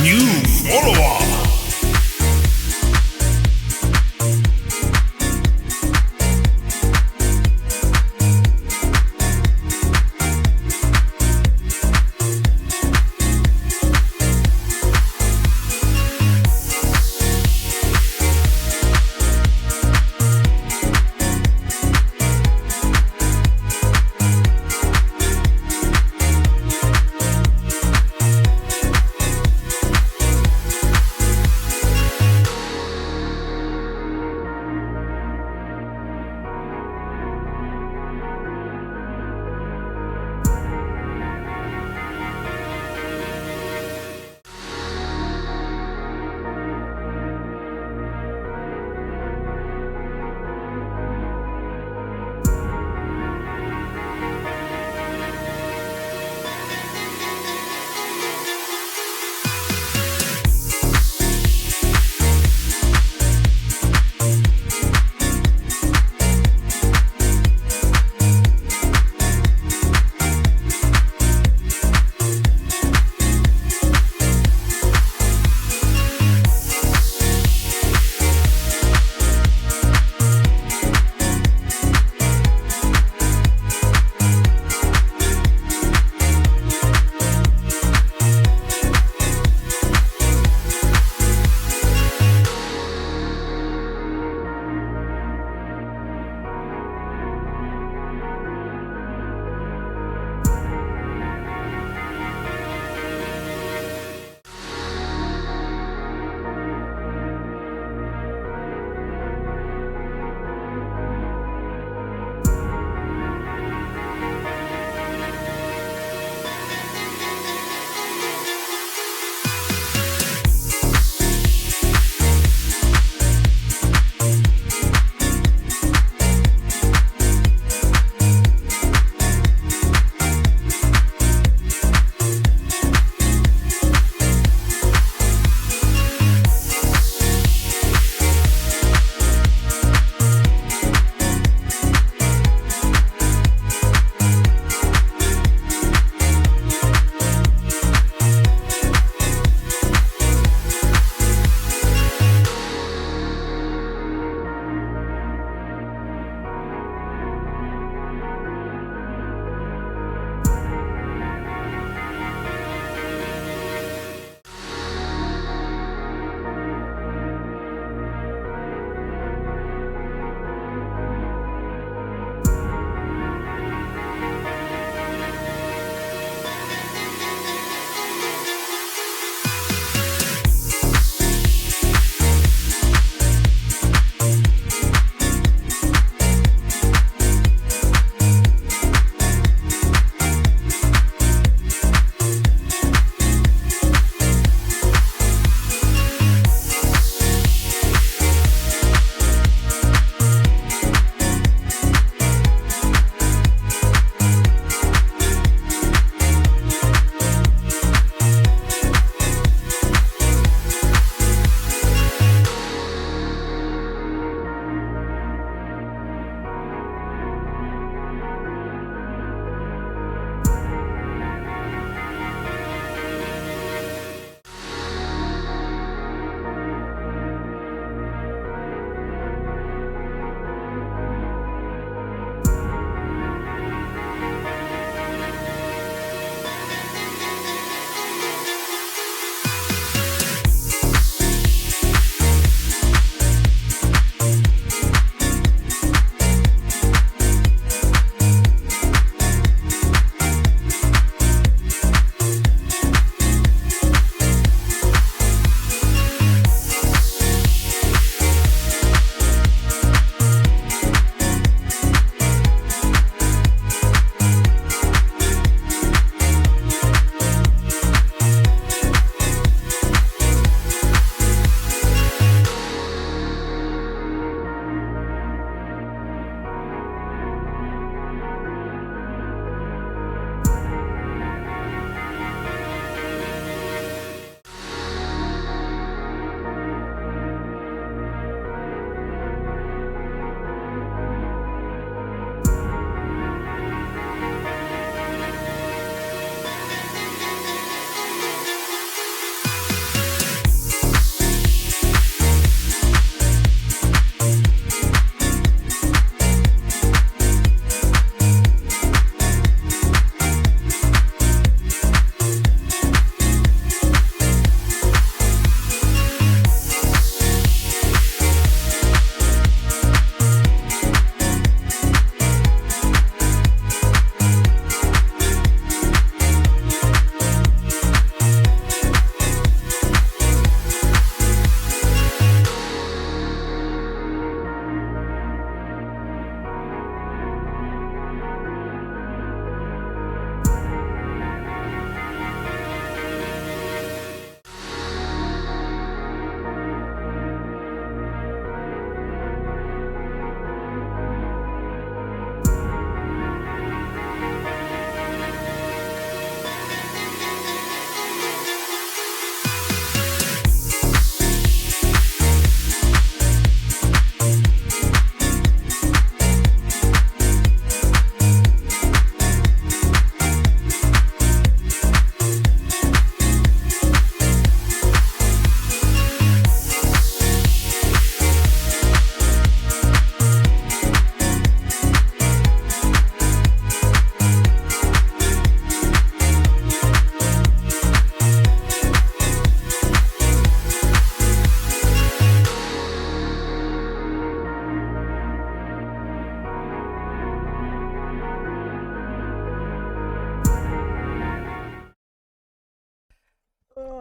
new follower.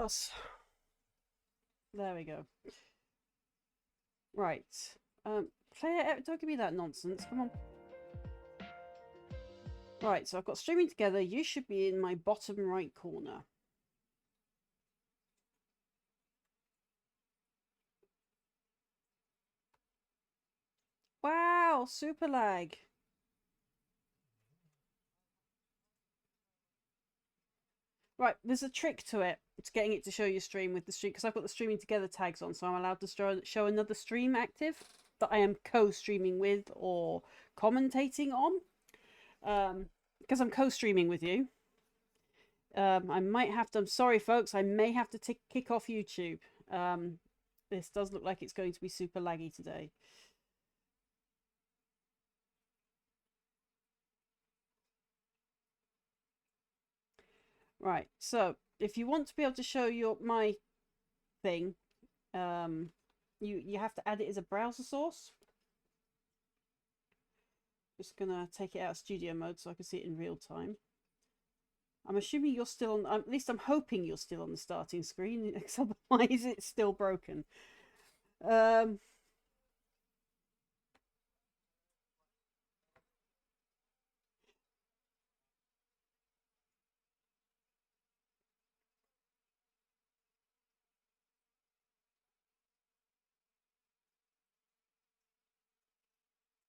us. There we go. Right. Player, don't give me that nonsense. Come on. Right, so I've got streaming together. You should be in my bottom right corner. Wow, super lag. Right, there's a trick to it. It's getting it to show your stream with the stream, because I've got the streaming together tags on, so I'm allowed to show another stream active that I am co-streaming with or commentating on. Because I'm co-streaming with you. I might have to, I'm sorry folks, I may have to kick off YouTube. This does look like it's going to be super laggy today. Right, so if you want to be able to show my thing, you have to add it as a browser source. Just gonna take it out of studio mode so I can see it in real time. I'm assuming you're still on, at least I'm hoping you're still on the starting screen, because otherwise it's still broken.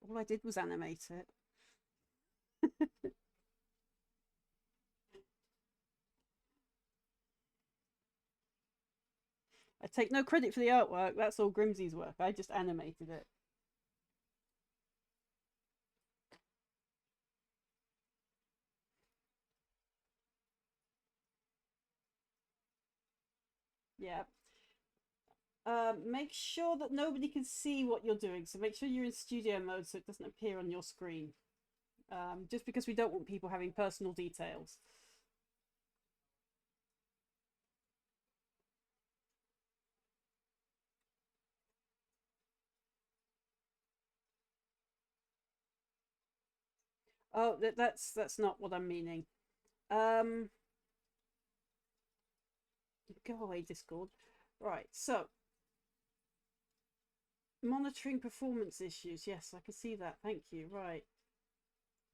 All I did was animate it. I take no credit for the artwork. That's all Grimsey's work. I just animated it. Yeah. Make sure that nobody can see what you're doing. So make sure you're in studio mode so it doesn't appear on your screen. Just because we don't want people having personal details. Oh, that's not what I'm meaning. Go away, Discord. Right, so monitoring performance issues. Yes, I can see that. Thank you. Right.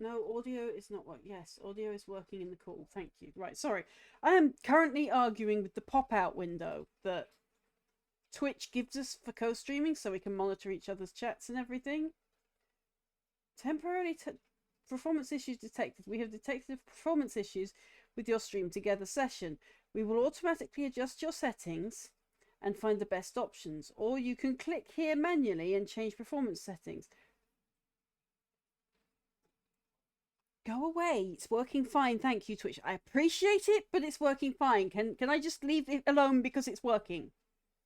No, audio is not what. Yes, audio is working in the call. Thank you. Right, sorry. I am currently arguing with the pop-out window that Twitch gives us for co-streaming so we can monitor each other's chats and everything. Temporarily performance issues detected. We have detected performance issues with your stream together session. We will automatically adjust your settings and find the best options, or you can click here manually and change performance settings. Go away. It's working fine. Thank you, Twitch. I appreciate it, but it's working fine. Can I just leave it alone because it's working?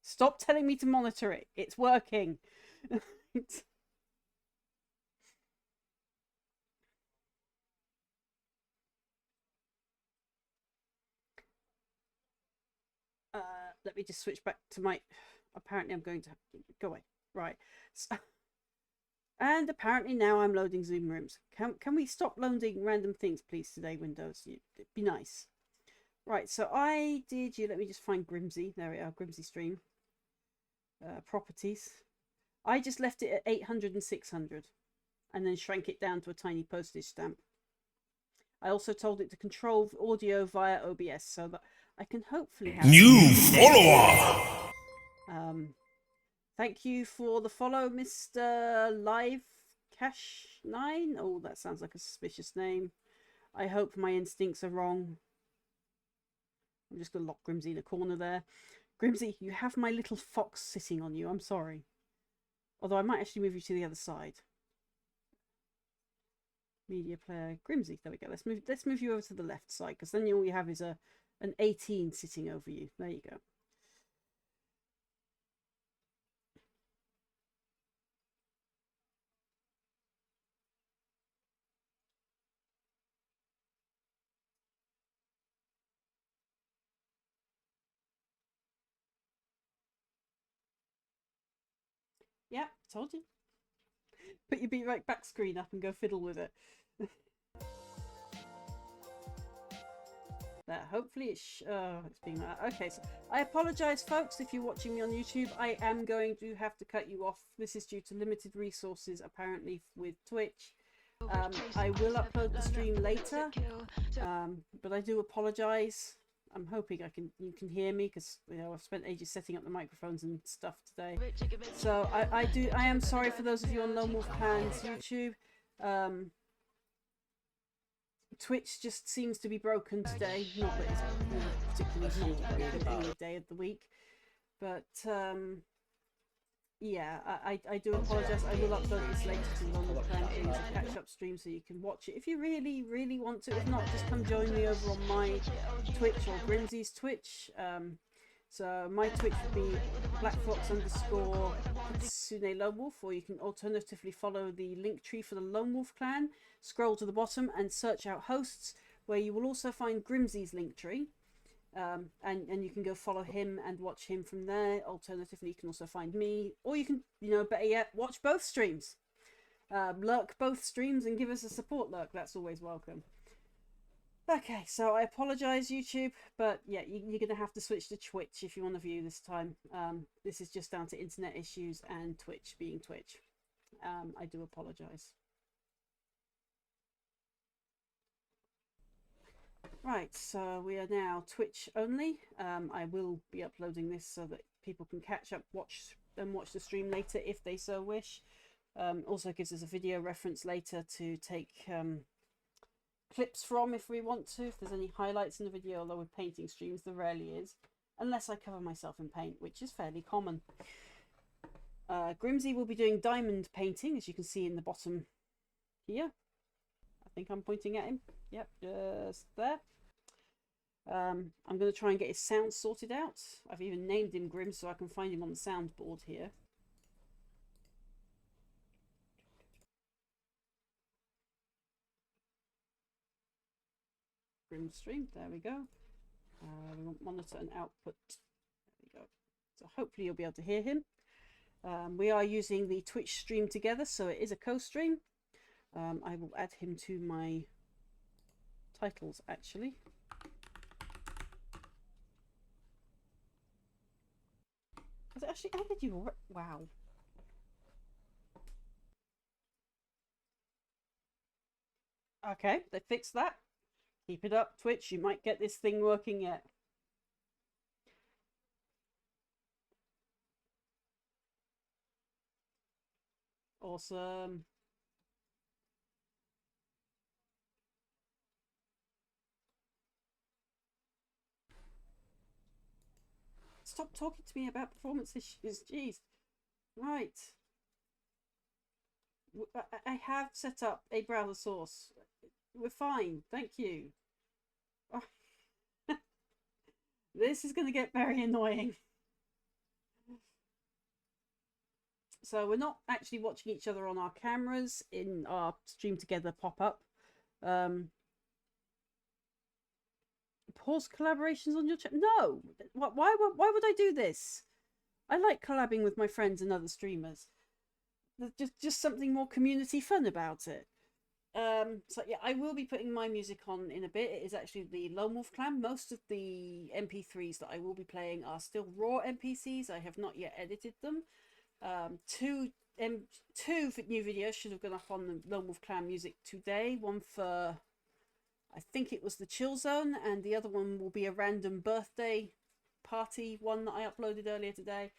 Stop telling me to monitor it. It's working. Let me just switch back to my... Apparently I'm going to... Go away. Right. So... And apparently now I'm loading Zoom rooms. Can we stop loading random things, please, today, Windows? It'd be nice. Right, so I did you. Let me just find Grimsey. There we are, Grimsey stream. Properties. I just left it at 800 and 600 and then shrank it down to a tiny postage stamp. I also told it to control audio via OBS so that I can hopefully have... New follower! Thank you for the follow, Mr. Live Cash 9. Oh, that sounds like a suspicious name. I hope my instincts are wrong. I'm just going to lock Grimsey in a corner there. Grimsey, you have my little fox sitting on you. I'm sorry. Although I might actually move you to the other side. Media player, Grimsey. There we go. Let's move you over to the left side, because then all you have is an 18 sitting over you. There you go. Yeah, told you. Put your Beat Right back screen up and go fiddle with it. There, hopefully it's being okay. So I apologize, folks, if you're watching me on YouTube. I am going to have to cut you off. This is due to limited resources, apparently, with Twitch. I will upload the stream later, but I do apologize. I'm hoping you can hear me, because I've spent ages setting up the microphones and stuff today. So I am sorry for those of you on Lone Wolf Clan's YouTube. Twitch just seems to be broken today. Not that it's particularly not broken any day of the week, but yeah, I do apologise. I will upload this later to London Clan Dreams, a catch-up stream, so you can watch it if you really want to. If not, just come join me over on my Twitch or Grimsy's Twitch. So my Twitch would be blackfox_Kitsune Lone Wolf, or you can alternatively follow the link tree for the Lone Wolf Clan. Scroll to the bottom and search out hosts, where you will also find Grimsy's link tree. And you can go follow him and watch him from there. Alternatively, you can also find me, or you can, better yet, watch both streams. Lurk both streams and give us a support lurk. That's always welcome. Okay, so I apologise, YouTube, but yeah, you're going to have to switch to Twitch if you want to view this time. This is just down to internet issues and Twitch being Twitch. I do apologise. Right, so we are now Twitch only. I will be uploading this so that people can catch up, watch the stream later if they so wish. Also gives us a video reference later to take clips from if we want to, if there's any highlights in the video, although with painting streams there rarely is, unless I cover myself in paint, which is fairly common. Grimsy will be doing diamond painting, as you can see in the bottom here. I think I'm pointing at him. Yep, just there. I'm going to try and get his sound sorted out. I've even named him Grim so I can find him on the soundboard here. Grim stream, there we go. We want monitor and output. There we go. So hopefully you'll be able to hear him. We are using the Twitch stream together, so it is a co-stream. I will add him to my titles actually. Has it actually added you? Wow. Okay, they fixed that. Keep it up, Twitch. You might get this thing working yet. Awesome. Stop talking to me about performance issues. Jeez. Right. I have set up a browser source. We're fine. Thank you. Oh. This is going to get very annoying. So we're not actually watching each other on our cameras in our stream together pop-up. Pause collaborations on your channel? No! Why would I do this? I like collabing with my friends and other streamers. There's just something more community fun about it. So yeah, I will be putting my music on in a bit. It is actually the Lone Wolf Clan. Most of the MP3s that I will be playing are still raw MPCs. I have not yet edited them. Two new videos should have gone up on the Lone Wolf Clan music today. One for, I think it was the Chill Zone, and the other one will be a random birthday party one that I uploaded earlier today.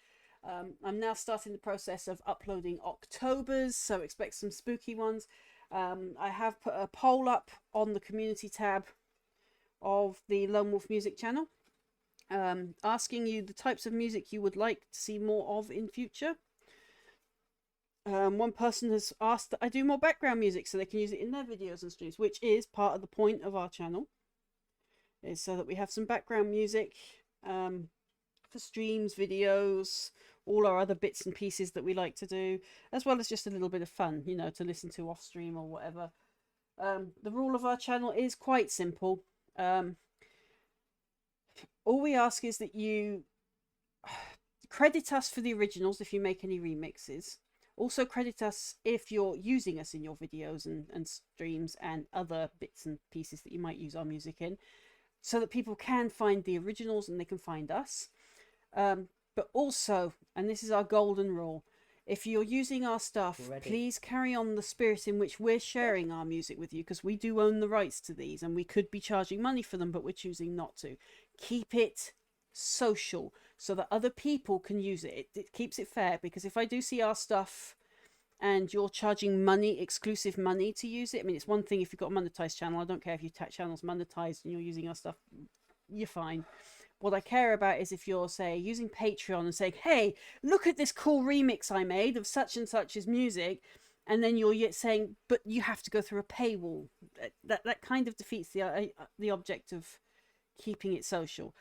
I'm now starting the process of uploading October's, so expect some spooky ones. I have put a poll up on the community tab of the Lone Wolf Music channel, asking you the types of music you would like to see more of in future. One person has asked that I do more background music so they can use it in their videos and streams, which is part of the point of our channel, is so that we have some background music for streams, videos, all our other bits and pieces that we like to do, as well as just a little bit of fun, to listen to off stream or whatever. The rule of our channel is quite simple. All we ask is that you credit us for the originals if you make any remixes. Also credit us if you're using us in your videos and streams and other bits and pieces that you might use our music in. so that people can find the originals and they can find us. But also, and this is our golden rule, if you're using our stuff, please carry on the spirit in which we're sharing our music with you, because we do own the rights to these and we could be charging money for them, but we're choosing not to. Keep it social so that other people can use it. It keeps it fair, because if I do see our stuff and you're charging money, exclusive money to use it, I mean, it's one thing if you've got a monetized channel. I don't care if your channel's monetized and you're using our stuff, you're fine. What I care about is if you're, say, using Patreon and saying, hey, look at this cool remix I made of such and such's music, and then you're yet saying, but you have to go through a paywall. That kind of defeats the object of keeping it social.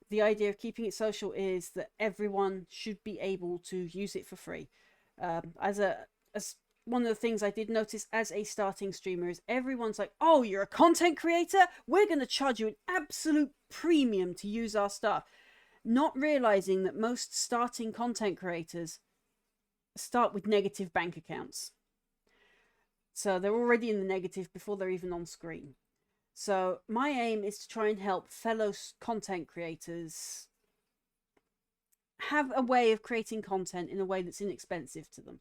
The idea of keeping it social is that everyone should be able to use it for free. As one of the things I did notice as a starting streamer is everyone's like, oh, you're a content creator? We're going to charge you an absolute premium to use our stuff. Not realizing that most starting content creators start with negative bank accounts. So they're already in the negative before they're even on screen. So my aim is to try and help fellow content creators have a way of creating content in a way that's inexpensive to them.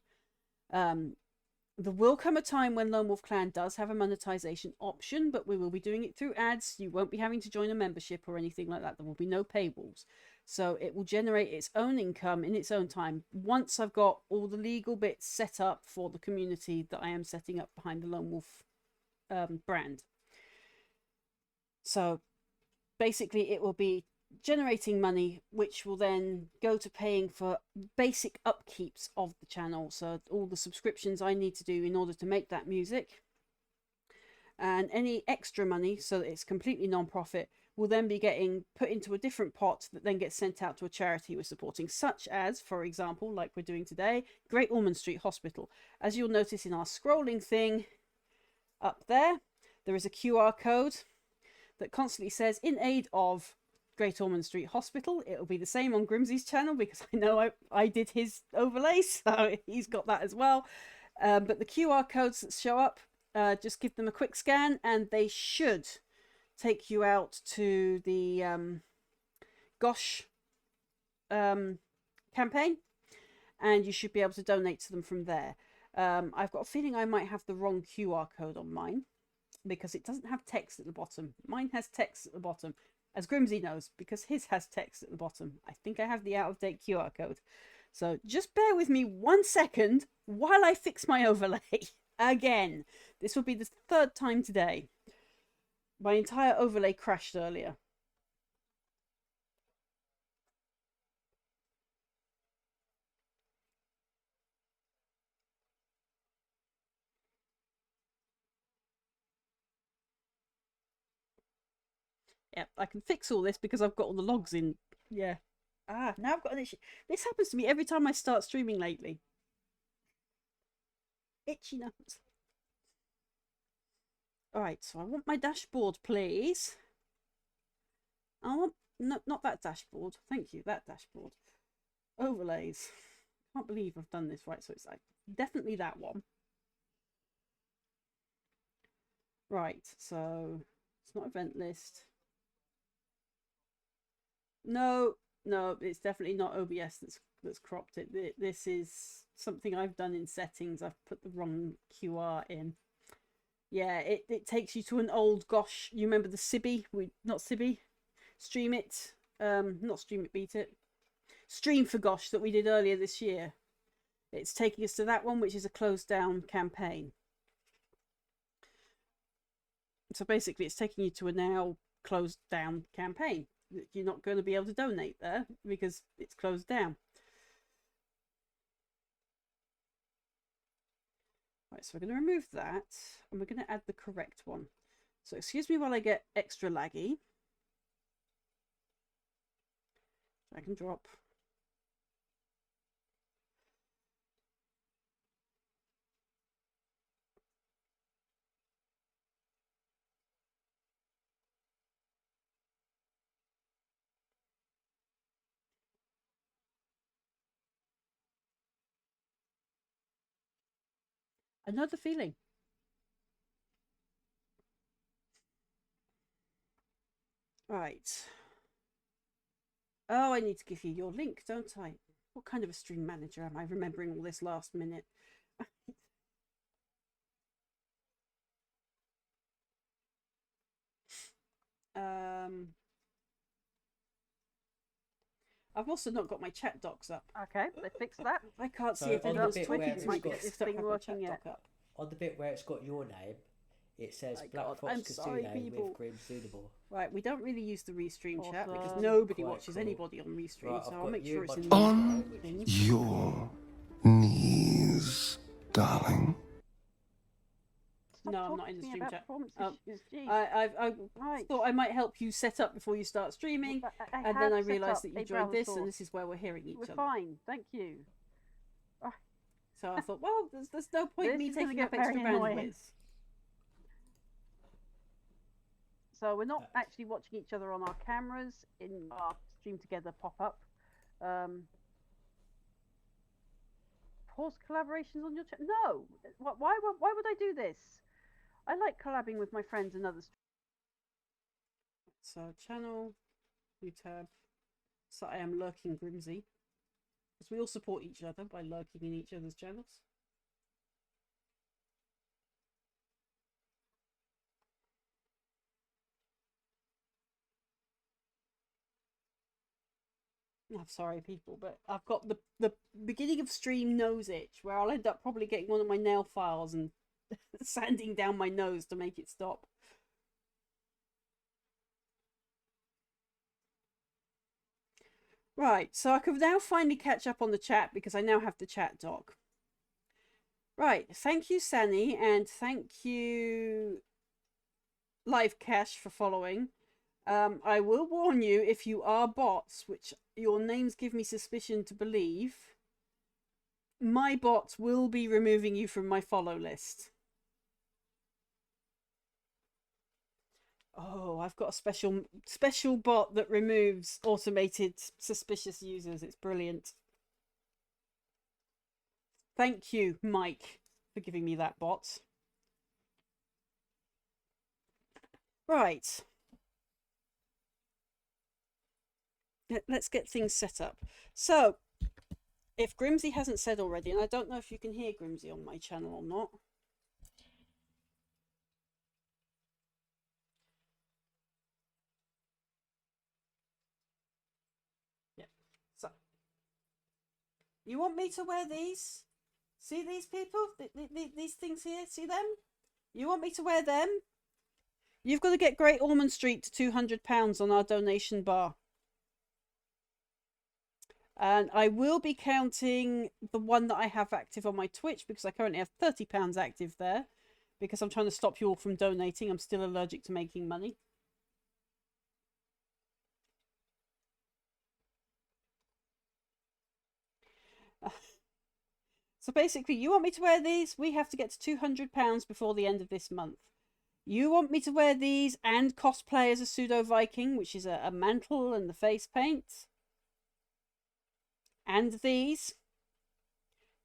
There will come a time when Lone Wolf Clan does have a monetization option, but we will be doing it through ads. You won't be having to join a membership or anything like that. There will be no paywalls. So it will generate its own income in its own time once I've got all the legal bits set up for the community that I am setting up behind the Lone Wolf brand. So basically it will be generating money, which will then go to paying for basic upkeeps of the channel. So all the subscriptions I need to do in order to make that music, and any extra money, so that it's completely non-profit, will then be getting put into a different pot that then gets sent out to a charity we're supporting, such as, for example, like we're doing today, Great Ormond Street Hospital. As you'll notice in our scrolling thing up there, there is a QR code that constantly says in aid of Great Ormond Street Hospital. It'll be the same on Grimsey's channel because I know I did his overlay, so he's got that as well. But the QR codes that show up, just give them a quick scan and they should take you out to the Gosh campaign, and you should be able to donate to them from there. I've got a feeling I might have the wrong QR code on mine because it doesn't have text at the bottom. Mine has text at the bottom, as Grimsey knows, because his has text at the bottom. I think I have the out-of-date QR code. So just bear with me 1 second while I fix my overlay. Again, this will be the third time today. My entire overlay crashed earlier. Yep, I can fix all this because I've got all the logs in. Yeah. Ah, now I've got an issue. This happens to me every time I start streaming lately. Itchy nose. Alright, so I want my dashboard, please. I want... No, not that dashboard. Thank you, that dashboard. Overlays. Can't believe I've done this right, so it's like definitely that one. Right, so it's not event list. No, it's definitely not OBS that's cropped it. This is something I've done in settings. I've put the wrong QR in. Yeah, it takes you to an old Gosh. You remember the S.I.B.I? Not S.I.B.I. Stream it. Not Stream It, Beat It. Stream for Gosh that we did earlier this year. It's taking us to that one, which is a closed down campaign. So basically, it's taking you to a now closed down campaign. You're not going to be able to donate there because it's closed down. Right, so we're going to remove that and we're going to add the correct one. So excuse me while I get extra laggy. Drag and drop. Another feeling. Right. Oh, I need to give you your link, don't I? What kind of a stream manager am I, remembering all this last minute? I've also not got my chat docs up. Okay, they fixed that. I can't see So if on the anyone's bit talking where to it's me might get got because I this don't thing have my working chat yet. doc up. on the bit where it's got your name, it says My Black God, Fox I'm sorry, Kasune people. with Grim Suitable. Right, we don't really use the restream chat because Awesome. nobody Quite watches cool. anybody on restream, Right, so I've I'll got make you sure in my it's in the chat, user right, which thing. is Your knees, darling. Stop No, I'm talking not in to the me stream about chat. performance issues. Jeez. I Right. thought I might help you set up before you start streaming, I and have then I set realised up that you a joined browser this, source. and this is where we're hearing each We're other. fine, thank you. So I thought, well, there's no point in me taking up extra bandwidth. So we're not actually watching each other on our cameras in our stream together pop-up. Pause collaborations on your channel? No. Why would I do this? I like collabing with my friends and others. So channel, new tab. So I am lurking Grimsy, because we all support each other by lurking in each other's channels. I'm sorry, people, but I've got the beginning of stream nose itch, where I'll end up probably getting one of my nail files and sanding down my nose to make it stop. Right, so I could now finally catch up on the chat because I now have the chat doc. Right, thank you, Sani, and thank you, Live Cash, for following. I will warn you, if you are bots, which your names give me suspicion to believe, my bots will be removing you from my follow list. Oh, I've got a special bot that removes automated suspicious users. It's brilliant. Thank you, Mike, for giving me that bot. Right. Let's get things set up. So, if Grimsy hasn't said already, and I don't know if you can hear Grimsy on my channel or not. Yeah. So, you want me to wear these? See these people? These things here? See them? You want me to wear them? You've got to get Great Ormond Street to £200 on our donation bar. And I will be counting the one that I have active on my Twitch because I currently have £30 active there because I'm trying to stop you all from donating. I'm still allergic to making money. So basically, you want me to wear these? We have to get to £200 before the end of this month. You want me to wear these and cosplay as a pseudo-Viking, which is a mantle and the face paint? And these?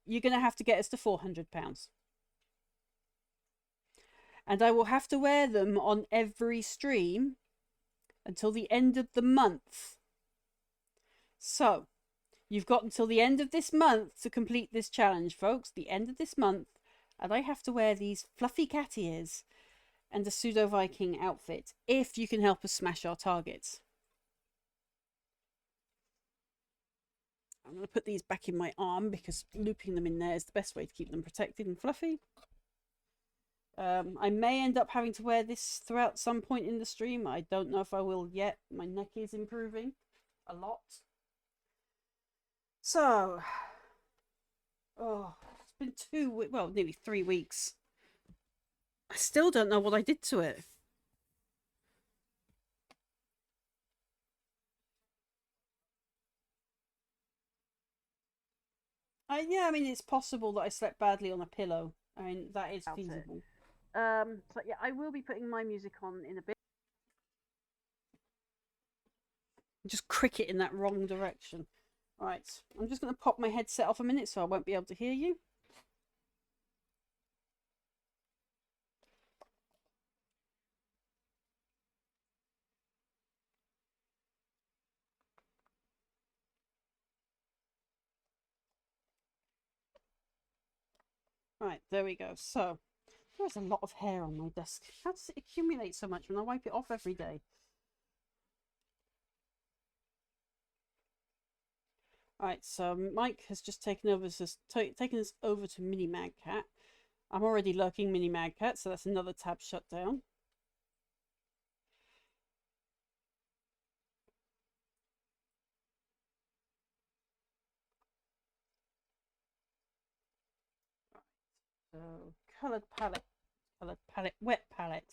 You're going to have to get us to £400. And I will have to wear them on every stream until the end of the month. So, you've got until the end of this month to complete this challenge, folks. The end of this month. And I have to wear these fluffy cat ears and a pseudo-Viking outfit if you can help us smash our targets. I'm going to put these back in my arm because looping them in there is the best way to keep them protected and fluffy. I may end up having to wear this throughout some point in the stream. I don't know if I will yet. My neck is improving a lot. So, it's been nearly 3 weeks. I still don't know what I did to it. Yeah, I mean, it's possible that I slept badly on a pillow. I mean, that is feasible. So yeah, I will be putting my music on in a bit. Just cricket in that wrong direction. Right, I'm just going to pop my headset off a minute so I won't be able to hear you. Right, there we go. So, there's a lot of hair on my desk. How does it accumulate so much when I wipe it off every day? Alright, so Mike has just taken taken us over to Mini Mag Cat. I'm already lurking Mini Mag Cat, so that's another tab shut down. So, coloured palette, wet palette.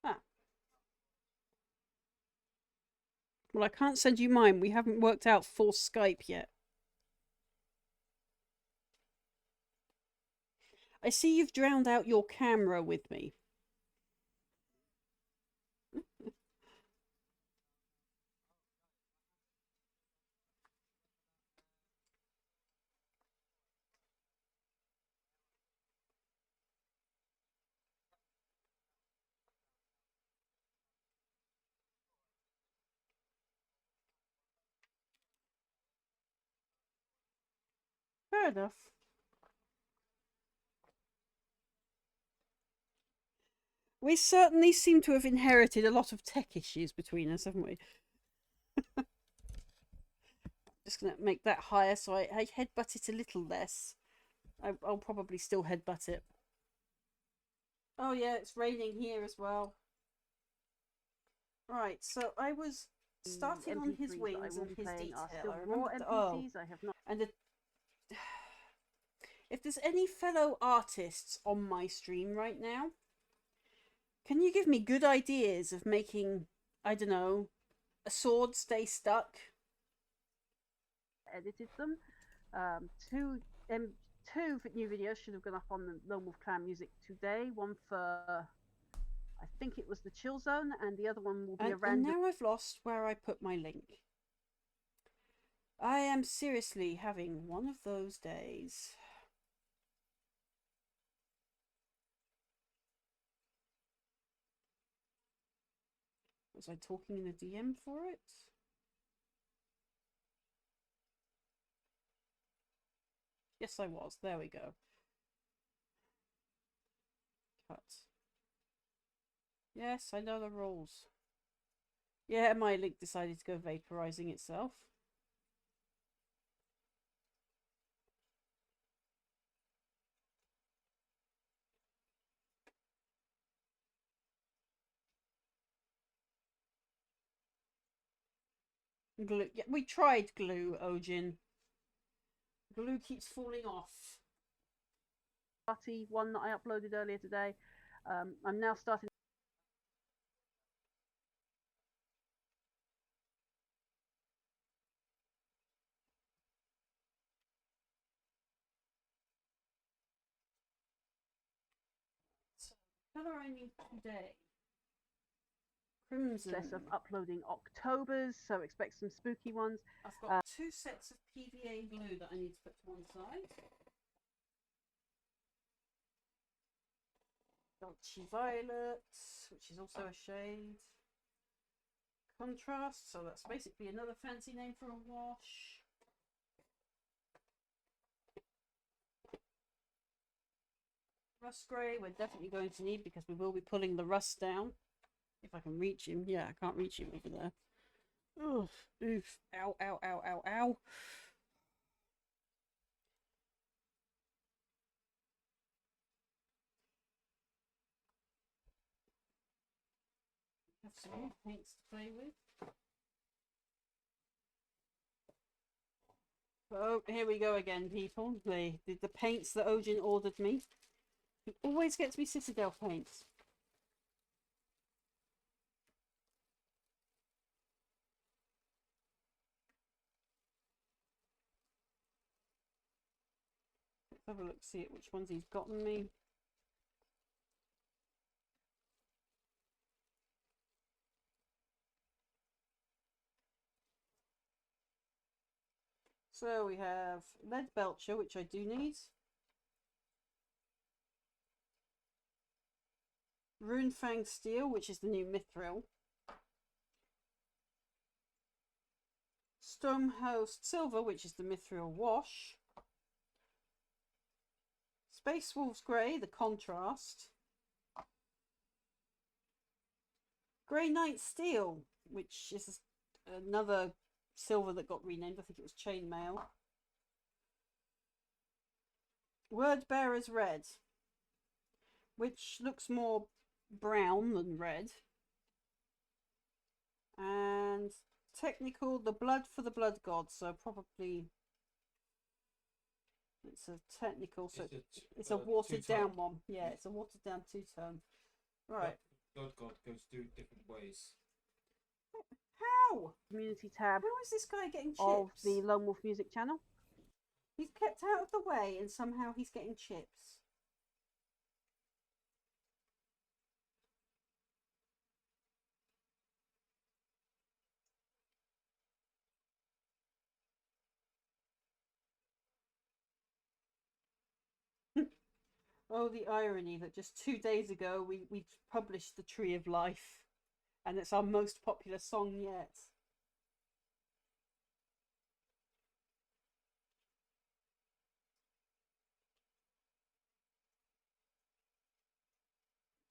Ah, well, I can't send you mine. We haven't worked out for Skype yet. I see you've drowned out your camera with me. Fair enough. We certainly seem to have inherited a lot of tech issues between us, haven't we? Just going to make that higher so I headbutt it a little less. I'll probably still headbutt it. Oh yeah, it's raining here as well. Right, so I was starting on his wings and his detail. I remember. I have not. And if there's any fellow artists on my stream right now, can you give me good ideas of making, I don't know, a sword stay stuck? Edited them. Two new videos should have gone up on the Lone Wolf Clan Music today. One for, I think it was the Chill Zone, and the other one will be a random. And now I've lost where I put my link. I am seriously having one of those days. Was I talking in a DM for it? Yes, I was. There we go. Cut. Yes, I know the rules. Yeah, my link decided to go vaporizing itself. Glue. Yeah, we tried glue, Odjn. Glue keeps falling off. Party one that I uploaded earlier today. I'm now starting. So, colour I need today. Crimson. Process of uploading Octobers, so expect some spooky ones. I've got 2 sets of PVA glue that I need to put to one side. Dolce Violet, which is also a shade. Contrast, so that's basically another fancy name for a wash. Rust grey, we're definitely going to need because we will be pulling the rust down. If I can reach him. Yeah, I can't reach him over there. Oof, oof, ow, ow, ow, ow, ow. Have some more paints to play with. Oh, here we go again, people. The paints that Odjn ordered me. He always gets me Citadel paints. Let's have a look, see which ones he's gotten me. So we have Lead Belcher, which I do need. Runefang Steel, which is the new Mithril. Stormhost Silver, which is the Mithril Wash. Space Wolves Grey, the Contrast. Grey Knight Steel, which is another silver that got renamed. I think it was Chainmail. Word Bearer's Red, which looks more brown than red. And Technical, the Blood for the Blood God, so probably it's a technical, so it's a watered down one. Yeah, it's a watered down two-tone. Right. Blood God goes through different ways. How? Community tab How is this guy getting chips? of the Lone Wolf Music channel. He's kept out of the way and somehow he's getting chips. Oh, the irony that just 2 days ago we published The Tree of Life, and it's our most popular song yet.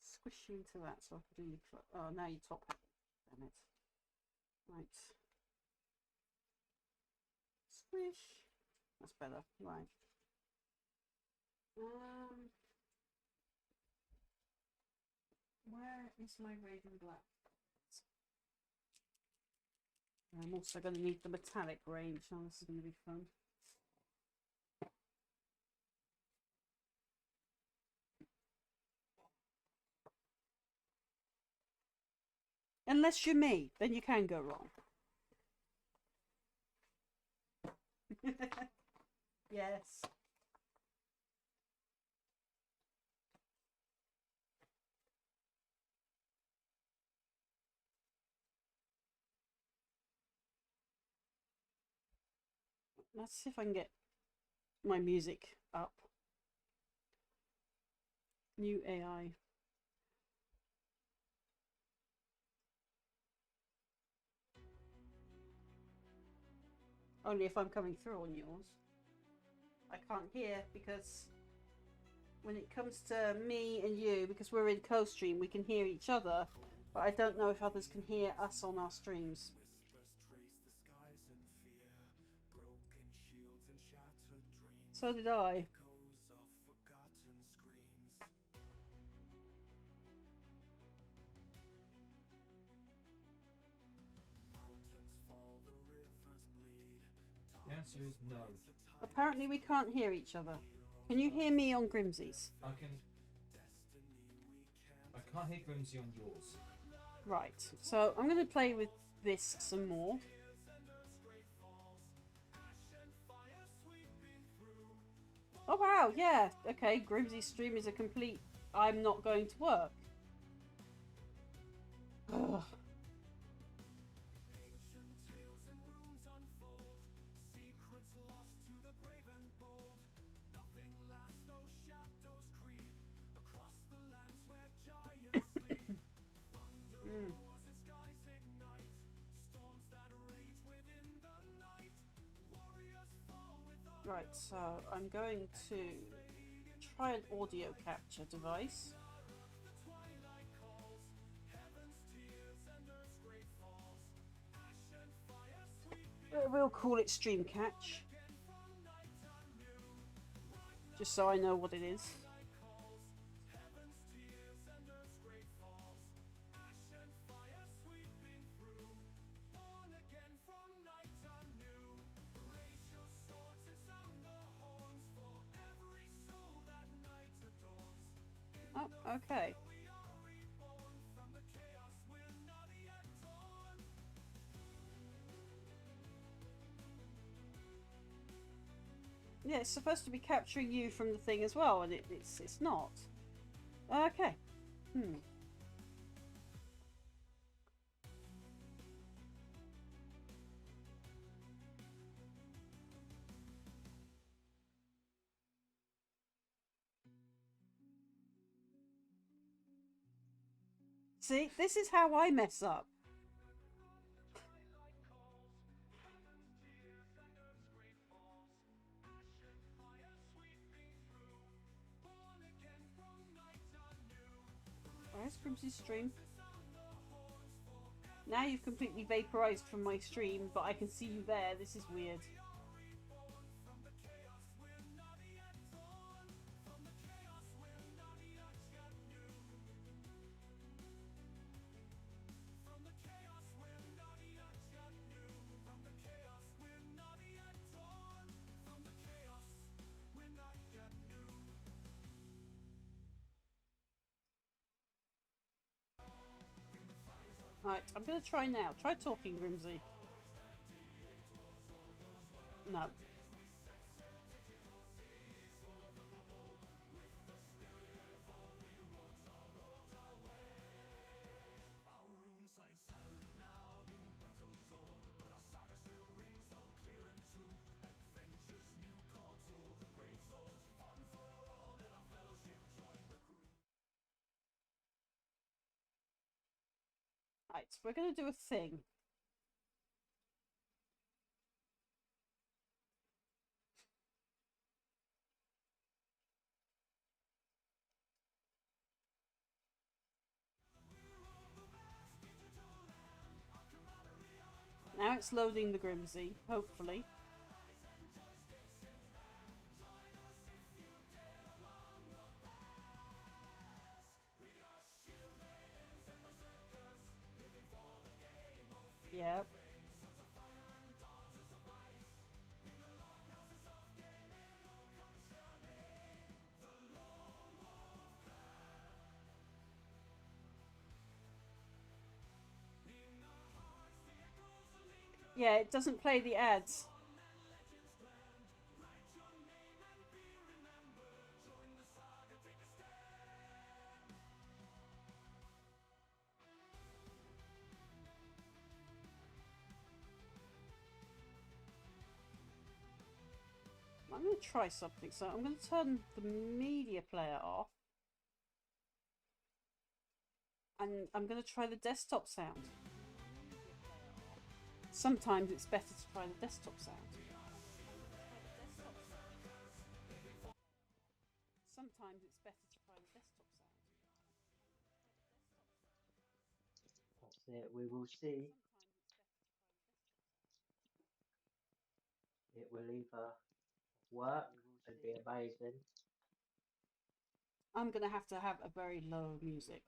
Squish you into that so I can do your... Oh, now you top heavy. Damn it. Right. Squish. That's better. Right. Where is my Raven Black? I'm also going to need the metallic range. Now this is going to be fun. Unless you're me, then you can go wrong. Yes. Let's see if I can get my music up. New AI. Only if I'm coming through on yours. I can't hear because when it comes to me and you, because we're in co-stream, we can hear each other, but I don't know if others can hear us on our streams. So did I. The answer is no. Apparently we can't hear each other. Can you hear me on Grimsey's? I can't hear Grimsy on yours. Right, so I'm going to play with this some more. Oh wow, yeah, okay, Grimsey's stream is a complete I'm not going to work. Ugh. Right, so I'm going to try an audio capture device. We'll call it Stream Catch, just so I know what it is. Oh, okay. Yeah, it's supposed to be capturing you from the thing as well, and it's not. Okay. See, this is how I mess up. Where's Grimsy's stream? Now you've completely vaporized from my stream, but I can see you there. This is weird. Right, I'm gonna try now. Try talking, Grimsy. No. Right, so we're gonna do a thing. Now it's loading the Grimsy, hopefully. Yep. Yeah, it doesn't play the ads. I'm going to try something. So I'm going to turn the media player off. And I'm going to try the desktop sound. Sometimes it's better to try the desktop sound. Sometimes it's better to try the desktop sound. That's it. We will see. It will either work and be amazing. I'm going to have a very low music.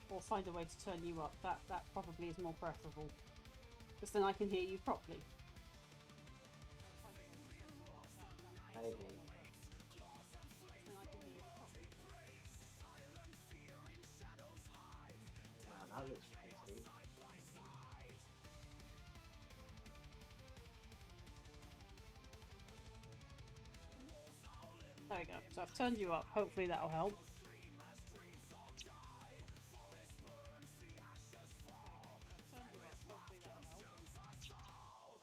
Or find a way to turn you up. That probably is more preferable. Because then I can hear you properly. Maybe. Wow, that looks pretty. There we go. So I've turned you up. Hopefully that'll help.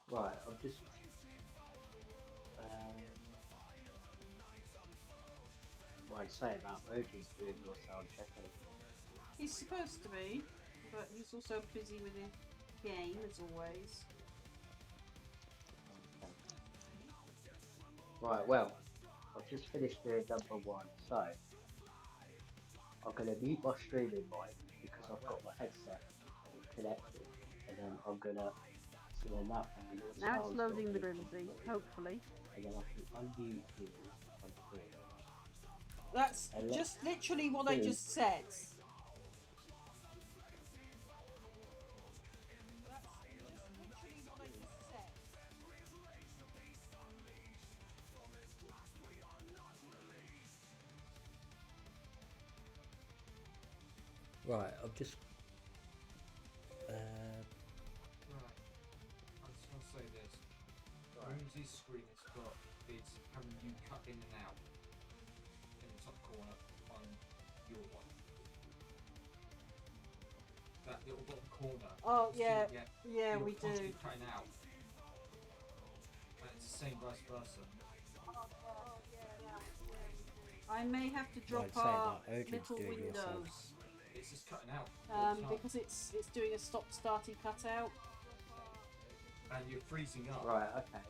Right, I'm just what I say about Odjn's doing your sound checking. He's supposed to be, but he's also busy with his game as always. Okay. Right, well, I've just finished doing number one, so I'm going to mute my streaming mic because I've got my headset connected, and then I'm going to, so then that way your Now it's sound's loading the not being Grimsy, controlled. hopefully. And then I can unmute you on three. That's And let's just literally what I do- just said. Right, I've just Right. I just want to say this. Grimsy's screen has got it's having you cut in and out in the top corner on your one. That little bottom corner. Oh you see, yeah, yeah, you're we constantly do. cutting out. I same vice versa. I may have to drop I'd say our that Odjn's little doing yourself. windows It's just cutting out all the time. because it's doing a stop-starty cutout. And you're freezing up. Right, okay.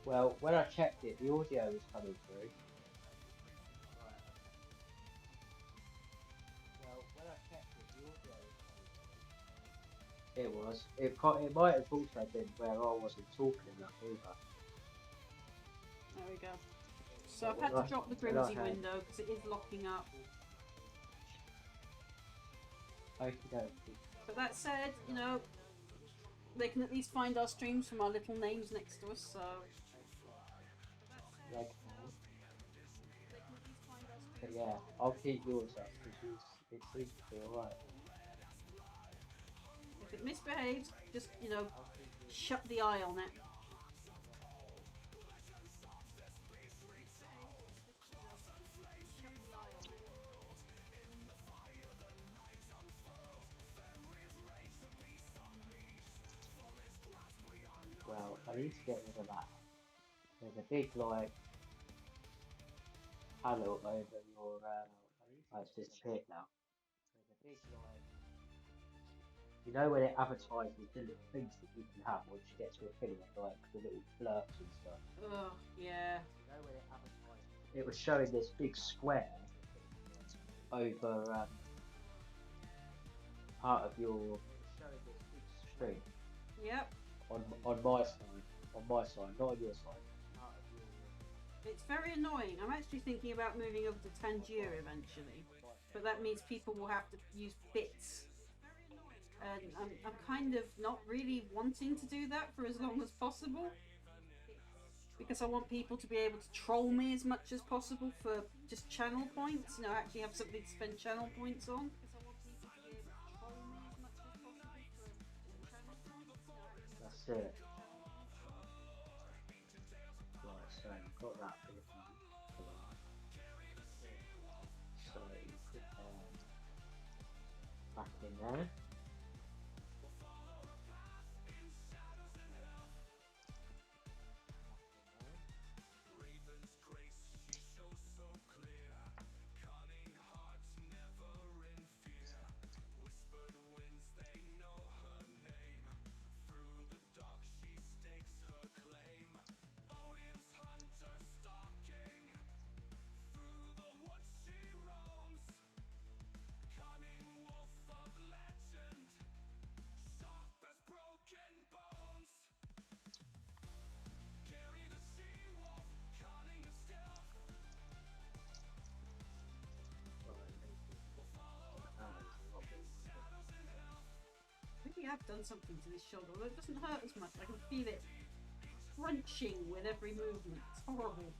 Well, when I checked it, the audio was coming through. Right, okay. Well, when I checked it, the audio was coming through. It was. It might have also been where I wasn't talking enough either. There we go. So I've But had to drop the when I Grimsy had- window because it is locking up. Okie dokie. But that said, you know, they can at least find our streams from our little names next to us, so... They can. But yeah, I'll keep yours up because it seems to be alright. If it misbehaves, just, you know, shut the eye on it. Well, I need to get rid of that. There's a big like panel over your. Oh, it's disappeared now. There's a big like. You know when it advertises the little things that you can have once you get to affiliate, like the little blurps and stuff. Oh, yeah. You know when it advertises, it was showing this big square over part of your. Showing this big string Yep. on my side, not on your side. Part of your. It's very annoying. I'm actually thinking about moving over to Tangier eventually. But that means people will have to use bits. And I'm kind of not really wanting to do that for as long as possible. Because I want people to be able to troll me as much as possible for just channel points. You know, actually have something to spend channel points on. That's it. Right, so I've got that bit now. So put back in there. I really have done something to this shoulder, although it doesn't hurt as much. I can feel it crunching with every movement. It's horrible.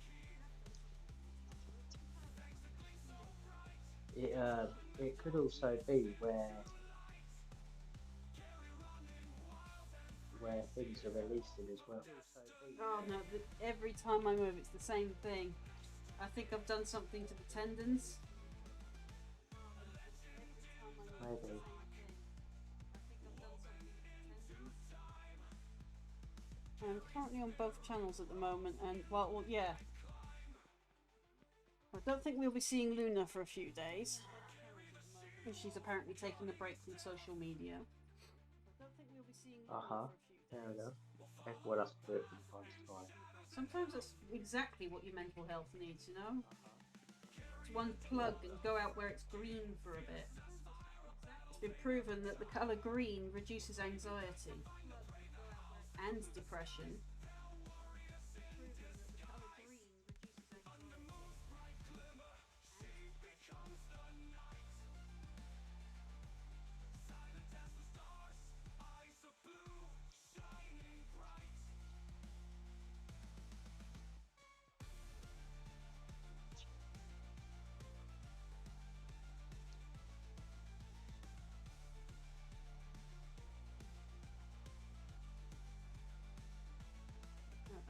It could also be where things are releasing as well. Oh no, every time I move it's the same thing. I think I've done something to the tendons. Maybe. I'm currently on both channels at the moment, and well, yeah. I don't think we'll be seeing Luna for a few days. She's apparently taking a break from social media. Fair enough. Everyone has to do it from time to time. Sometimes that's exactly what your mental health needs, you know? To unplug and go out where it's green for a bit. It's been proven that the colour green reduces anxiety and depression.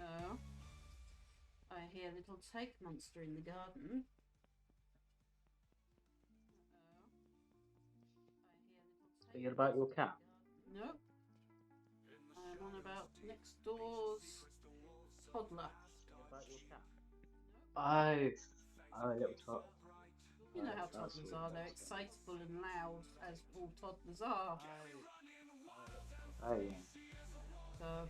Uh-oh. I hear a little take monster in the garden. Thinking about your cat? Nope. I'm on about next door's toddler. About your cat. Oh, oh, little tot. You know Oh, how that's toddlers all are, they're right. excitable and loud, as all toddlers are. Oh yeah. So,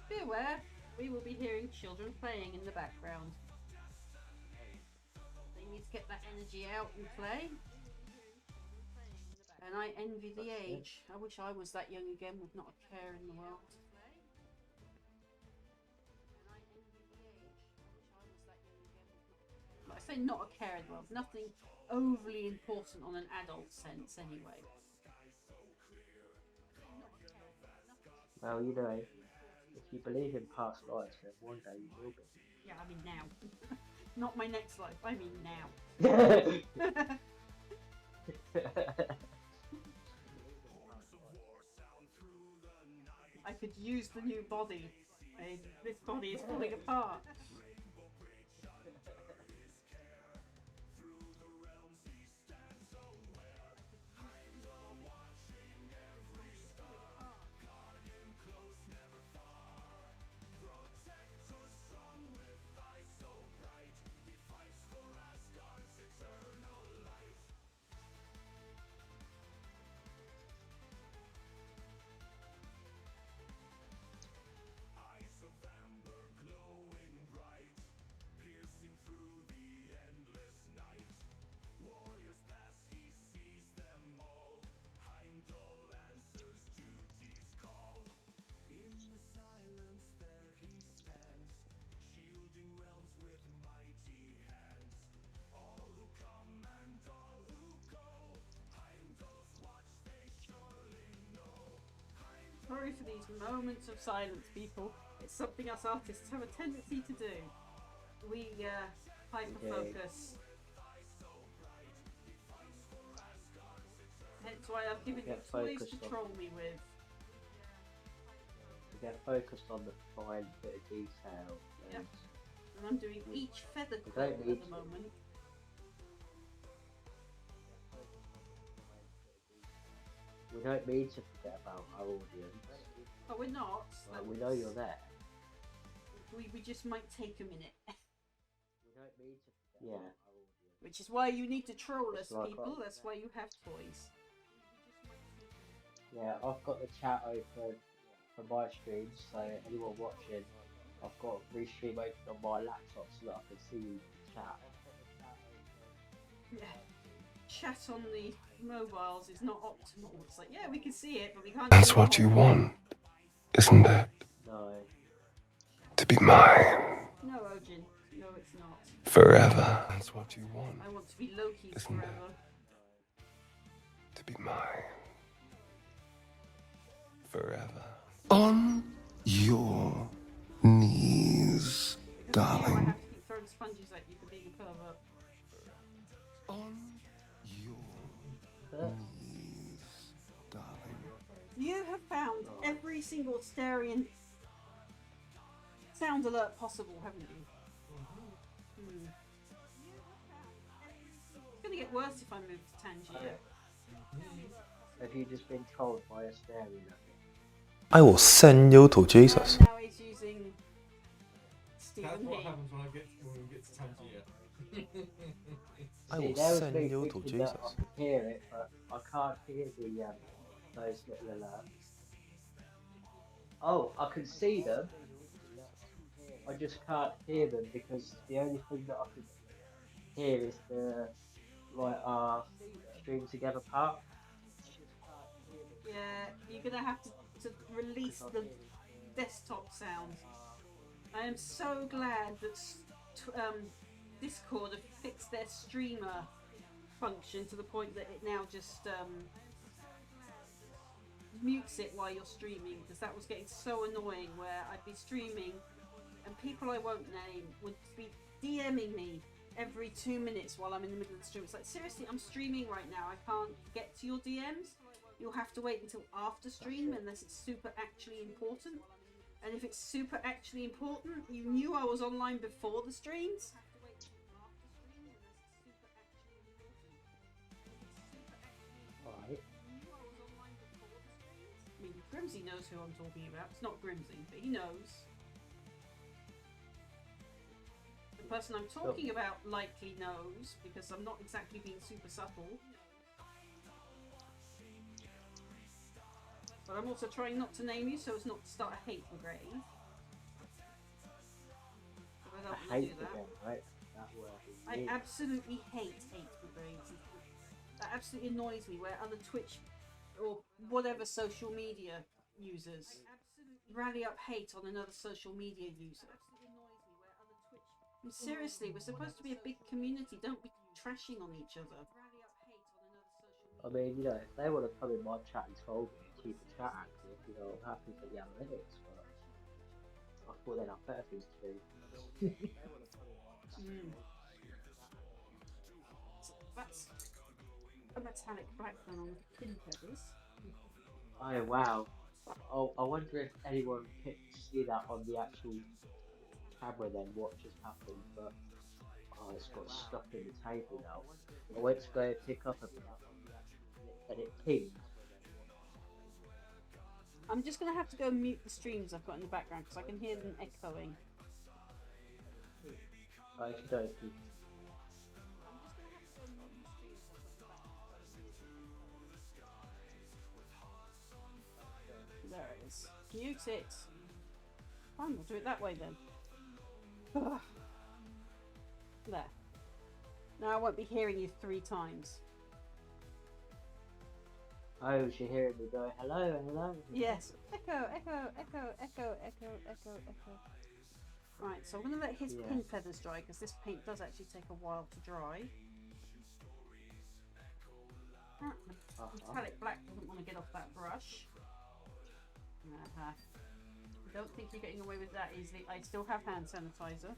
be aware, we will be hearing children playing in the background. They need to get that energy out and play. And I envy the That's it. age. I wish I was that young again with not a care in the world. But I say not a care in the world, nothing overly important on an adult sense anyway. Well, you know, if you believe in past lives, then one day you will be. Yeah, I mean now. Not my next life, I mean now. I could use the new body. This body is falling apart. Sorry for these moments of silence, people. It's something us artists have a tendency to do. We hyper-focus. Hence why I've given you Get toys to focused on- troll me with. To get focused on the fine bit of detail. Yep. And And I'm doing each feather We quill don't at need the to. moment. we don't mean to forget about our audience. Oh, we're not. Like, we know you're there. We just might take a minute. We don't mean to forget about our audience. Which is why you need to troll It's us, like people. I- That's why you have toys. Yeah, I've got the chat open for my streams, so anyone watching, I've got Restream open on my laptop so that I can see the chat. Yeah. Chat on the mobiles is not optimal. It's like, yeah, we can see it, but we can't. That's do what you more. want, isn't it? No. To be mine No, Odjn. No, it's not. forever. That's what you want, I want to be Loki Isn't it? forever. to be mine forever. On your knees, It doesn't mean I darling. have to keep throwing sponges at you for being a pervert. On your knees, darling. You have found every single Styrian sound alert possible, haven't you? Hmm. It's gonna get worse if I move to Tangier. Have you just been told by a staring at me? I will send you to Jesus. Now he's using That's Stephen what Heath. happens when we get to Tangier. I See, will there was send me you to thinking that Jesus. I could hear it, but I can't hear the those little alerts. Oh, I can see them. I just can't hear them because the only thing that I can hear is the our stream together part. Yeah, you're gonna have to release the desktop sound. I am so glad that Discord have fixed their streamer function to the point that it now just mutes it while you're streaming, because that was getting so annoying where I'd be streaming and people I won't name would be DMing me every 2 minutes while I'm in the middle of the stream. It's like, seriously, I'm streaming right now, I can't get to your DMs. You'll have to wait until after stream unless it's super actually important. And if it's super actually important, you knew I was online before the streams. Right. I mean, Grim's Grimsy knows who I'm talking about. It's not Grimsy, but he knows. The person I'm talking about likely knows, because I'm not exactly being super subtle. But I'm also trying not to name you so as not to start a hate brigade. I don't I want to hate do the that. game, right? That word is I weird. absolutely hate brigades. That absolutely annoys me where other Twitch or whatever social media users rally up hate on another social media user. I mean, seriously, we're supposed to be a big community. Don't be trashing on each other. I mean, you know, if they want to come in my chat and troll me and keep the chat active, you know, I'm happy for the analytics, but I thought they'd have better things to do. So that's a metallic black one on the pin feathers. Oh, wow. Oh, I wonder if anyone can see that on the actual camera then, what just happened, but oh, it's got stuck in the table now. I went to go pick up a bit, and it pinged. I'm just going to have to go mute the streams I've got in the background because I can hear them echoing. Okie dokie. There it is. Mute it. Fine, we'll do it that way then. There. Now I won't be hearing you 3 times. Oh, she hearing me go, hello, hello. Yes. Echo, echo, echo, echo, echo, echo, echo. Right, so I'm going to let his pin feathers dry because this paint does actually take a while to dry. Metallic black doesn't want to get off that brush. Don't think you're getting away with that easily. I still have hand sanitizer.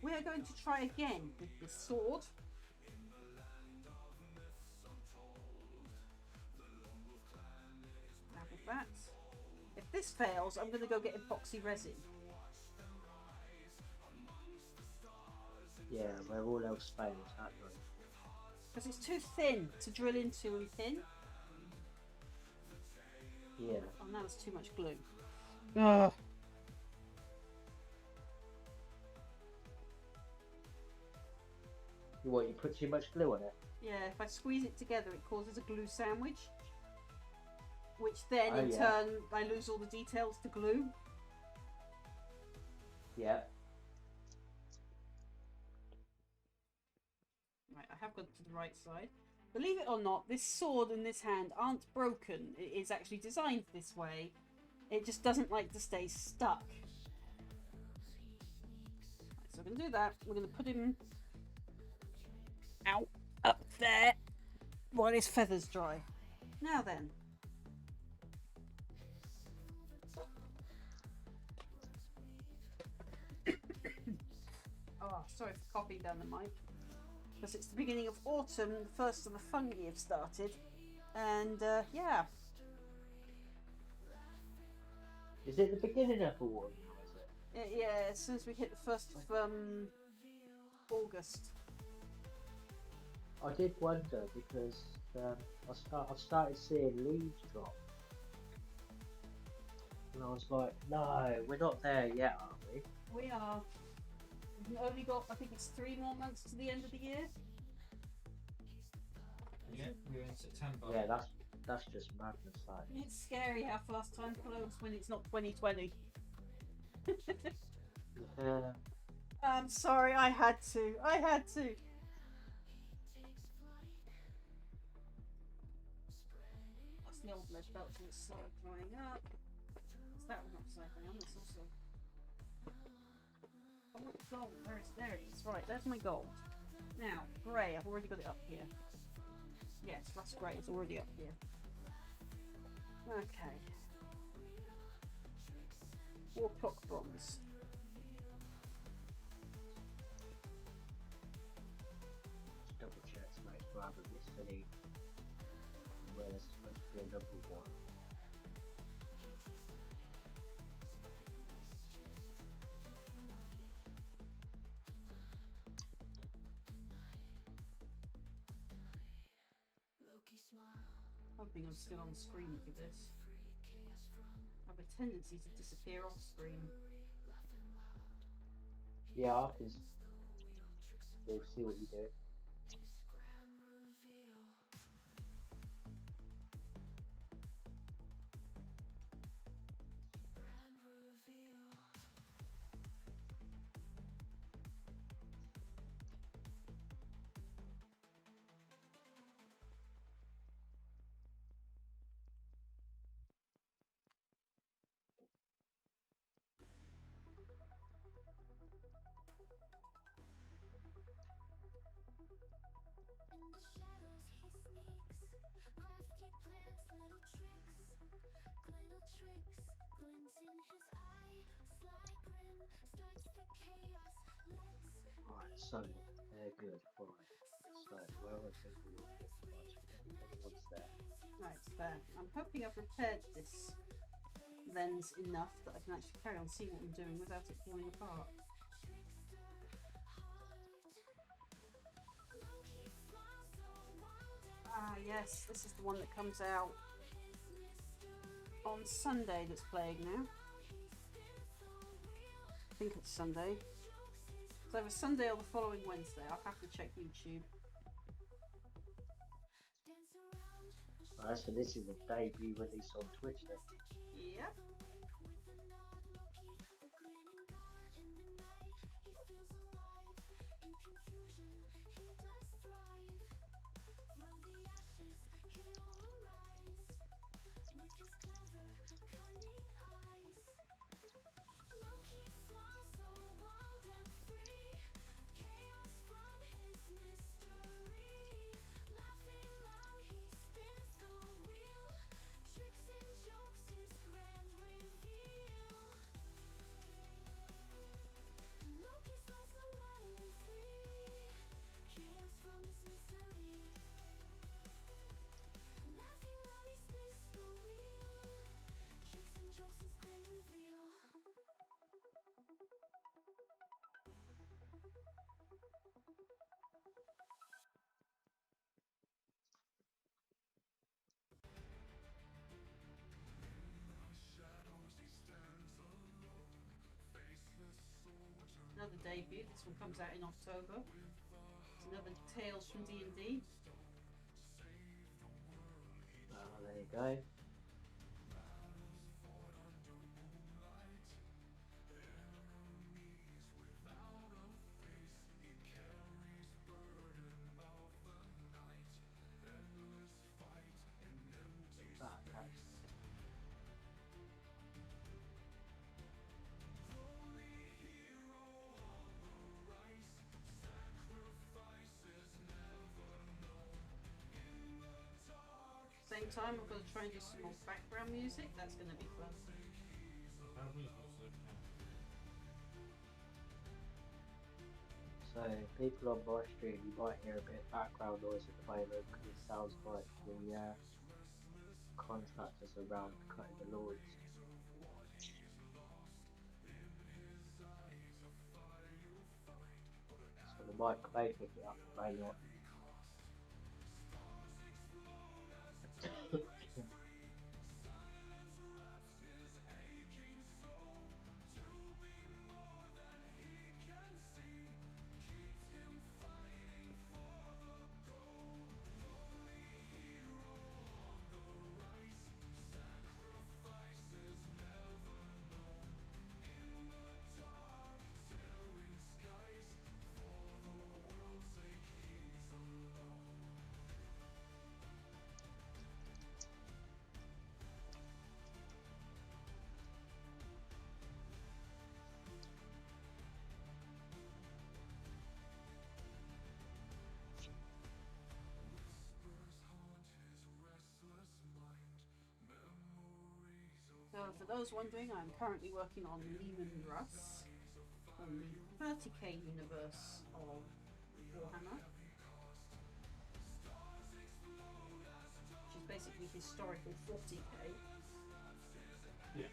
We are going to try again with this sword. Now with that. If this fails, I'm going to go get epoxy resin. Yeah, where all else fails, that goes. Because it's too thin to drill into and pin. Yeah. Oh, now there's too much glue. What, you put too much glue on it? Yeah, if I squeeze it together, it causes a glue sandwich. Which then, Oh, in yeah. turn, I lose all the details to glue. Yeah. Right, I have got to the right side. Believe it or not, this sword and this hand aren't broken. It is actually designed this way. It just doesn't like to stay stuck. Right, so we're going to do that. We're going to put him out up there while his feathers dry. Now then. Oh, sorry for coughing down the mic. Because it's the beginning of autumn, the first of the fungi have started. And yeah. Is it the beginning of the war now, is it? Yeah, as soon as we hit the 1st of August. I did wonder because I've started seeing leaves drop. And I was like, no, we're not there yet, are we? We are. We've only got, I think it's 3 more months to the end of the year. Yeah, we're in September. Yeah, that's just madness, like. It's scary how fast time flows when it's not 2020. Yeah. I'm sorry, I had to. That's the old lead belt and it's slowly drying up. Is that one upside down? That's also... I want gold. There it is. Right, there's my gold. Now, grey. I've already got it up here. Yes, rust grey is already up here. Okay. Warcock bronze. Just double check to make sure I haven't missed any where there's supposed to be a number 1. Hoping I'm still on screen for this. tendency to disappear off screen. Yeah, I can see what you do. Right, so they're good. Right. So where was the real everyone's there. Right, it's there. I'm hoping I've repaired this lens enough that I can actually carry on seeing what I'm doing without it falling apart. Ah, yes, this is the one that comes out on Sunday that's playing now. I think it's Sunday. It's either Sunday or the following Wednesday. I'll have to check YouTube. Alright, so this is a debut release on Twitch then. Yep. Another debut. This one comes out in October. It's another Tales from D&D. There you go. Okay. Same time, I'm going to try and do some more background music. That's going to be fun. So people on my stream, you might hear a bit of background noise at the moment because it sounds like the contractors around cutting the lawns. So the mic may pick it up, may not. So for those wondering, I'm currently working on Lehman Russ from the 30k universe of Warhammer, which is basically historical 40k. Yeah.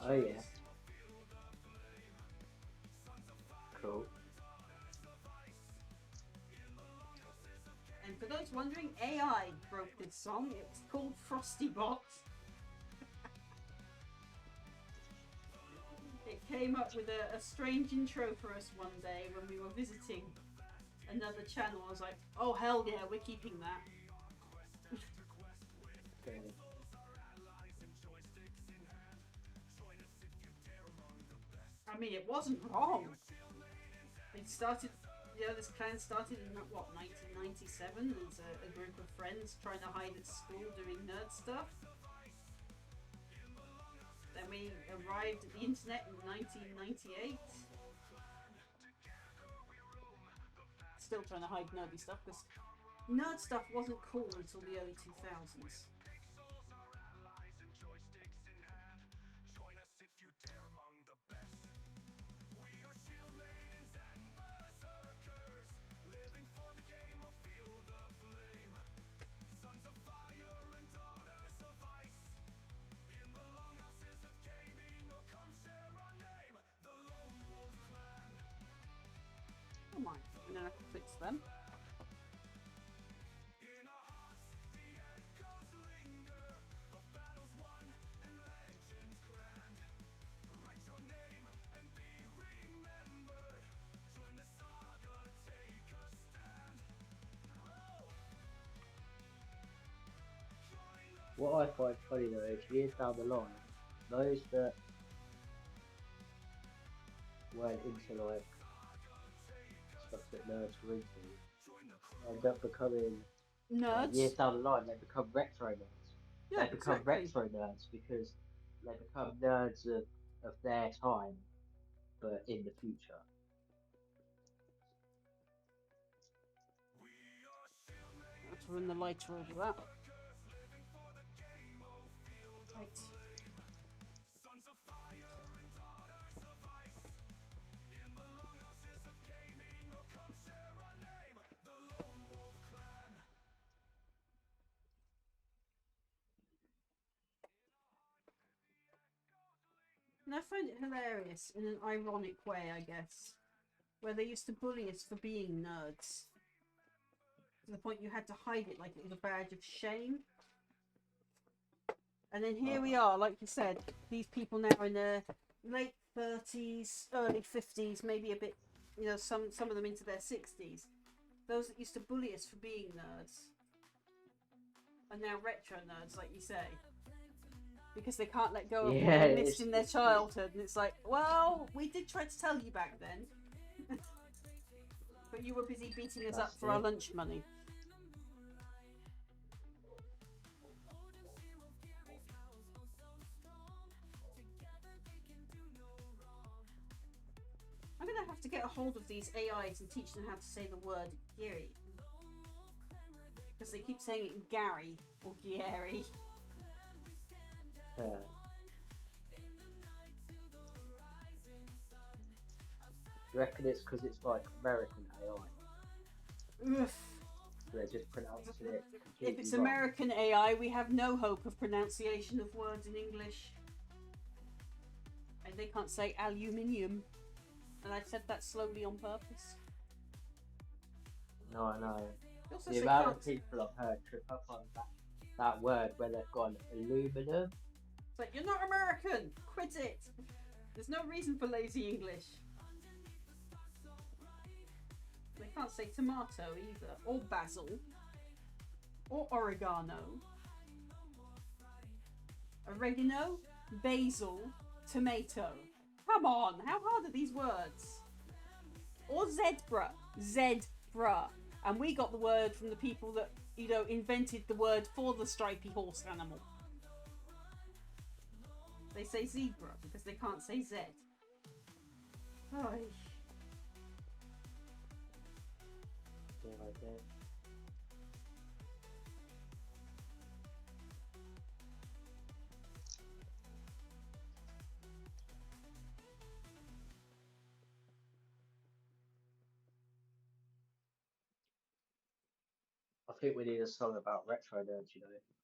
Oh yeah. Cool. And for those wondering, AI wrote this song. It was called Frosty Box. It came up with a strange intro for us one day when we were visiting another channel. I was like, oh hell yeah, we're keeping that. Okay. I mean, it wasn't wrong. It started, this clan started in what, 1997 as a group of friends trying to hide at school doing nerd stuff. Then we arrived at the internet in 1998. Still trying to hide nerdy stuff because nerd stuff wasn't cool until the early 2000s. Come on, and then I can fix them. What I find funny though is years down the line, those that weren't into like stuff that nerds were into end up becoming years Nerds. down the line they become retro nerds. Yeah, They become exactly. retro nerds because they become nerds of their time, but in the future. Let's run the lighter over that. Right. And I find it hilarious in an ironic way, I guess, where they used to bully us for being nerds. To the point you had to hide it like it was a badge of shame. And then here we are, like you said, these people now in their late 30s, early 50s, maybe a bit, some of them into their 60s. Those that used to bully us for being nerds are now retro nerds, like you say. Because they can't let go of what they missed in their childhood. And it's like, well, we did try to tell you back then. But you were busy beating us up for our lunch money. I'm going to have to get a hold of these AIs and teach them how to say the word Gary. Because they keep saying it Gary or Gary. You reckon it's because it's like American AI? Oof. So they're just pronouncing it completely If it's wrong. American AI, we have no hope of pronunciation of words in English. And they can't say aluminium. And I said that slowly on purpose. No, I know. Also The amount of people I've heard trip up on that word where they've gone aluminum. It's like, you're not American! Quit it! There's no reason for lazy English. They can't say tomato either, or basil, or oregano. Oregano, basil, tomato. Come on, how hard are these words? Or zebra, zebra. And we got the word from the people that, invented the word for the stripy horse animal. They say zebra because they can't say Z. Oy. Yeah, right there. I think we need a song about retro nerds,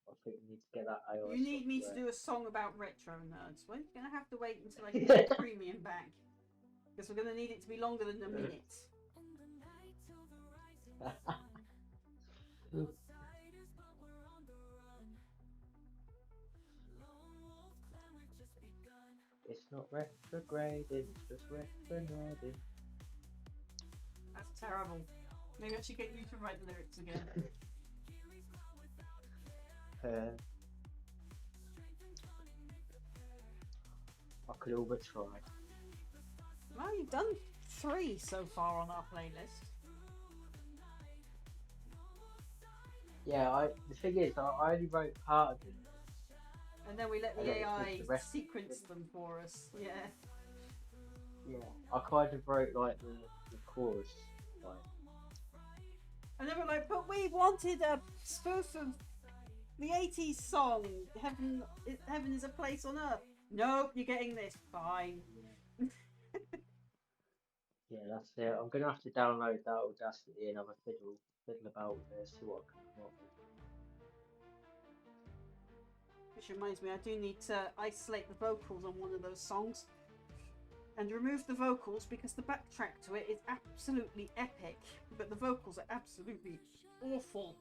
I think we need to get that AI You need me to software. do a song about retro nerds. Well, you're gonna have to wait until I get the premium back, because we're gonna need it to be longer than a minute. It's not retrograding, it's just retronerding. That's terrible. Maybe I should get you to write the lyrics again. I could all but try. Well, you've done 3 so far on our playlist. Yeah, the thing is, I only wrote part of it. And then we let And the then AI the rest sequence them for us. Yeah. Yeah, I kind of wrote like the chorus, like. And they were like, but we wanted a spoof of the 80s song, Heaven is a Place on Earth. Nope, you're getting this. Fine. Yeah, that's it. I'm gonna have to download that Audacity and have a fiddle about with it, see what I can come up with. Which reminds me, I do need to isolate the vocals on one of those songs and remove the vocals, because the backtrack to it is absolutely epic, but the vocals are absolutely awful.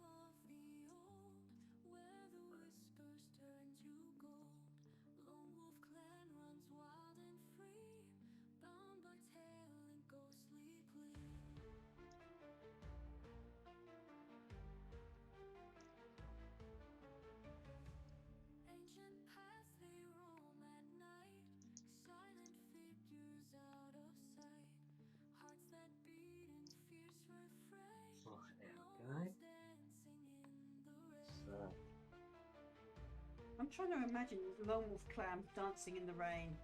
Right, there we go. So, I'm trying to imagine Lone Wolf Clan dancing in the rain.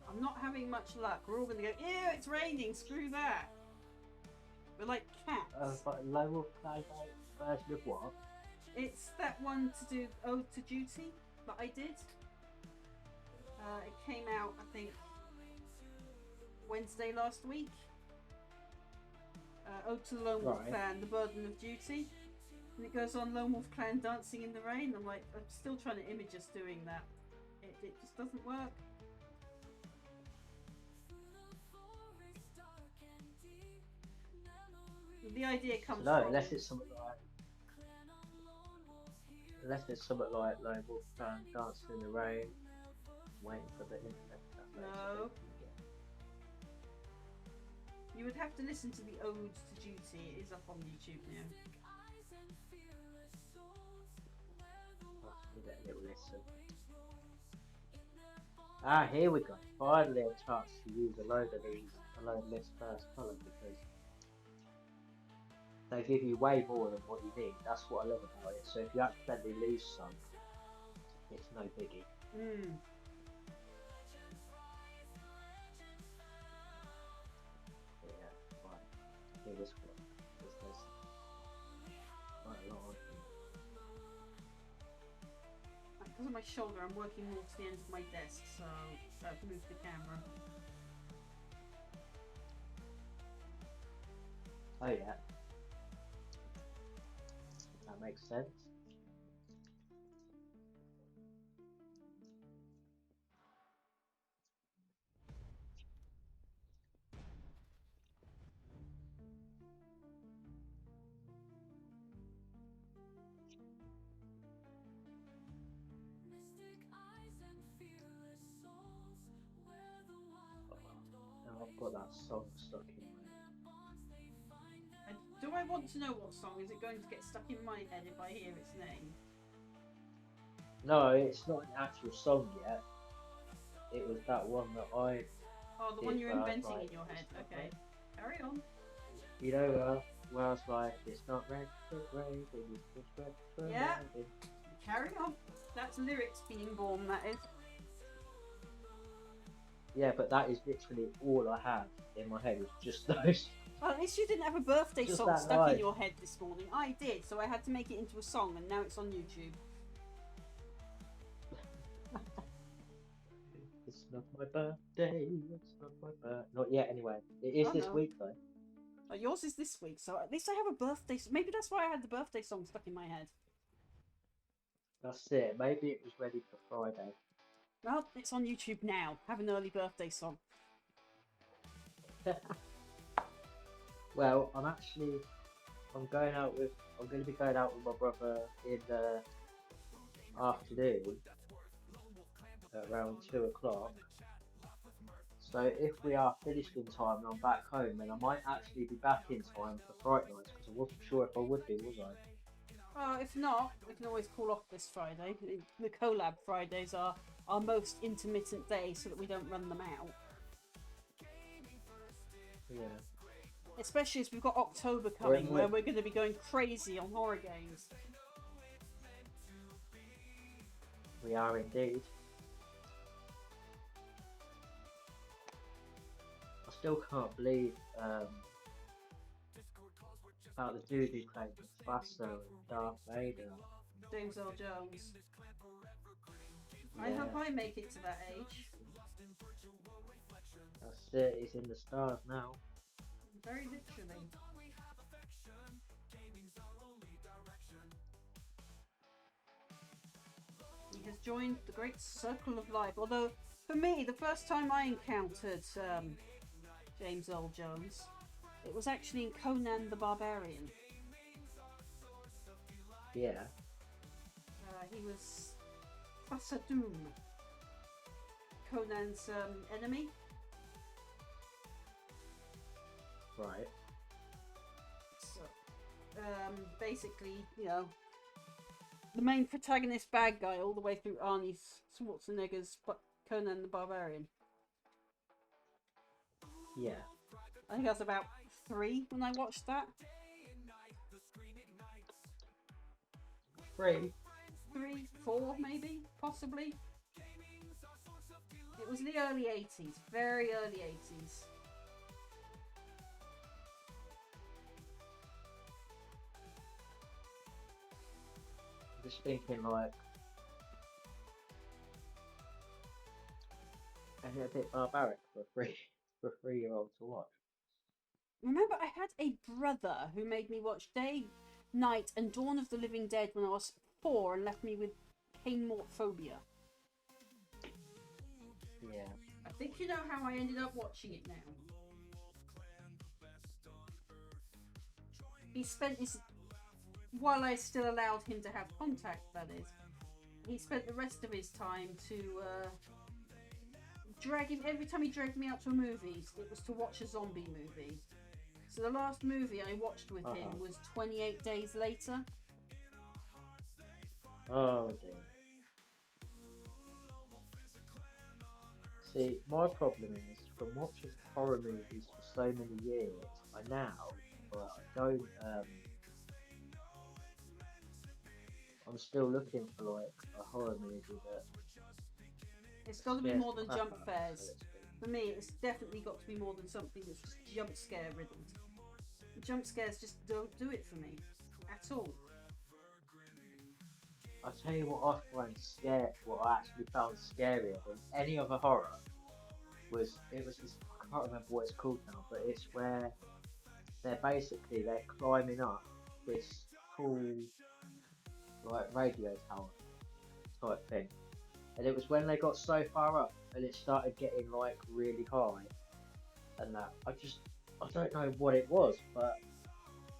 I'm not having much luck. We're all going to go, ew, it's raining, screw that. We're like cats. but Low Wolf Clan version of what? It's that one to do Ode to Duty that I did. It came out, I think, Wednesday last week. Ode to the Lone Wolf Clan, The Burden of Duty. And it goes on Lone Wolf Clan dancing in the rain. I'm like, I'm still trying to image us doing that. It just doesn't work. The idea comes No, from... unless it's something like Lone Wolf Clan dancing in the rain, waiting for the internet to No. You would have to listen to the Ode to Duty. It is up on YouTube now. Give it a little listen. Ah, here we go. Finally a chance to use a load of this first colour, because they give you way more than what you need. That's what I love about it. So if you accidentally lose some, it's no biggie. Yeah, right. Here this one. There's quite a lot on here. Because of my shoulder, I'm working more to the end of my desk, so I've moved the camera. Oh yeah. That makes sense. Now I've got that song stuck in my head. And do I want to know what song? Is it going to get stuck in my head if I hear its name? No, it's not an actual song yet. It was that one that I... Oh, the one you're inventing in your head. Okay, carry on. You know, where I was like, it's not retrograde, it's just retrograde. Yeah. Carry on. That's lyrics being born, that is. Yeah, but that is literally all I have in my head, is just those. Well, at least you didn't have a birthday Just song that stuck line. in your head this morning. I did, so I had to make it into a song, and now it's on YouTube. It's not my birthday, it's not my birthday. Not yet, anyway. It is this week, though. Oh, yours is this week, so at least I have a birthday. Maybe that's why I had the birthday song stuck in my head. That's it. Maybe it was ready for Friday. Well, it's on YouTube now. Have an early birthday song. Well, I'm going to be going out with my brother in the afternoon at around 2 o'clock. So if we are finished in time and I'm back home, then I might actually be back in time for Fright Nights, because I wasn't sure if I would be, was I? If not, we can always call off this Friday. The collab Fridays are our most intermittent day so that we don't run them out. Yeah. Especially as we've got October Or it coming, where might- we're going to be going crazy on horror games. We are indeed. I still can't believe about the dude who played Mufasa and Darth Vader. James Earl Jones. I Yeah. hope I make it to that age. That's it, he's in the stars now. Very literally. He has joined the great circle of life. Although, for me, the first time I encountered James Earl Jones, it was actually in Conan the Barbarian. Yeah. He was Fasadum, Conan's enemy. Right. So, basically, you know, the main protagonist bad guy all the way through Arnie Schwarzenegger's Conan the Barbarian. Yeah. I think I was about 3 when I watched that. 3. 3, 4 maybe, possibly. It was the early 80s, very early 80s. Just thinking like, and a bit barbaric for a 3-year-old to watch. Remember, I had a brother who made me watch Day, Night, and Dawn of the Living Dead when I was 4 and left me with pain mort phobia. Yeah. I think you know how I ended up watching it now. He spent his, while I still allowed him to have contact, that is, he spent the rest of his time to drag him, every time he dragged me out to a movie, it was to watch a zombie movie. So the last movie I watched with him was 28 Days Later. Oh dear. See, my problem is, from watching horror movies for so many years, I don't, I'm still looking for like a horror movie that It's got to be scares more the than crap jump out of me, scares. so to speak. For me, it's definitely got to be more than something that's just jump scare ridden. Jump scares just don't do it for me at all. I'll tell you what I actually found scarier than any other horror was this, I can't remember what it's called now, but it's where they're climbing up this tall like radio tower type thing. And it was when they got so far up and it started getting like really high and that I don't know what it was, but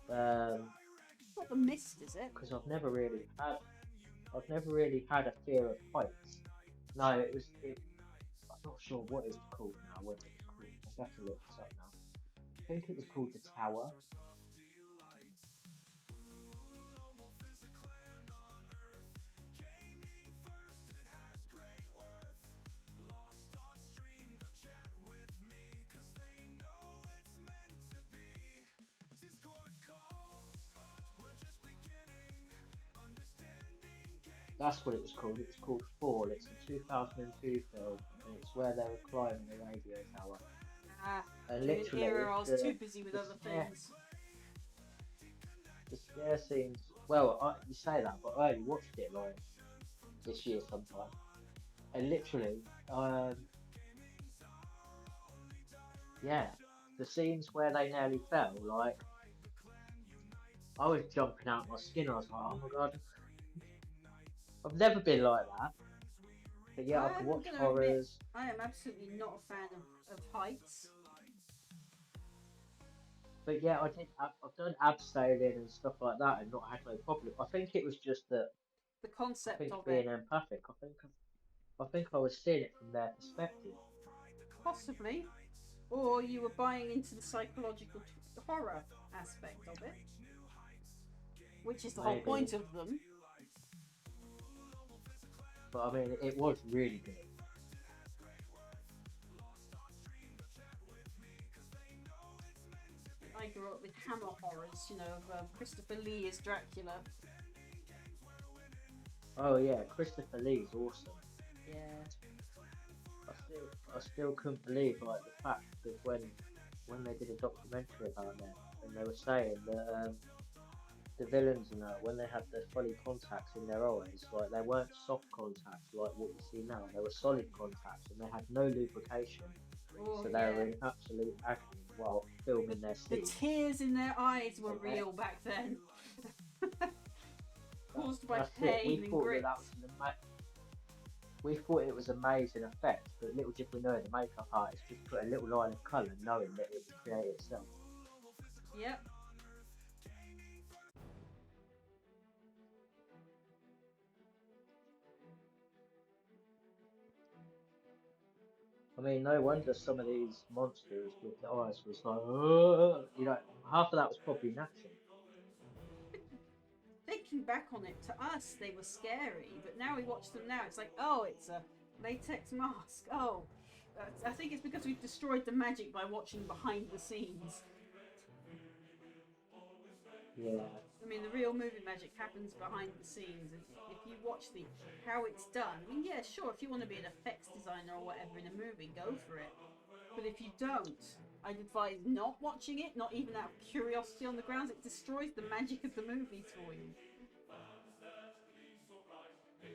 It's not the mist, is it? because I've never really had a fear of heights. No, I'm not sure what it's called now. What it's called? I'll have to look this up now. I think it was called the Tower. That's what it was called. It was called Fall. It's a 2002 film, and it's where they were climbing the radio tower. And In an literally, era I was too busy with the other scare- things. the scare scenes. Well, you say that, but I only watched it like this year sometime, and literally, yeah, the scenes where they nearly fell, like I was jumping out my skin. I was like, oh my god. I've never been like that. But yeah, I can I'm watch going to admit, horrors. I am absolutely not a fan of heights. But yeah, I've done abseiling and stuff like that and not had no problem. I think it was just that The I concept think of being it, empathic, I think I was seeing it from their perspective. possibly, or you were buying into the psychological horror aspect of it, which is the whole Maybe. point of them. But I mean, it was really good. I grew up with Hammer horrors, you know, of Christopher Lee as Dracula. Oh yeah, Christopher Lee's awesome. Yeah. I still couldn't believe like the fact that when they did a documentary about them and they were saying that the villains and that when they had the fully contacts in their eyes, like they weren't soft contacts like what you see now. They were solid contacts and they had no lubrication, Oh, so they yeah. were in absolute agony while filming their The scenes. tears in their eyes were And real back then. Caused by that's it. pain and grit. We thought it was amazing effect, but little did we know the makeup artist just put a little line of colour knowing that it would create itself. Yep. I mean, no wonder some of these monsters with the eyes was like, "Ugh," you know, half of that was probably natural. Thinking back on it, to us they were scary, but now we watch them now, it's like, oh, it's a latex mask. Oh, I think it's because we've destroyed the magic by watching behind the scenes. Yeah, I mean, the real movie magic happens behind the scenes, and if you watch the how it's done, I mean, yeah, sure, if you want to be an effects designer or whatever in a movie, go for it. But if you don't, I'd advise not watching it, not even out of curiosity on the grounds. It destroys the magic of the movies for you.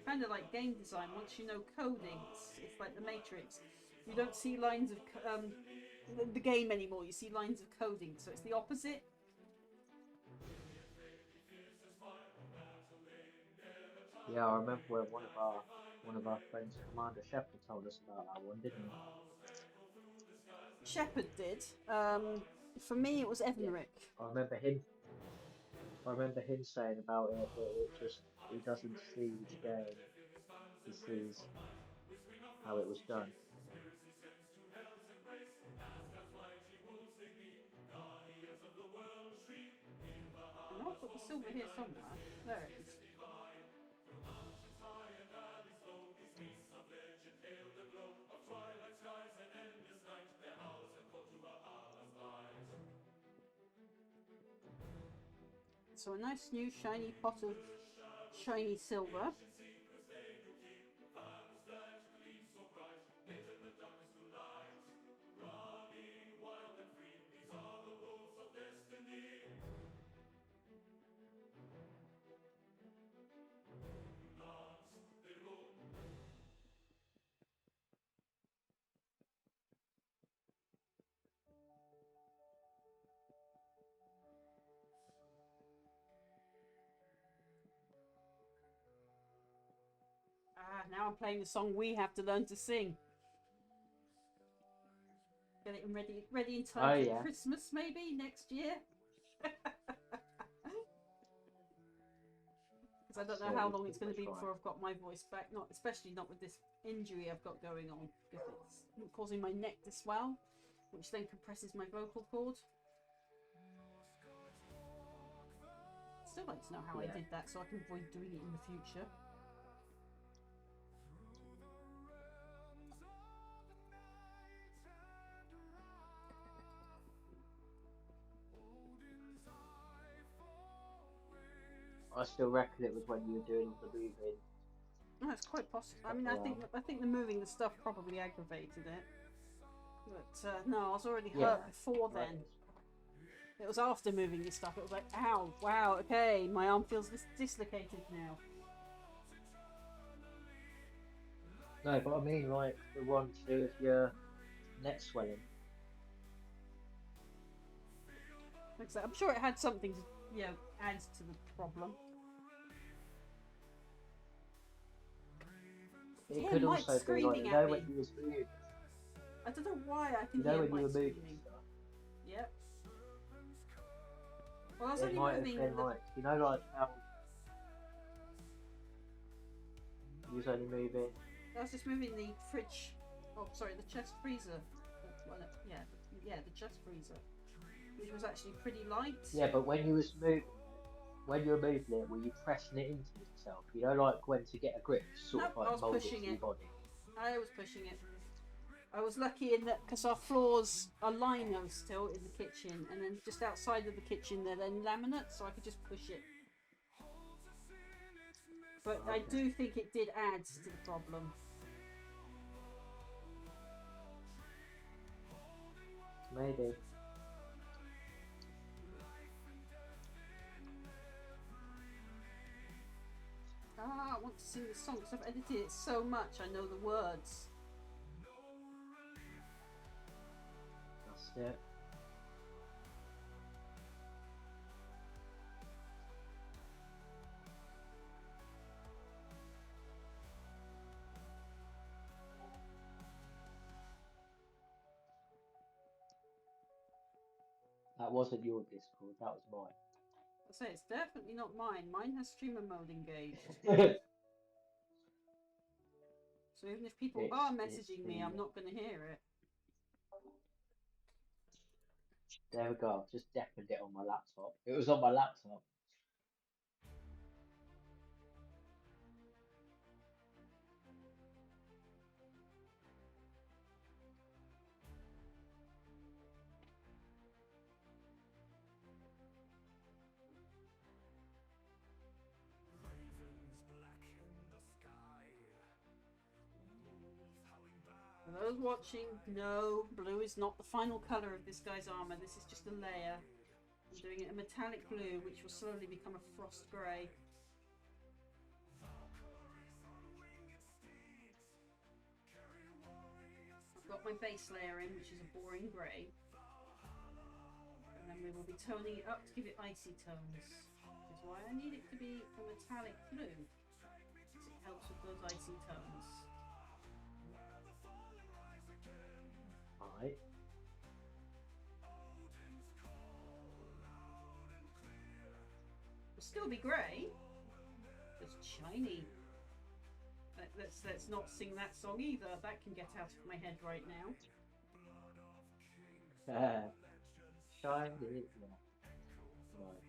Kind of like game design. Once you know coding, it's like the Matrix. You don't see lines of the game anymore. You see lines of coding, so it's the opposite. yeah. I remember when one of our friends, Commander Shepard, told us about that one, didn't he? Shepard did. For me, it was Yeah, Evanric. I remember him. I remember him saying about it that it just he doesn't see the game. He sees how it was done. And I've got the silver here somewhere. There it is. So a nice new shiny pot of shiny silver. Ah, now I'm playing the song we have to learn to sing. Get it ready in time Oh for yeah, Christmas, maybe next year. Because I don't that's know it. how We'll long give it's it going a to be try. before I've got my voice back. Not especially not with this injury I've got going on, because it's causing my neck to swell, which then compresses my vocal cord. Still like to know how I Yeah. did that, so I can avoid doing it in the future. I still reckon it was when you were doing all the moving No, it's quite possible. I stuff mean, around. I think the moving the stuff probably aggravated it. But no, I was already Yeah, hurt before I then. guess. It was after moving this stuff. It was like, ow, wow, okay, my arm feels dislocated now. No, but I mean like the one to do with your neck swelling. Like I said, I'm sure it had something to, add to the problem. It hear could Mike also be like, screaming you at know, me. when you was moving, I don't know why I can you know, hear when you Mike were moving screaming. stuff, Yep. Well, I was it only might have moving been the. like, you know, like how you was only moving. I was just moving the fridge. Oh, sorry, the chest freezer. Well, yeah, the chest freezer, which was actually pretty light. Yeah, but when you was moving it, when you were moving it, were you pressing it into yourself? You know, like when to get a grip, sort Nope, of I like was mold it pushing to your it. body. I was pushing it. I was lucky in that because our floors are lino still in the kitchen, and then just outside of the kitchen they're then laminate, so I could just push it. But I Okay. do think it did add to the problem. Maybe. Ah, I want to sing the song because I've edited it so much I know the words. That's it. That wasn't your Discord, that was mine. I say it's definitely not mine. Mine has streamer mode engaged. So even if people are It's messaging me, the I'm not going to hear it. there we go. I've just deafened it on my laptop. It was on my laptop. For those watching, no, blue is not the final colour of this guy's armour. This is just a layer. I'm doing it a metallic blue, which will slowly become a frost grey. I've got my base layer in, which is a boring grey. And then we will be toning it up to give it icy tones. Which is why I need it to be a metallic blue. Because it helps with those icy tones. Right. It'll still be grey, just shiny. Let's not sing that song either. That can get out of my head right now. Shine it, yeah. Right.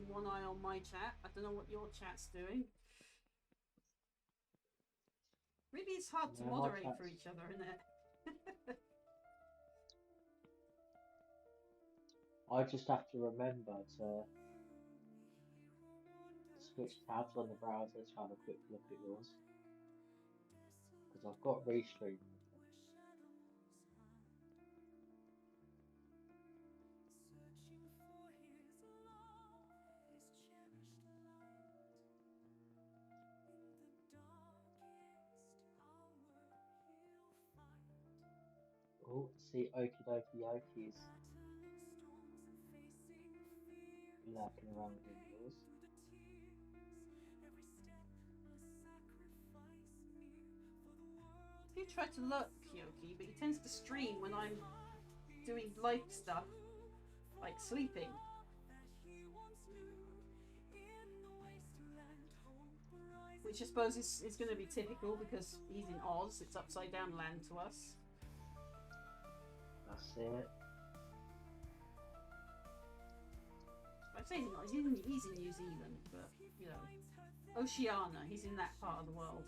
keeping one eye on my chat. I don't know what your chat's doing. Maybe it's hard to Yeah, my moderate for chat's- each other, isn't it? I just have to remember to switch tabs on the browser to have a quick look at yours. Because I've got restream open. Oh, see, Okie Dokie Yoki's lurking around in yours. I do try to look, Yoki, but he tends to stream when I'm doing life stuff, like sleeping. Which I suppose is going to be typical because he's in Oz. It's upside down land to us. That's it. I say he's not. He's in New Zealand, but you know, Oceania. He's in that part of the world.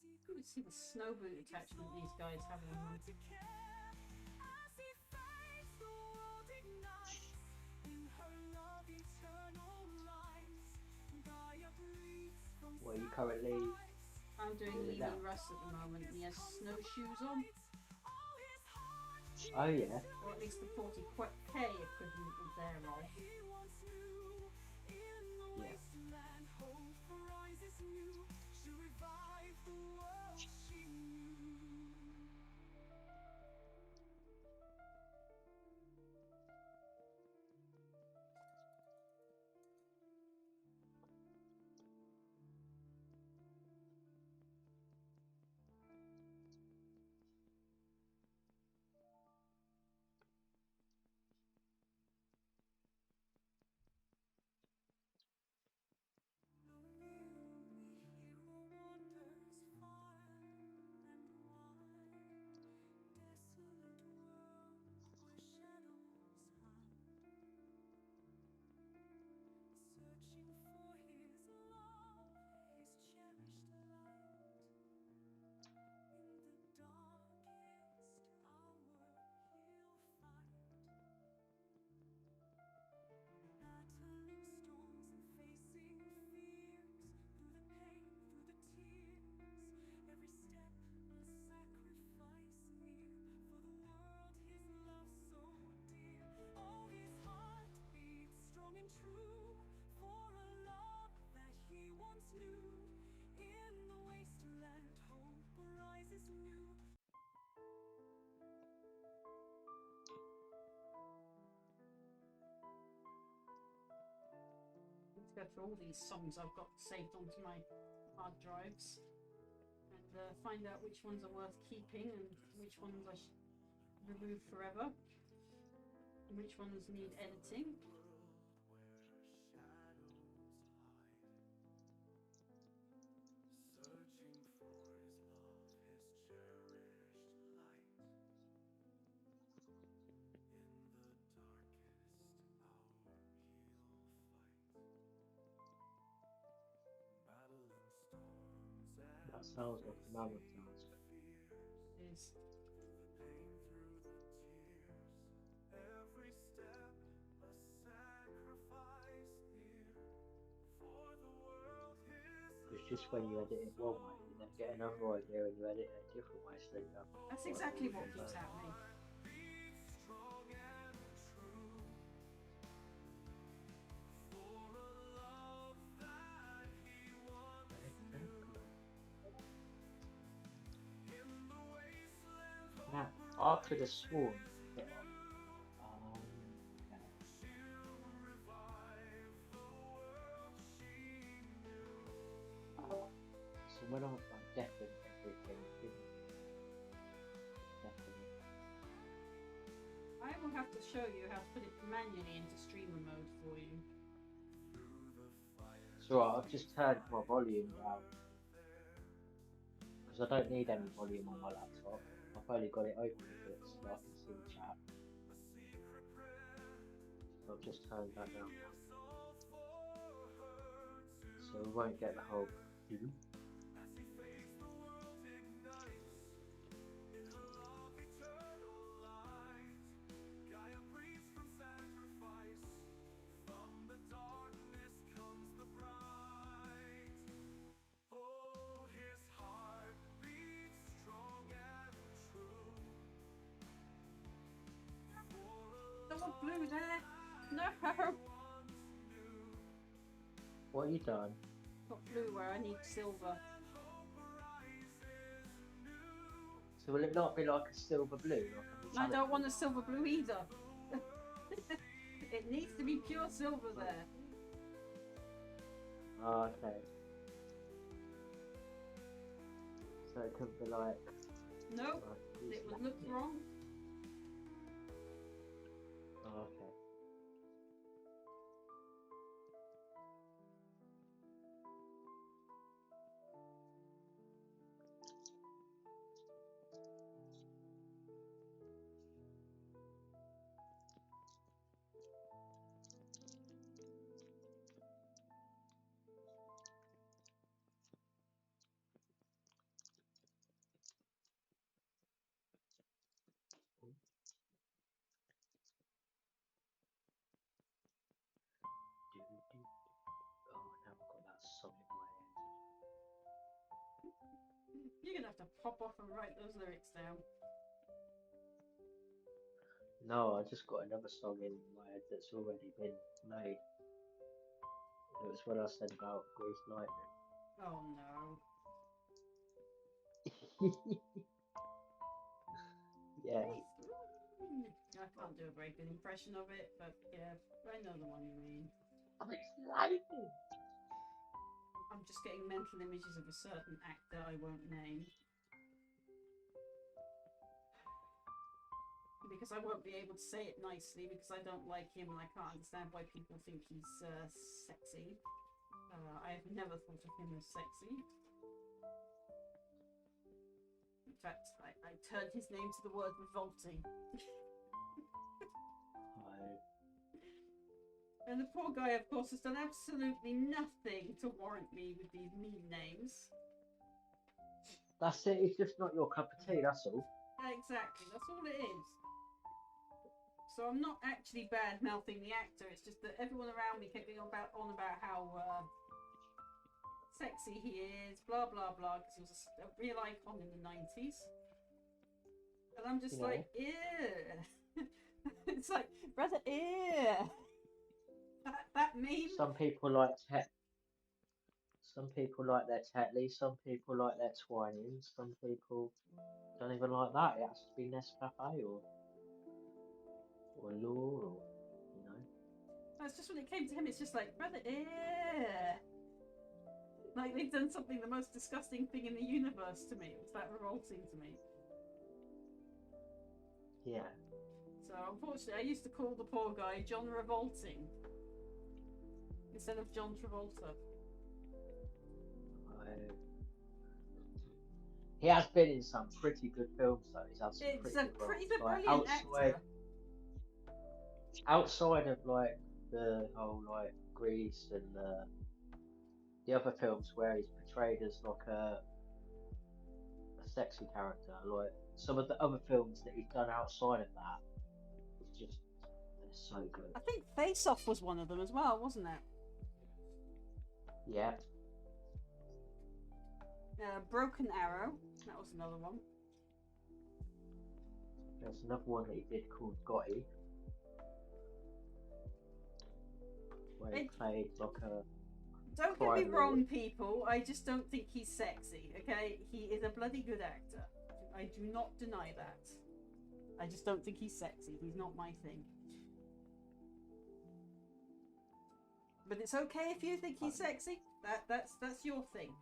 You can see the snow boot attachment these guys have on them. Well, you currently I'm doing doing that. Leland Russ at the moment, and he has snowshoes on, Oh yeah. or at least the 40K equivalent of thereof. Yeah. To go through all these songs I've got saved onto my hard drives and find out which ones are worth keeping and which ones I should remove forever and which ones need editing. That sounds like another task. Is just when you edit it one way, you then get another idea and you edit it a different way, so you have That's like, exactly all what different keeps versions. happening. Exactly. Now, I could have sworn that. Okay. So when I deafened everything, it didn't deafen it. I will have to show you how to put it manually into streamer mode for you. So I've just turned my volume down because I don't need any volume on my laptop. I've only got it open a bit so I can see the chat. So I've just turned that down now. So we won't get the whole. Don't want blue there. No. What have you done? Got blue where I need silver. So will it not be like a silver blue, like a I metallic don't want blue? a silver blue either. It needs to be pure silver there. Oh, okay. So it could be like. Nope, Like it would look wrong. Oh, okay. Oh, now I've got that song in my head. You're gonna have to pop off and write those lyrics down. No, I just got another song in my head that's already been made. It was what I said about Grease Lightning. Oh no. Yeah. I can't do a very good impression of it, but yeah, I know the one you mean. Grease Lightning! I'm just getting mental images of a certain actor I won't name. Because I won't be able to say it nicely because I don't like him and I can't understand why people think he's sexy. I have never thought of him as sexy. In fact, I turned his name to the word revolting. Hi. And the poor guy, of course, has done absolutely nothing to warrant me with these mean names. That's it, it's just not your cup of tea, that's all. Exactly, that's all it is. So I'm not actually bad mouthing the actor, it's just that everyone around me kept going on about how sexy he is, blah blah blah, because he was a real icon in the 90s. And I'm just like, ew. It's like, brother, ew. That meme. Some people like some people like their Tetley, some people like their Twinings, some people don't even like that. It has to be Nescafe or Lure or, you know. That's just when it came to him, it's just like, brother, ew. Like they've done something, the most disgusting thing in the universe to me. It was that revolting to me. Yeah. So unfortunately, I used to call the poor guy John Revolting instead of John Travolta. He has been in some pretty good films though. He's had some It's pretty a good roles. he's a Like brilliant actor. outside of like the whole like Grease and the other films where he's portrayed as like a sexy character, like some of the other films that he's done outside of that, it's just they're so good. I think Face Off was one of them as well, wasn't it? Yeah. Broken Arrow. That was another one. There's another one that he did called Gotti, where he Hey, played like a don't get me crime wrong, lord. people. I just don't think he's sexy. Okay, he is a bloody good actor. I do not deny that. I just don't think he's sexy. He's not my thing. But it's okay if you think he's sexy. That's your thing.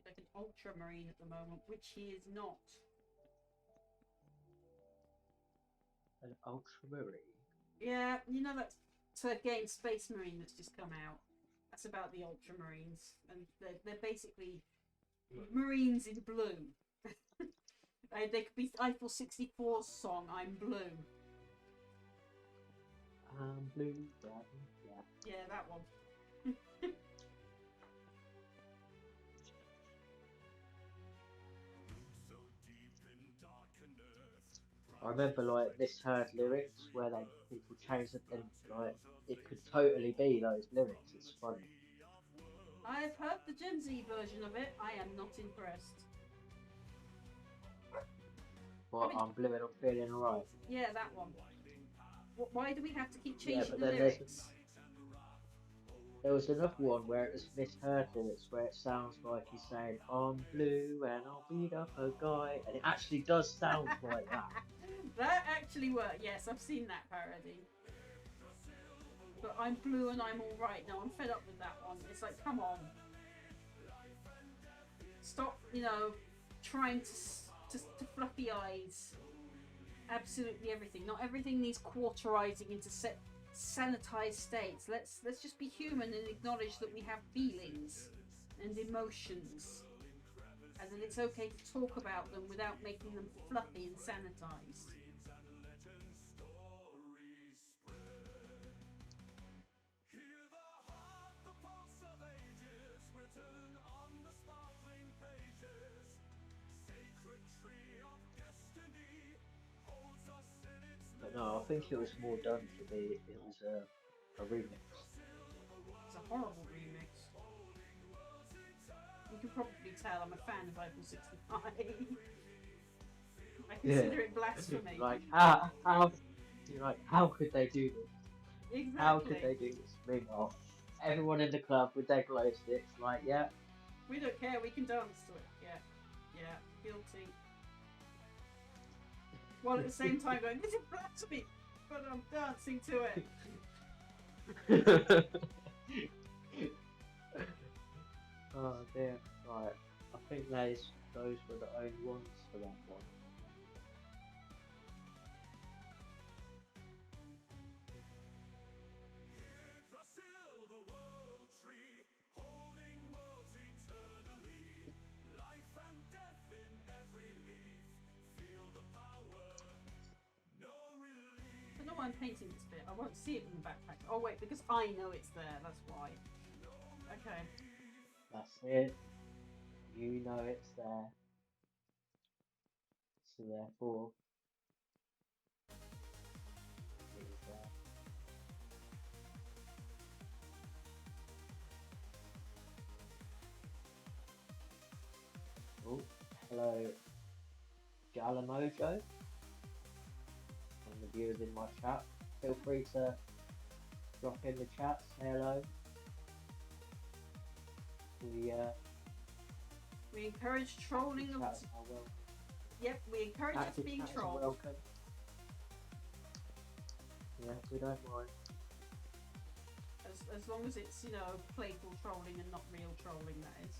Like an ultramarine at the moment, which he is not. An ultramarine. Yeah, you know that game Space Marine that's just come out. That's about the ultramarines, and they're basically marines in blue. They could be Eiffel 64's song "I'm Blue." Blue Dragon. Yeah. Yeah, that one. I remember like misheard lyrics where they people changed it and like it could totally be those lyrics. It's funny. I've heard the Gen Z version of it. I am not impressed. But I mean- I'm blue and I'm feeling alright. Yeah, that one. Why do we have to keep Yeah, changing but the then lyrics? there was another one where it was misheard lyrics where it sounds like he's saying I'm blue and I'll beat up a guy, and it actually does sound like that. That actually worked. Yes, I've seen that parody. But I'm blue and I'm alright. No, I'm fed up with that one. It's like, come on. Stop, trying to fluffy eyes absolutely everything. Not everything needs quarterizing into sanitized states. Let's just be human and acknowledge that we have feelings and emotions, and that it's okay to talk about them without making them fluffy and sanitized. But no, I think it was more done to be. It was a remix. It's a horrible remix. You can probably tell I'm a fan of Eiffel 65. I consider it blasphemy. Like you're like, how could they do this? Exactly. How could they do this? Meanwhile, everyone in the club with their glow sticks, like, yeah. We don't care, we can dance to it. Yeah, guilty. While at the same time going, this is blasphemy, but I'm dancing to it. Oh dear. Right. I think those were the only ones for that one. I know I'm painting this bit. I won't see it in the backpack. Oh wait, because I know it's there, that's why. Okay. That's it. You know it's there. So therefore, it is there. Oh, hello, Jalamojo, and the viewers in my chat. Feel free to drop in the chat, say hello. We encourage trolling of... Chats are welcome. Yep, we encourage us Active being chats are trolled. welcome. Yeah, we don't mind. As long as it's, playful trolling and not real trolling, that is.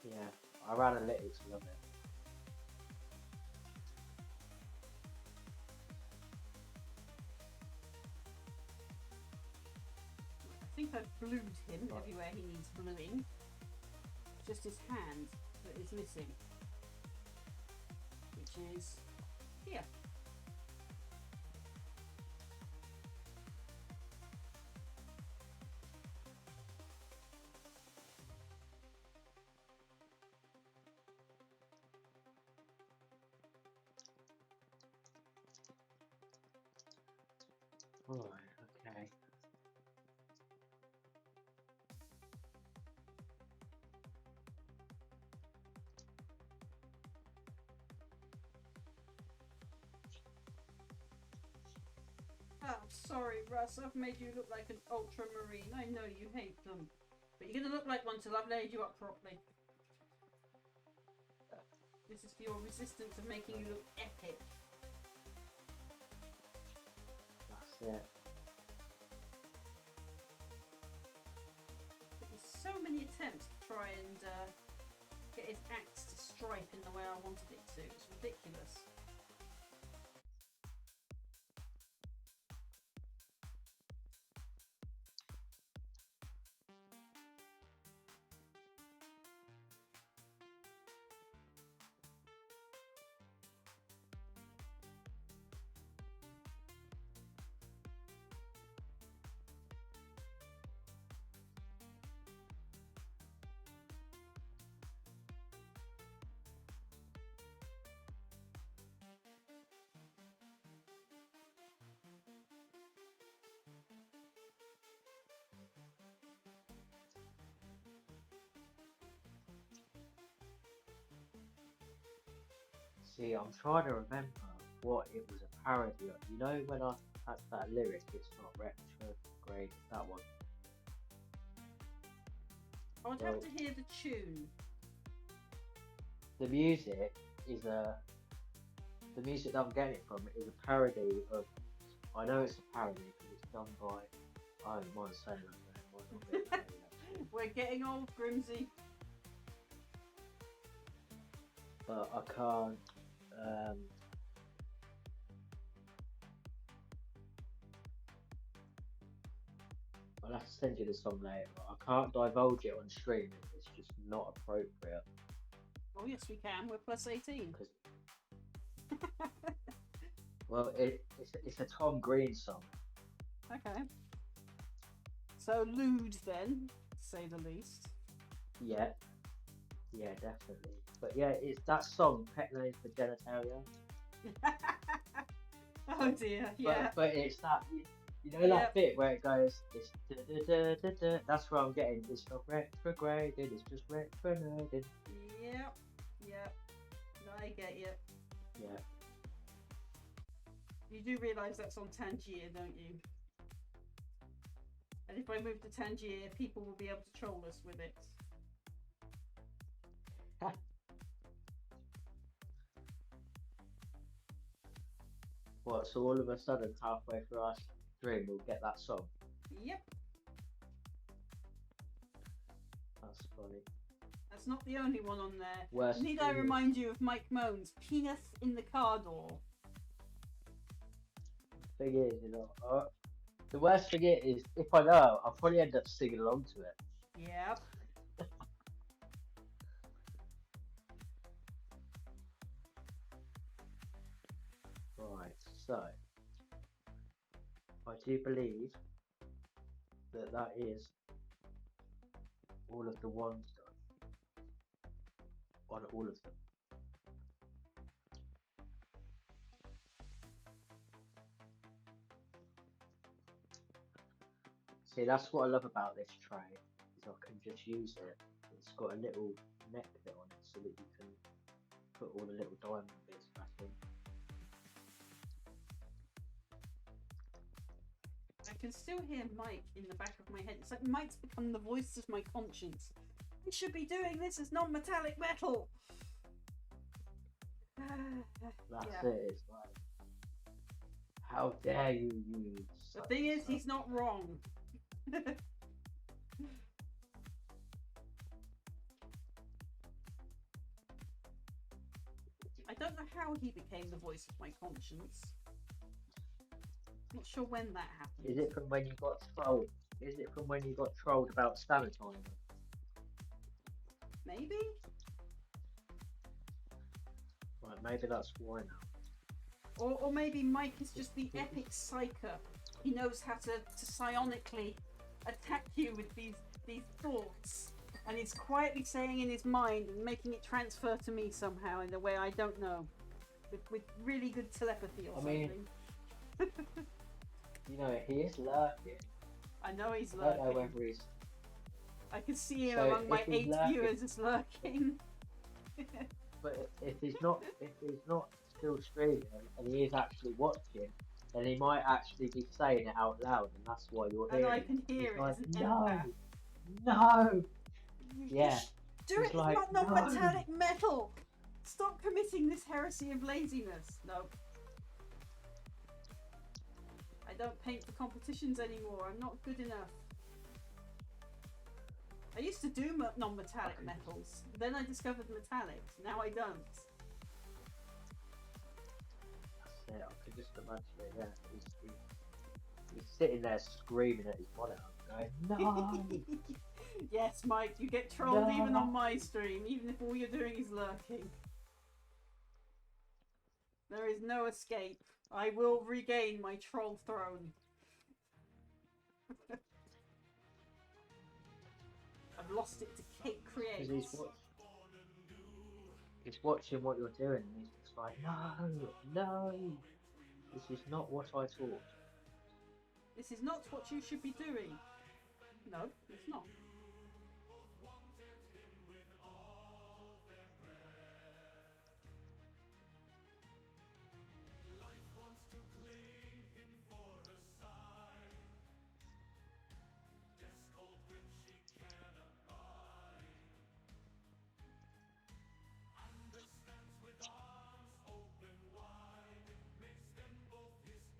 Yeah, our analytics love it. I think I've blued him Right. everywhere he needs bluing. Just his hand that is missing. is here. Right, okay. Oh, sorry, Russ. I've made you look like an ultramarine. I know you hate them. But you're going to look like one till I've laid you up properly. This is for your resistance of making you look epic. That's it. There's so many attempts to try and get his axe to strike in the way I wanted it to. It's ridiculous. See, I'm trying to remember what it was a parody of. You know when I had that lyric, it's not retrograde, that one. I would have to hear the tune. The music is the music that I'm getting it from is a parody of. I know it's a parody because it's done by. I don't mind saying that. Might not be a parody, actually. We're getting old, Grimsy. But I can't. I'll have to send you the song later. I can't divulge it on stream. It's just not appropriate. Oh yes, we can. We're plus 18. Cause, well, it's a Tom Green song. Okay. So lewd then, to say the least. Yeah, yeah, definitely. But yeah, it's that song, Pet Name for Genitalia. Oh dear, yeah. But it's that, you know that bit where it goes, it's da-da-da-da-da, that's where I'm getting, it's not retrograded, it's just retrograded. Yep, yep. I get you. Yeah. You do realise that's on Tangier, don't you? And if I move to Tangier, people will be able to troll us with it. What, so all of a sudden, halfway through our stream, we'll get that song? Yep. That's funny. That's not the only one on there. Worst Need I thing remind you of Mike Moan's Penis in the Car Door? Thing is, you know, the worst thing is, if I know, I'll probably end up singing along to it. Yep. Right, so I do believe that is all of the ones done on all of them. See, that's what I love about this tray, is I can just use it. It's got a little neck bit on it so that you can put all the little diamond bits back in. I can still hear Mike in the back of my head. It's like Mike's become the voice of my conscience. I should be doing this as non-metallic metal. That's it. It's like, how dare you use? The thing is, he's not wrong. I don't know how he became the voice of my conscience. Not sure when that happened. Is it from when you got trolled? Is it from when you got trolled about sanitizer? Maybe? Right, maybe that's why now. Or maybe Mike is just the epic psyker. He knows how to psionically attack you with these thoughts. And he's quietly saying in his mind and making it transfer to me somehow in a way I don't know. With really good telepathy or something. You know, he is lurking. I know he's I don't know lurking. whether he's... I can see him So among my if he's 8 lurking- viewers as lurking. But if he's not still streaming and he is actually watching, then he might actually be saying it out loud, and that's why you're And hearing I it. can hear He's it like, as an no, empath. no. Yeah. Do He's it! like, It's not no. non-metallic metal! Stop committing this heresy of laziness. No. I don't paint for competitions anymore. I'm not good enough. I used to do non-metallic metals. Then I discovered metallics. Now I don't. That's it. I could just imagine it. Yeah. He's sitting there screaming at his monitor, going, no. Yes, Mike, you get trolled even No. on my stream, even if all you're doing is lurking. There is no escape. I will regain my troll throne. I've lost it to Kate Creates. He's watching what you're doing, and he's just like, no. This is not what I taught. This is not what you should be doing. No, it's not.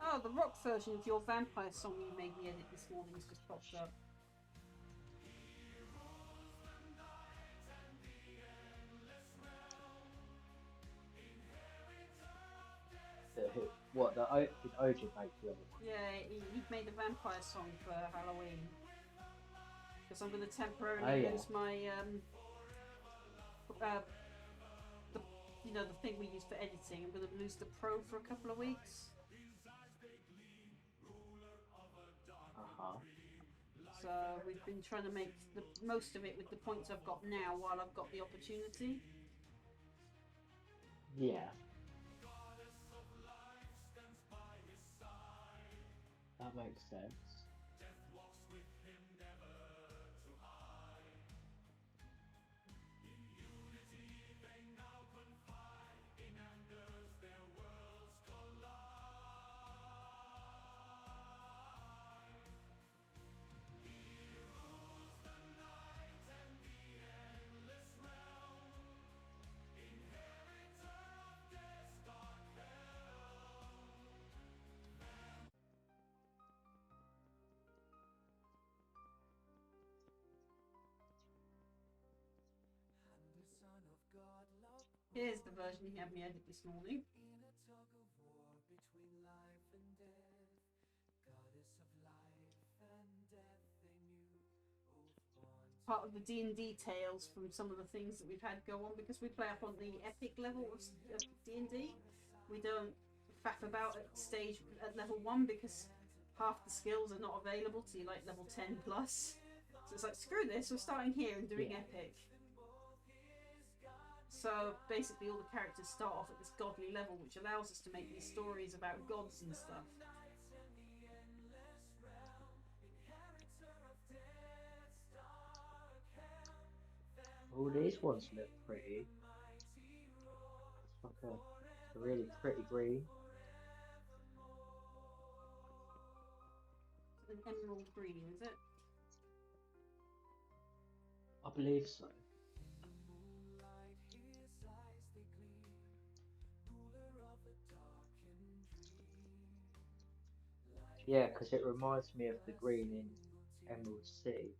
Oh, the rock version of your vampire song you made me edit this morning has just popped up. What, did Odjn make the other one? Yeah, he made a vampire song for Halloween. Because I'm going to temporarily lose my, the thing we use for editing. I'm going to lose the Pro for a couple of weeks. So we've been trying to make the most of it with the points I've got now while I've got the opportunity. Yeah. That makes sense. Here's the version he had me edit this morning. Part of the D&D tales from some of the things that we've had go on, because we play up on the epic level of D&D. We don't faff about at level 1 because half the skills are not available to like level 10 plus. So it's like, screw this, we're starting here and doing epic. So basically all the characters start off at this godly level, which allows us to make these stories about gods and stuff. Oh, these ones look pretty. It's like a really pretty green. An emerald green, is it? I believe so. Yeah, because it reminds me of the green in Emerald City.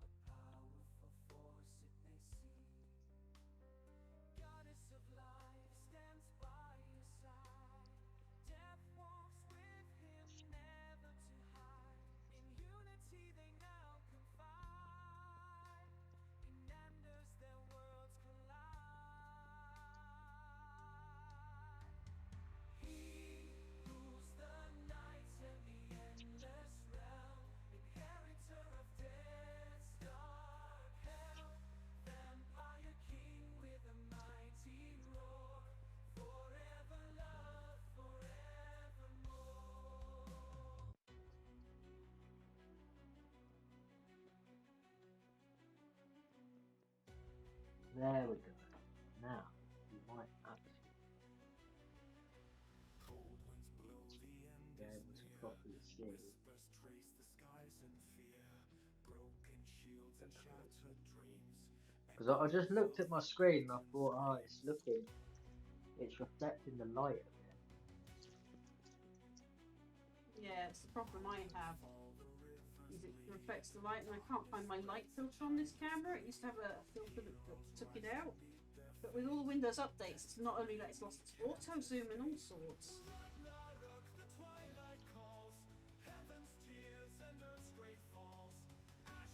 There we go. Now you might actually be able to properly see. Because I just looked at my screen and I thought, oh, it's reflecting the light a bit. Yeah, it's the problem I have. Is it reflects the light, and I can't find my light filter on this camera. It used to have a filter that took it out. But with all the Windows updates, it's not only that it's lost its auto zoom and all sorts.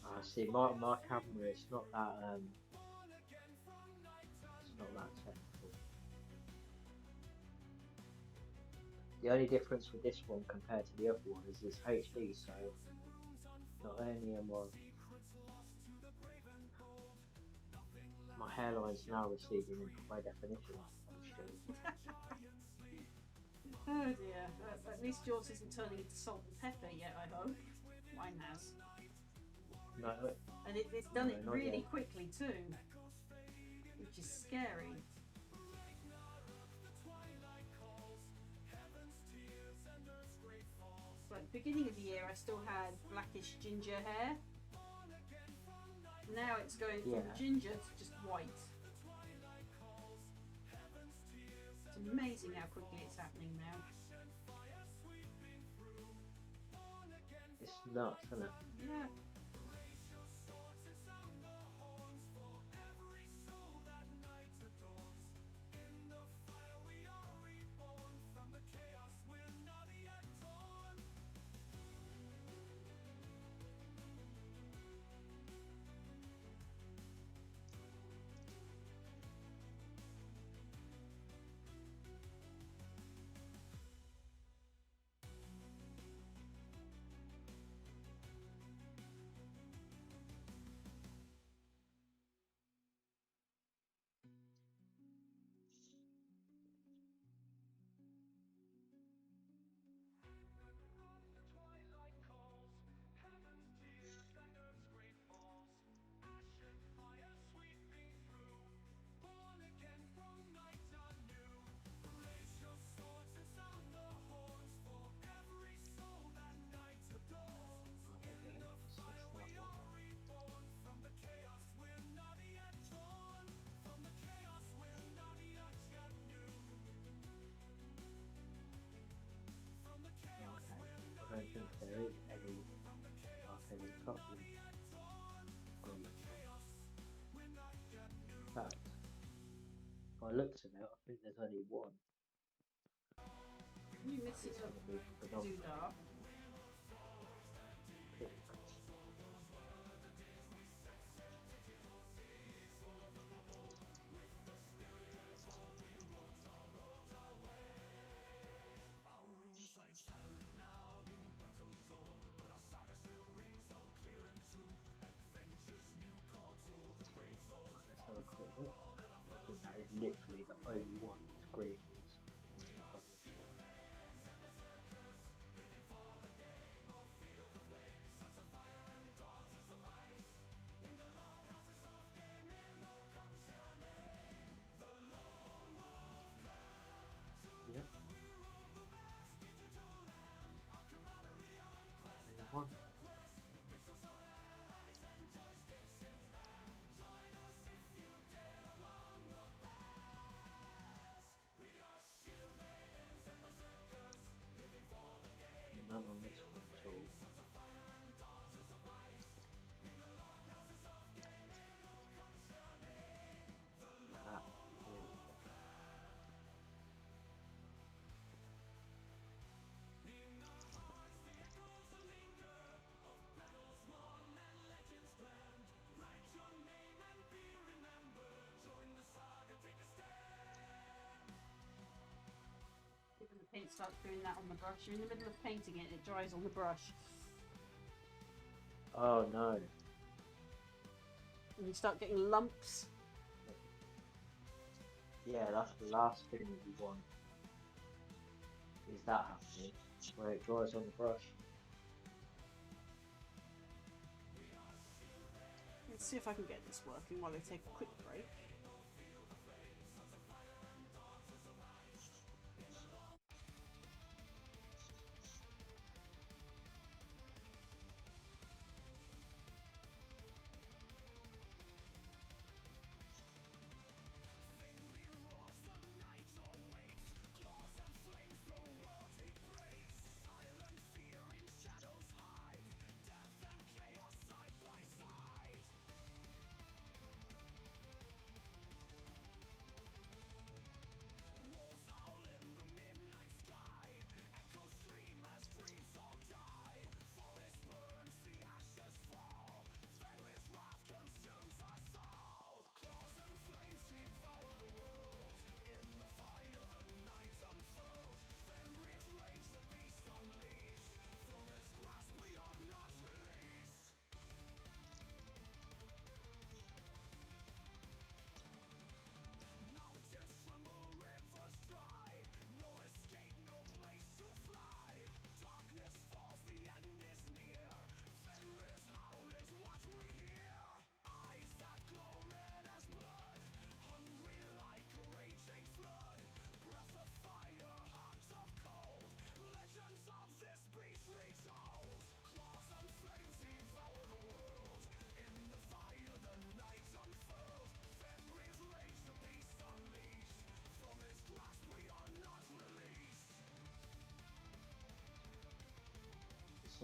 I see. My camera, it's not that technical. The only difference with this one compared to the other one is it's HD, so not only am my hairline's now receding into high definition on stream. Oh dear. At least yours isn't turning into salt and pepper yet, I hope. Mine has. No, And it's done it not really yet. quickly too, which is scary. Like beginning of the year, I still had blackish ginger hair. Now it's going from ginger to just white. It's amazing how quickly it's happening now. It's nuts, isn't it? Yeah. I don't think there is any problem. In fact, if I looked at it, I think there's only one. You're missing It's a going to be predominantly doodah. pink. Let's have a quick look. I think that is literally the only one that's green. Yep. Only one. None on this one at all. That is When the paint starts doing that on the brush, you're in the middle of painting it, it dries on the brush. oh no. And you start getting lumps. Yeah, that's the last thing that you want. Is that happening? Where it dries on the brush. Let's see if I can get this working while I take a quick break.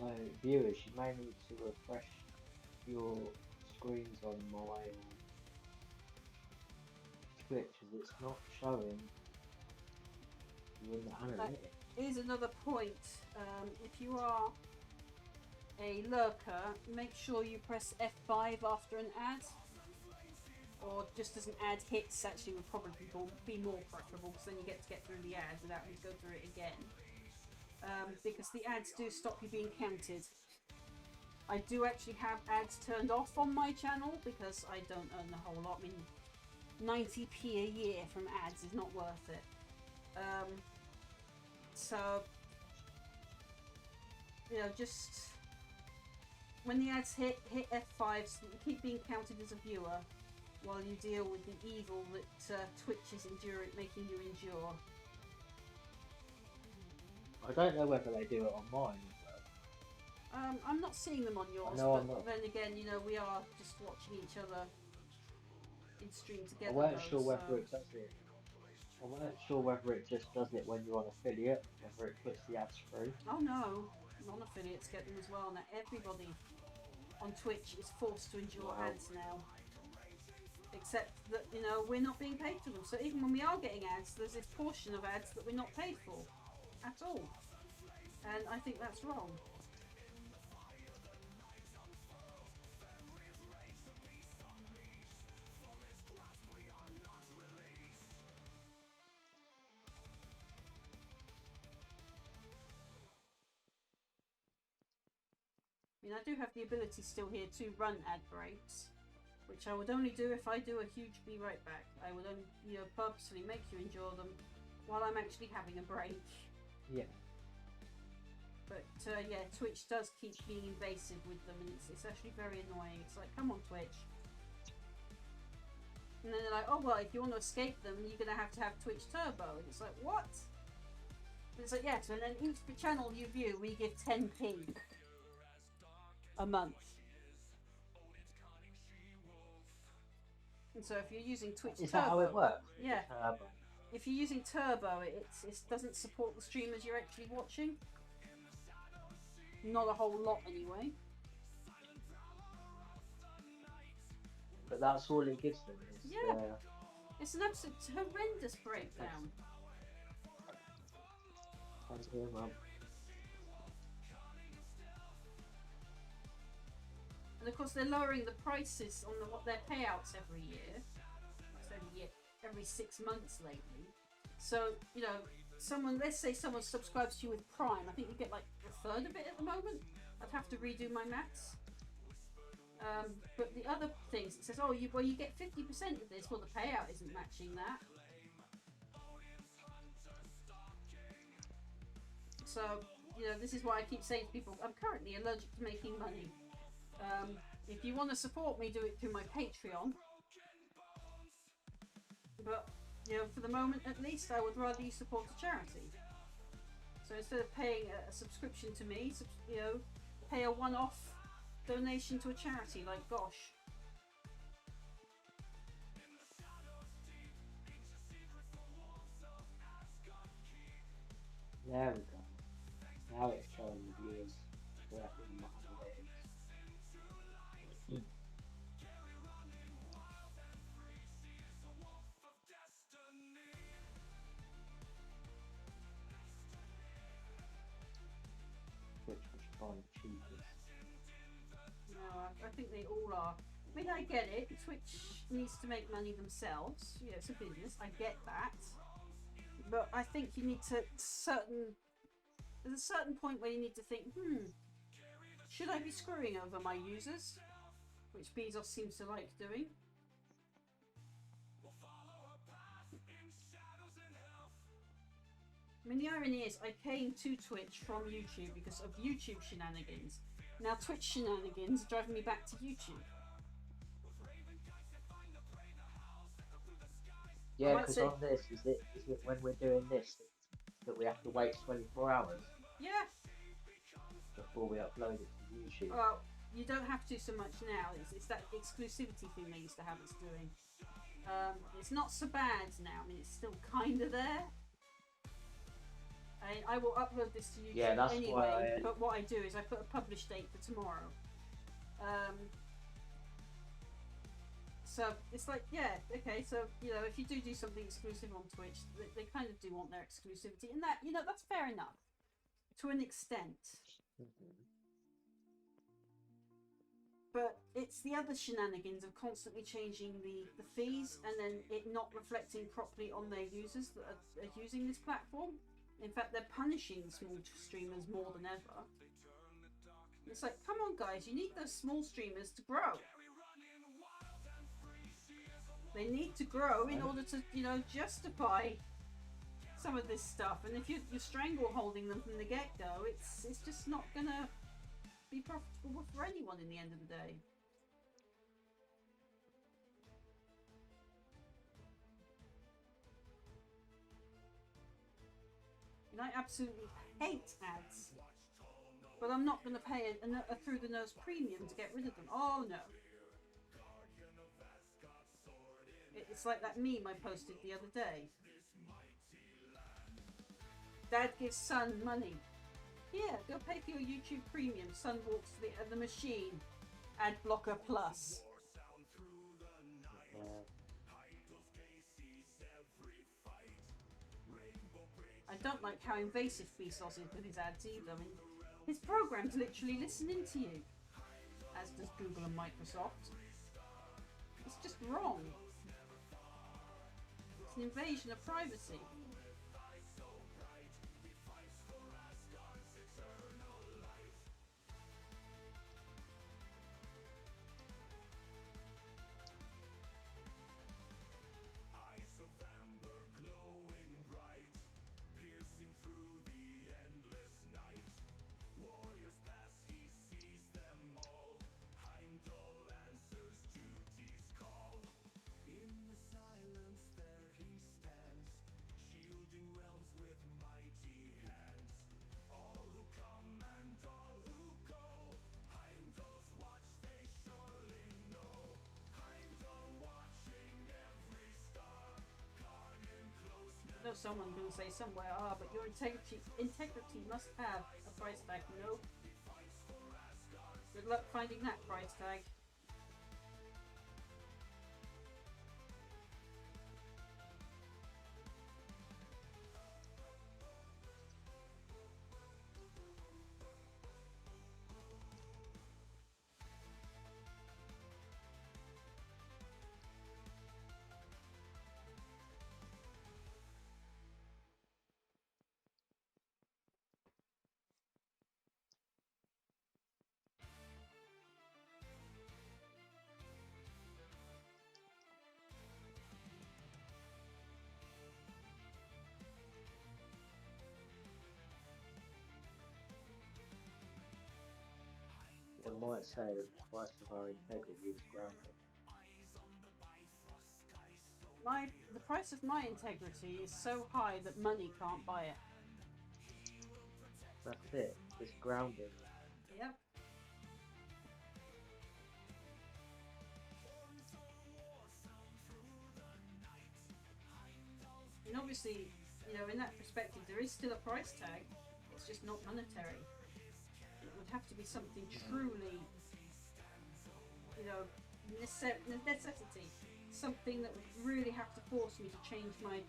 So viewers, you may need to refresh your screens on my Twitch as it's not showing you in the analytics. Here's another point. If you are a lurker, make sure you press F5 after an ad, or just as an ad hits. Actually, would probably be more preferable, because then you get to get through the ad without having to go through it again. Because the ads do stop you being counted. I do actually have ads turned off on my channel because I don't earn a whole lot. I mean, 90p a year from ads is not worth it. So, you know, just when the ads hit F5 so that you keep being counted as a viewer while you deal with the evil that Twitch is making you endure. I don't know whether they do it on mine as well. I'm not seeing them on yours, know I'm but not. then again, you know, we are just watching each other in stream together. I weren't though, sure whether so... it does it. I weren't sure whether it just does it when you're on affiliate, whether it puts the ads through. Oh no, non-affiliates get them as well. Now everybody on Twitch is forced to endure ads now. Except that, you know, we're not being paid for them. So even when we are getting ads, there's this portion of ads that we're not paid for at all. And I think that's wrong. I mean, I do have the ability still here to run ad breaks, which I would only do if I do a huge be right back. I would only, you know, purposely make you endure them while I'm actually having a break. Yeah. But yeah, Twitch does keep being invasive with them, and it's actually very annoying. It's like, come on, Twitch. And then they're like, oh well, if you want to escape them, you're gonna have Twitch Turbo. And it's like, what? And it's like, yes, and then each channel you view, we give 10p a month. And so if you're using Twitch Is Turbo, that how it works? yeah. Turbo. If you're using Turbo, it doesn't support the streamers you're actually watching. Not a whole lot, anyway. But that's all it gives them. Is, Yeah. It's an absolute horrendous breakdown. And of course, they're lowering the prices on what their payouts every year. It's every 6 months lately. So, you know, let's say someone subscribes to you with Prime. I think you get like a third of it at the moment. I'd have to redo my maths. But the other things, it says, oh, you get 50% of this. Well, the payout isn't matching that. So, you know, this is why I keep saying to people, I'm currently allergic to making money. If you want to support me, do it through my Patreon. But, you know, for the moment at least, I would rather you support a charity. So instead of paying a subscription to me, you know, pay a one-off donation to a charity like Gosh. There we go. Now it's showing the viewers correctly in my analytics. Which was probably the cheapest. No, I think they all are. I mean, I get it. Twitch needs to make money themselves. You know, it's a business. I get that. But I think you need to there's a certain point where you need to think, should I be screwing over my users? Which Bezos seems to like doing. I mean, the irony is I came to Twitch from YouTube because of YouTube shenanigans. Now Twitch shenanigans are driving me back to YouTube. Yeah, because on this, is it when we're doing this that we have to wait 24 hours? Yeah. Before we upload it to YouTube. Well, you don't have to so much now. It's that exclusivity thing they used to have us doing. It's not so bad now. I mean, it's still kind of there. I will upload this to YouTube Yeah, that's anyway. why But what I do is I put a publish date for tomorrow. So it's like, yeah, okay. So you know, if you do something exclusive on Twitch, they kind of do want their exclusivity, and that, you know, that's fair enough to an extent. But it's the other shenanigans of constantly changing the fees and then it not reflecting properly on their users that are using this platform. In fact, they're punishing small streamers more than ever. It's like, come on guys, you need those small streamers to grow. They need to grow in order to, you know, justify some of this stuff. And if you're strangle holding them from the get-go, it's just not gonna be profitable for anyone in the end of the day. And I absolutely hate ads, but I'm not going to pay a through the nose premium to get rid of them. Oh no. It's like that meme I posted the other day. Dad gives son money. Yeah, go pay for your YouTube premium. Son walks to the machine. Ad blocker plus. I don't like how invasive Vsauce is with his ads either. I mean, his program's literally listening to you, as does Google and Microsoft. It's just wrong. It's an invasion of privacy. I know someone's going to say somewhere, but your integrity must have a price tag. No. Good luck finding that price tag. It might say that the price of our integrity is grounded. The price of my integrity is so high that money can't buy it. That's it. It's grounded. Yep. And obviously, you know, in that perspective, there is still a price tag. It's just not monetary. It would have to be something truly, you know, necessity. Something that would really have to force me to change my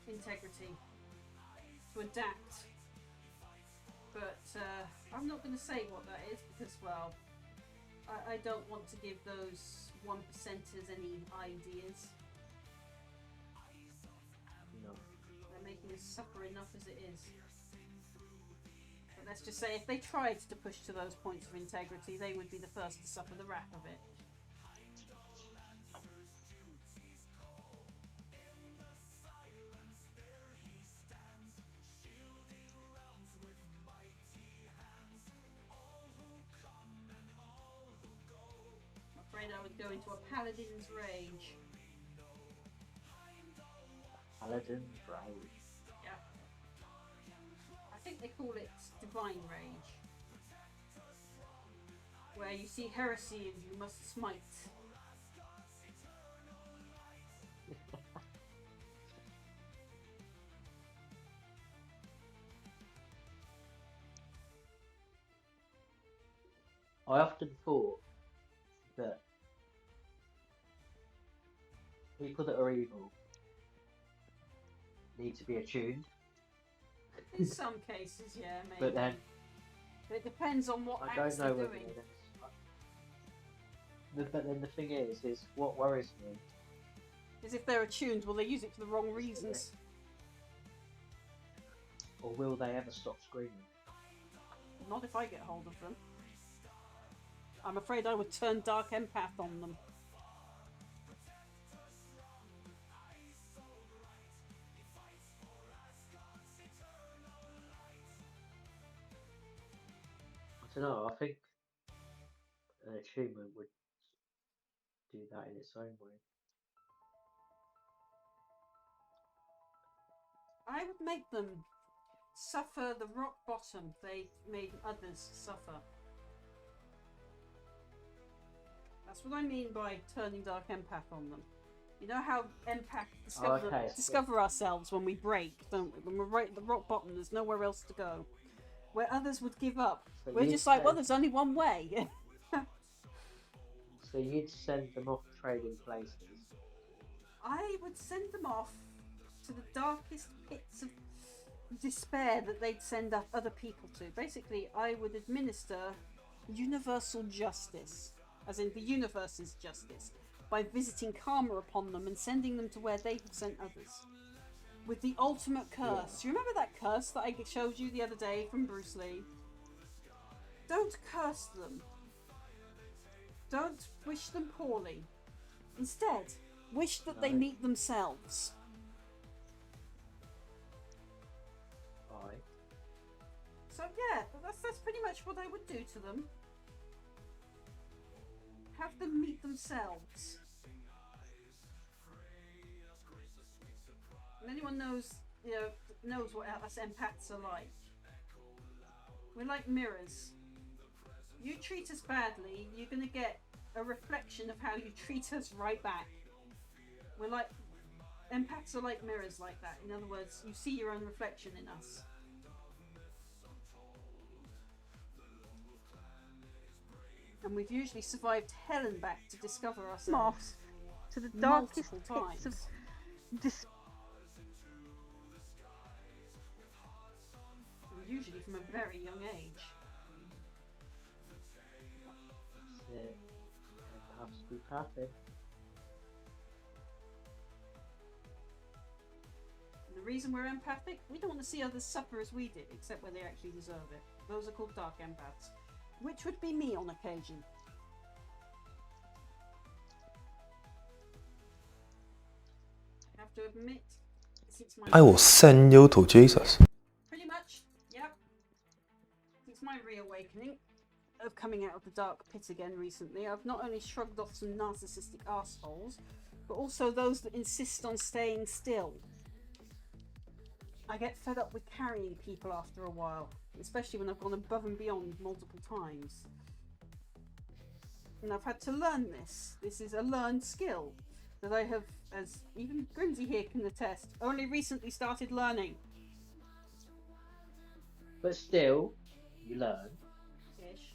integrity, to adapt. But I'm not going to say what that is because, well, I don't want to give those 1%ers any ideas. No. They're making us suffer enough as it is. But let's just say if they tried to push to those points of integrity, they would be the first to suffer the wrath of it. I'm afraid I would go into a paladin's rage. Paladin's rage. Yeah. I think they call it divine rage. Where you see heresy and you must smite. I often thought that people that are evil need to be attuned, In some cases, yeah, maybe. but then But it depends on what I acts don't they're know whether doing. But then the thing is what worries me Is if they're attuned, will they use it for the wrong is that reasons? or will they ever stop screaming? Not if I get hold of them. I'm afraid I would turn dark empath on them. I don't know. I think an attunement would do that in its own way. I would make them suffer the rock bottom they made others suffer. That's what I mean by turning dark empath on them. You know how empaths discover ourselves when we break, don't we? When we're right at the rock bottom, there's nowhere else to go. Where others would give up. So We're just like, well, there's only one way. So you'd send them off trading places. I would send them off to the darkest pits of despair that they'd send other people to. Basically, I would administer universal justice, as in the universe's justice, by visiting karma upon them and sending them to where they have sent others. With the ultimate curse. Yeah. You remember that curse that I showed you the other day from Bruce Lee? Don't curse them. Don't wish them poorly. Instead, wish that they No. meet themselves. Aye. So yeah, that's pretty much what I would do to them. Have them meet themselves. And anyone knows what us empaths are like. We're like mirrors. You treat us badly, you're gonna get a reflection of how you treat us right back. We're like empaths are like mirrors like that. In other words, you see your own reflection in us. And we've usually survived hell and back to discover ourselves. Moths to the darkest multiple pits of times. Usually from a very young age. That's it. Empaths be pathing. And the reason we're empathic, we don't want to see others suffer as we did, except where they actually deserve it. Those are called dark empaths, which would be me on occasion. I have to admit, since my I will send you to Jesus. pretty much, yep. Since my reawakening of coming out of the dark pit again recently, I've not only shrugged off some narcissistic assholes, but also those that insist on staying still. I get fed up with carrying people after a while, especially when I've gone above and beyond multiple times. And I've had to learn this. This is a learned skill that I have, as even Grimsy here can attest, only recently started learning. But still, you learn. Ish.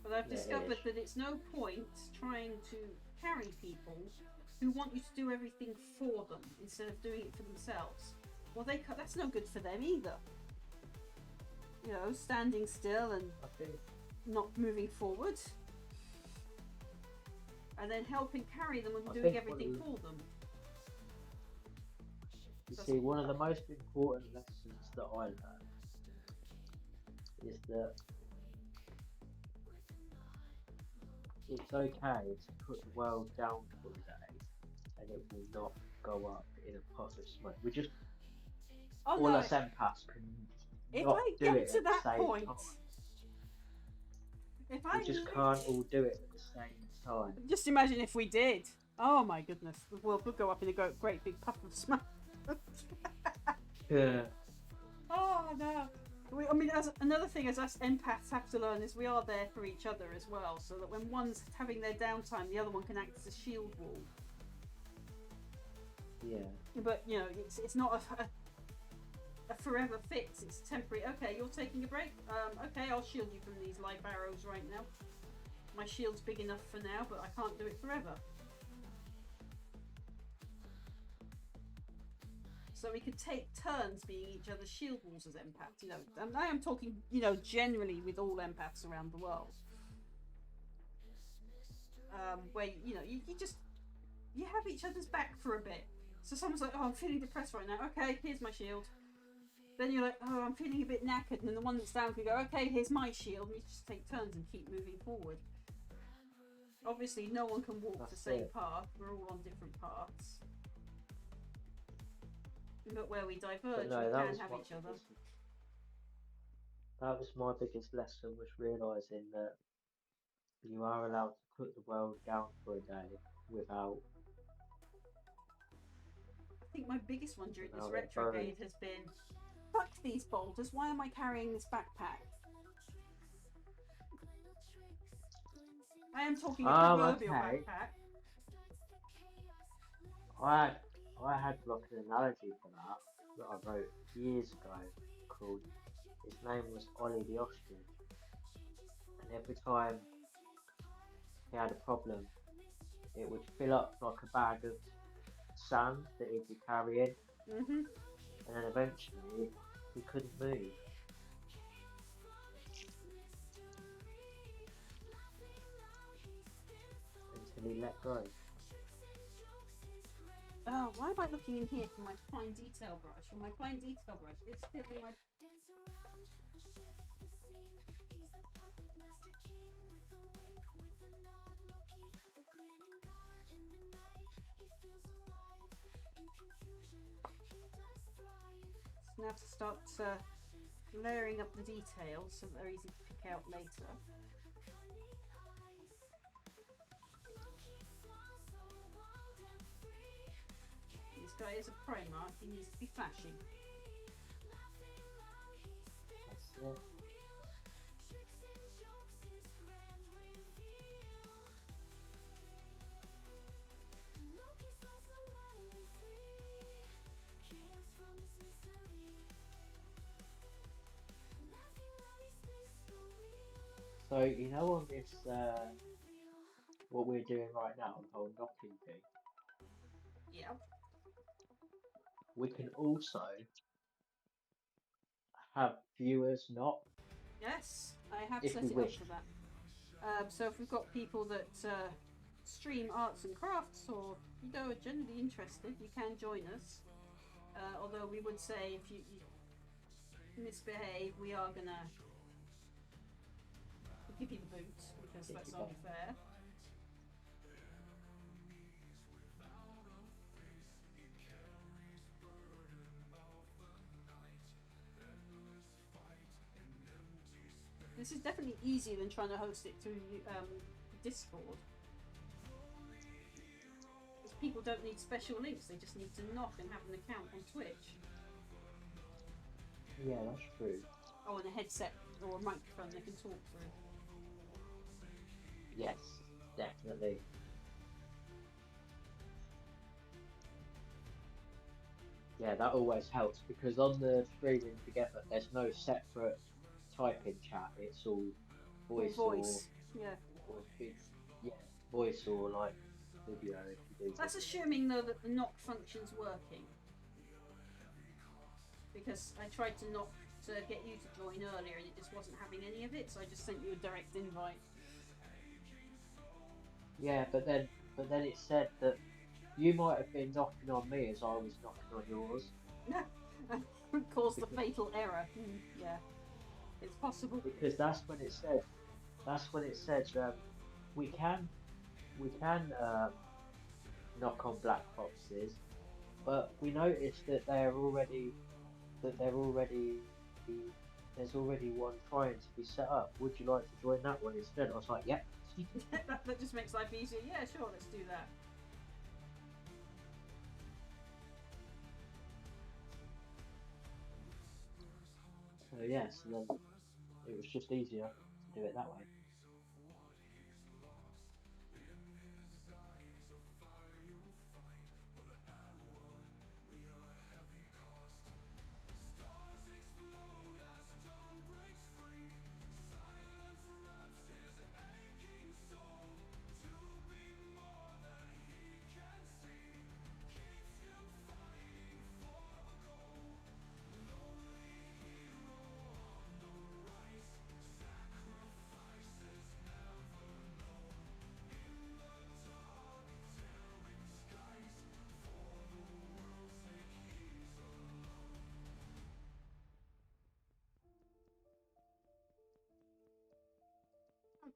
But I've discovered that it's no point trying to carry people who want you to do everything for them instead of doing it for themselves. Well, that's no good for them either. You know, standing still and I think not moving forward. And then helping carry them and I doing think everything for them. You see, one of the most important lessons that I learned is that it's okay to put the world down for a day and it will not go up in a puff of smoke. We just, Oh all no, us empaths can if not I do get it to at the that same point, time. if I We just can't all do it at the same time. just imagine if we did. Oh my goodness, the world would go up in a great big puff of smoke. Yeah. Oh no. I mean, as another thing as us empaths have to learn is we are there for each other as well, so that when one's having their downtime, the other one can act as a shield wall. Yeah. But you know, it's not a forever fix. It's temporary. Okay, you're taking a break. Okay, I'll shield you from these life arrows right now. My shield's big enough for now, but I can't do it forever. So we could take turns being each other's shield walls as empaths, you know. And I am talking, you know, generally with all empaths around the world. Where, you know, you have each other's back for a bit. So someone's like, oh, I'm feeling depressed right now. Okay, here's my shield. Then you're like, oh, I'm feeling a bit knackered. And then the one that's down can go, okay, here's my shield. And you just take turns and keep moving forward. Obviously, no one can walk the same path. We're all on different paths. But where we diverge, no, we that can was have my each other. That was my biggest lesson, was realising that you are allowed to put the world down for a day without I think my biggest one during this it retrograde burning. has been, fuck these boulders, why am I carrying this backpack? I am talking a proverbial Okay. backpack. I had like an analogy for that I wrote years ago called, his name was Ollie the Ostrich, and every time he had a problem, it would fill up like a bag of sand that he'd be carrying, Mm-hmm. and then eventually he couldn't move until he let go. Oh, why am I looking in here for my fine detail brush? For my fine detail brush, it's still in my... So now to start layering up the details so that they're easy to pick out later. This guy is a Primarch, he needs to be flashy. That's it. So you know, on this what we're doing right now, the whole knocking thing, Yeah. we can also have viewers knock Yes, I have if set we it up wish. for that. So if we've got people that stream arts and crafts, or you know, are generally interested, you can join us. Although we would say if you misbehave, we are gonna give you the boot because Kick that's you back. only fair. This is definitely easier than trying to host it through Discord. Because people don't need special links, they just need to knock and have an account on Twitch. Yeah, that's true. Oh, and a headset or a microphone they can talk through. Yes, definitely. Yeah, that always helps because on the streaming together, there's no separate typing chat. It's all Or voice voice. Yeah. or yeah, voice or like video if you do That's video. assuming though that the knock function's working. Because I tried to knock to get you to join earlier and it just wasn't having any of it, so I just sent you a direct invite. Yeah, but then it said that you might have been knocking on me as I was knocking on yours. Caused the Because, fatal error. Yeah, it's possible. because that's when it said we can knock on black boxes, but we noticed that there's already one trying to be set up. Would you like to join that one instead? I was like, yep. That just makes life easier. Yeah, sure, let's do that. So yeah, so then it was just easier to do it that way.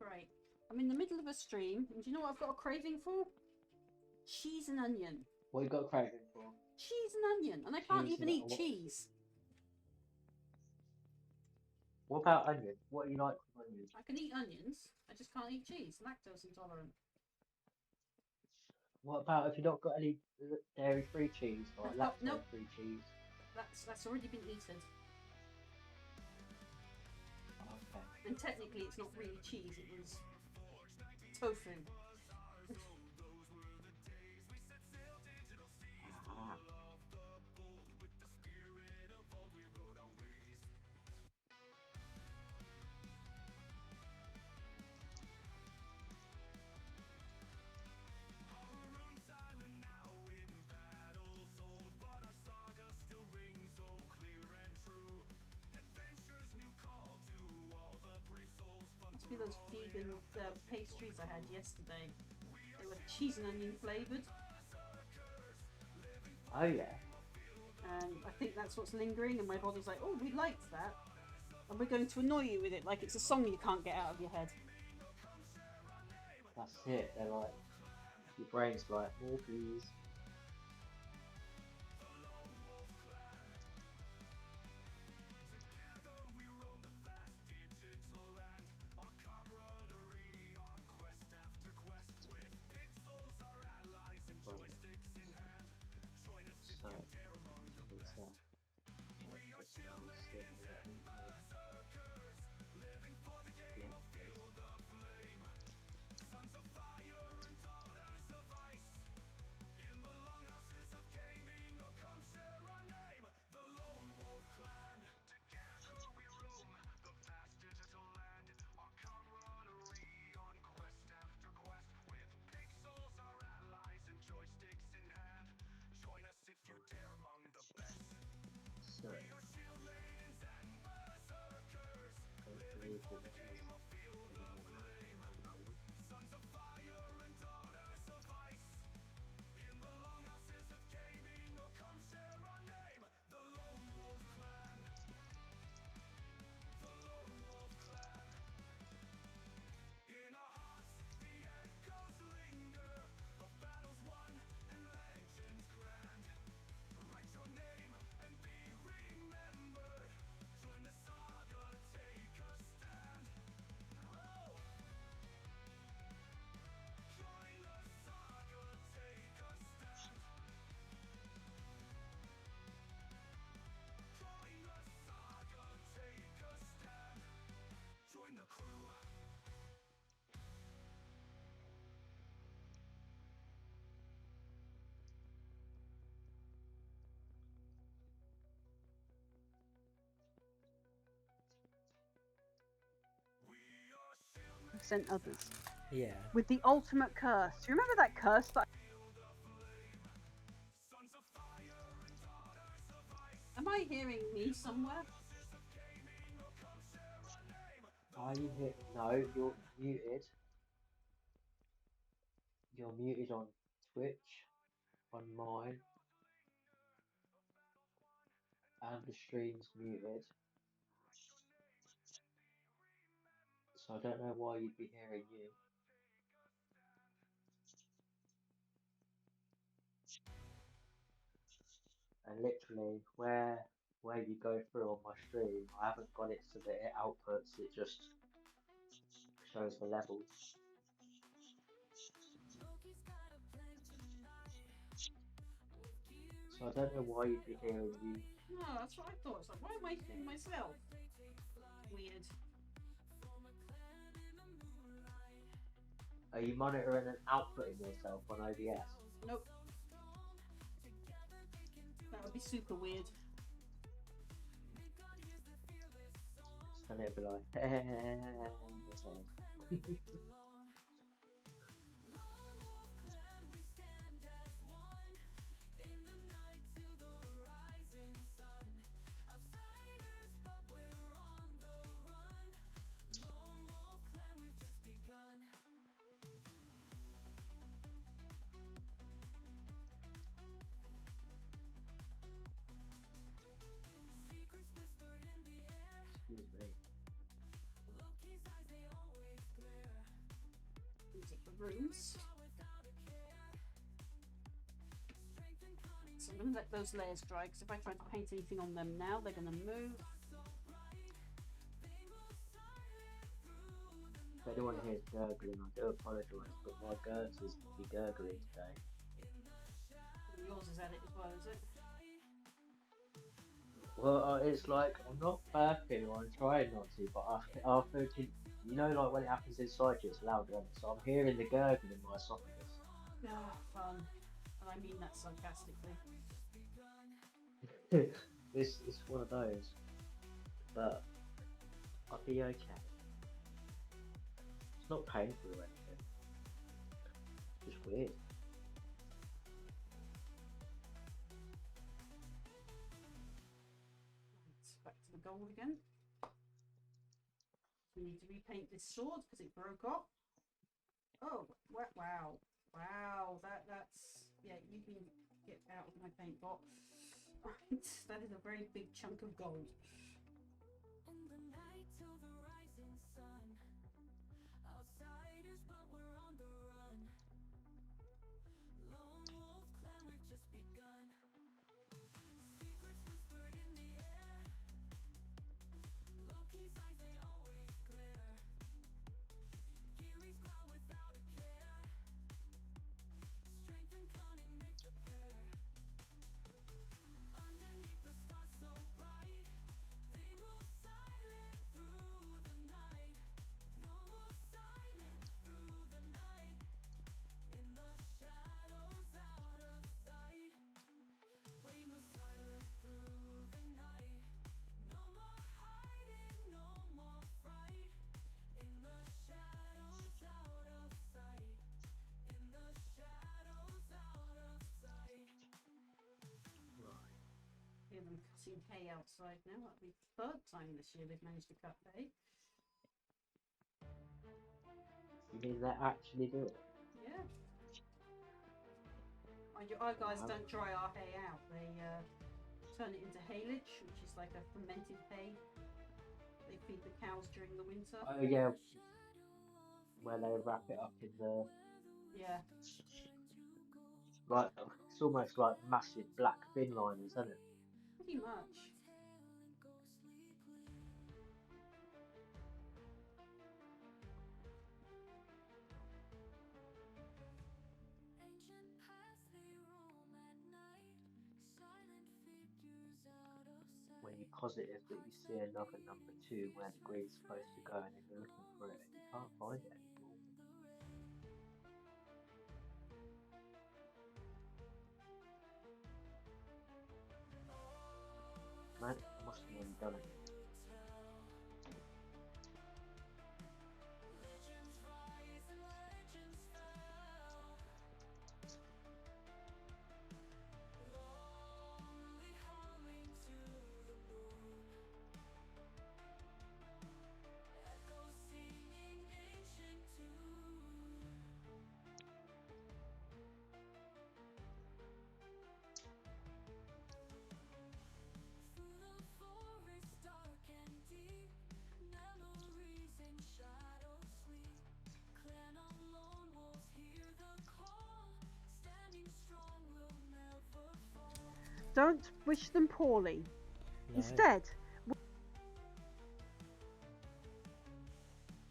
Right. I'm in the middle of a stream, and do you know what I've got a craving for? Cheese and onion. What you got a craving for? Cheese and onion, and I can't Cheese even and eat what? cheese. What about onion? What do you like with onion? I can eat onions, I just can't eat cheese. Lactose intolerant. What about if you not got any dairy-free cheese or Oh, nope. lactose-free cheese? That's already been eaten. Okay. And technically, it's not really cheese. It was tofu. Ah. Must be those vegan pastries I had yesterday. They were cheese and onion flavoured. Oh yeah. And I think that's what's lingering, and my body's like, oh, we liked that. And we're going to annoy you with it like it's a song you can't get out of your head. That's it. They're like, your brain's like, more please. I've sent others. Yeah. With the ultimate curse. Do you remember that curse that Am I hearing me somewhere? Are you here? No, you're muted. You're muted on Twitch, on mine, and the stream's muted. So I don't know why you'd be hearing you. And literally, where you go through on my stream, I haven't got it so that it outputs. It just shows the levels. So I don't know why you'd be hearing you. No, that's what I thought. It's like, why am I hearing myself? Weird. Are you monitoring and outputting yourself on OBS? Nope. That would be super weird. So then it'd be like, excuse me. rooms. So I'm going to let those layers dry, because if I try to paint anything on them now, they're going to move. If anyone hears gurgling, I do apologise, but my girth is be gurgling today. And yours is at it as well, is it? Well, it's like I'm not burping or I'm trying not to, but I thinking, you know, like when it happens inside you, it's loud, isn't it? So I'm hearing the gurgling in my esophagus. Ah, fun. And I mean that sarcastically. It's one of those, but I'll be okay. It's not painful or anything. It's just weird. Right, back to the gold again. We need to repaint this sword because it broke off. Oh, wow. Wow, that's... Yeah, you can get out of my paint pot. Right, that is a very big chunk of gold. In the night till the rising sun, outsiders but we're on the run. Lone wolf clan, we've just begun. Secrets whispered in the air. Low-key signs, they always glare. Geary's cloud without a care. Strength and cunning make the pair. Underneath the stars so bright, they move silent through the night. No more silent through the night. In the shadows out of sight, we move silent through the night. No more hiding, no more fright. In the shadows out of sight. In the shadows out of sight. Right. Hear them cutting hay outside now. That'll be the third time this year they've managed to cut hay. You mean they actually do it? Yeah. Mind you, our guys Wow. don't dry our hay out. They turn it into haylage, which is like a fermented hay. They feed the cows during the winter. Oh yeah, where they wrap it up in the Yeah. like it's almost like massive black bin liners, isn't it? Pretty much. Ancient paths they roam at night. Silent figures out of sight. When you're positive that you see another number 2 where the green's supposed to go and then you're looking for it and you can't find it anymore. Man, I must have nearly done it. Legends rise and legends fell. Lonely humming to the moon. Echoes singing ancient tune. Through the forest dark and deep, memories in shadow sleep. Clan of lone wolves hear the call. Standing strong will never fall. Don't wish them poorly. No. Instead,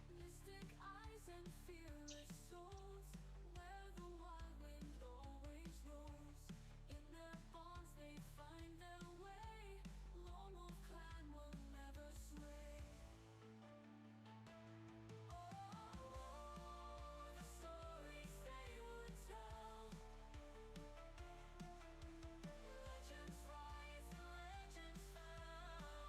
Mystic eyes and fearless souls, where the wild wind always rolls. In their bonds they find their way. Lone wolf clan will never sway. Oh, the stories they would tell. Legends rise and legends fell.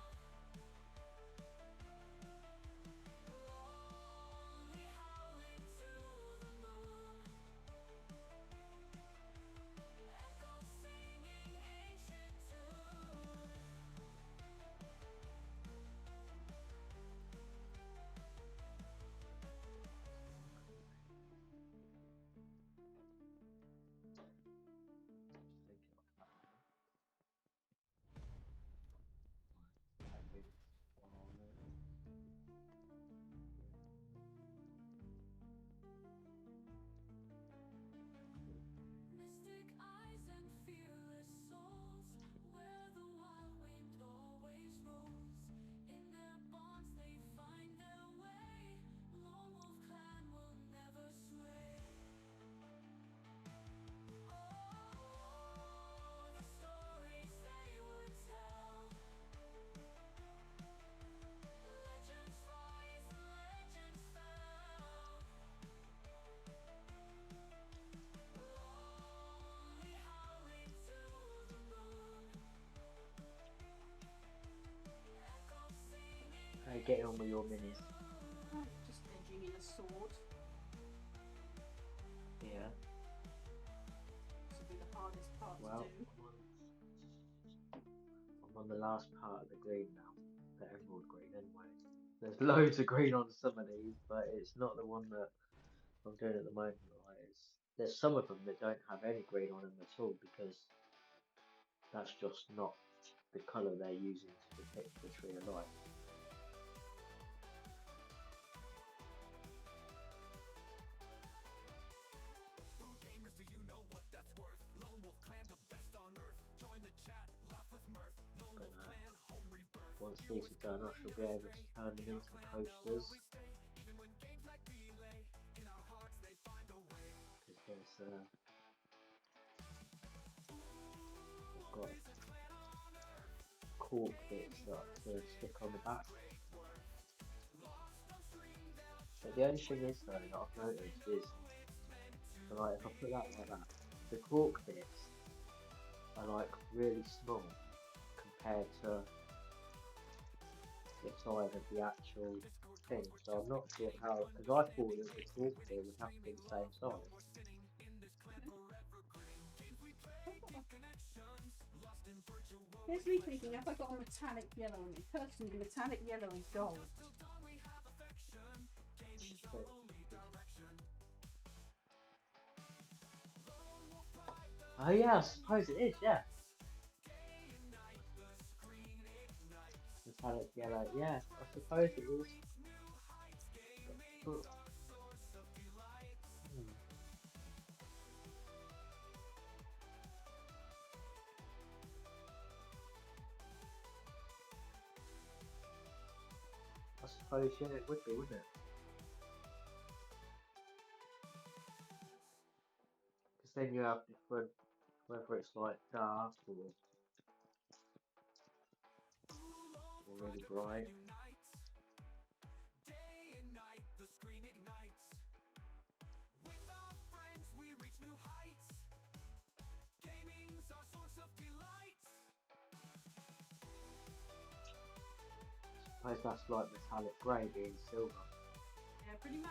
some of your minis? Just edging in a sword. Yeah. This will be the hardest part Well, to do. I'm on the last part of the green now. The emerald green anyway. There's loads of green on some of these, but it's not the one that I'm doing at the moment. Right? There's some of them that don't have any green on them at all because that's just not the colour they're using to depict the tree of life. Once these are done, I shall be able to turn them into coasters. Because there's I've got cork bits that to stick on the back. But the only thing is though that I've noticed is, so like if I put that like that, the cork bits are like really small compared to the size of the actual thing. So I'm not sure how, because I thought that the cork bit would have to be the same size. Here's me thinking, have I got a metallic yellow on it? Personally, metallic yellow is gold. Oh yeah, I suppose it is, yeah. Metallic yellow, yeah, I suppose it is. But, I suppose, yeah, it would be, wouldn't it? Because then you have different, whether it's like dark or really bright. I suppose that's like metallic grey being silver. Yeah, pretty much.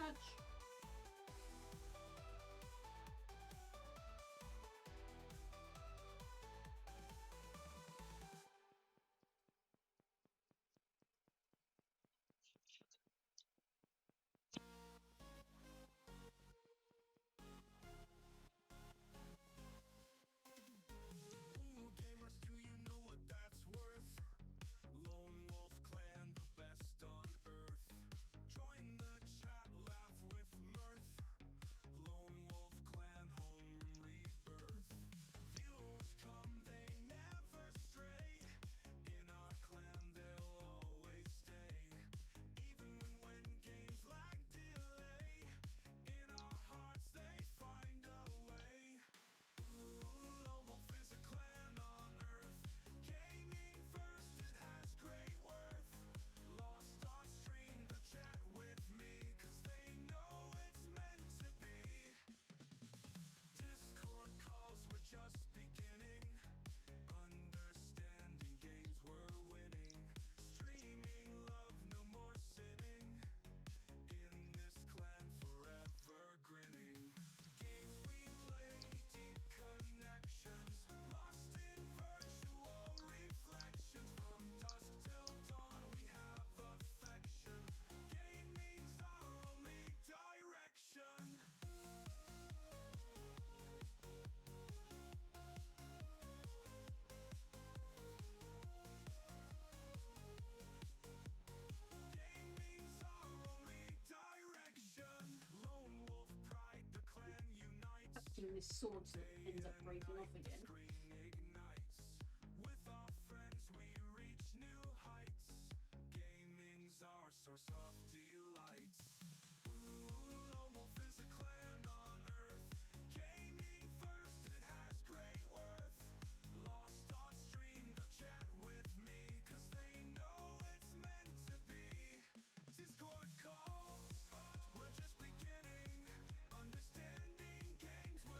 This sword ends up breaking off again.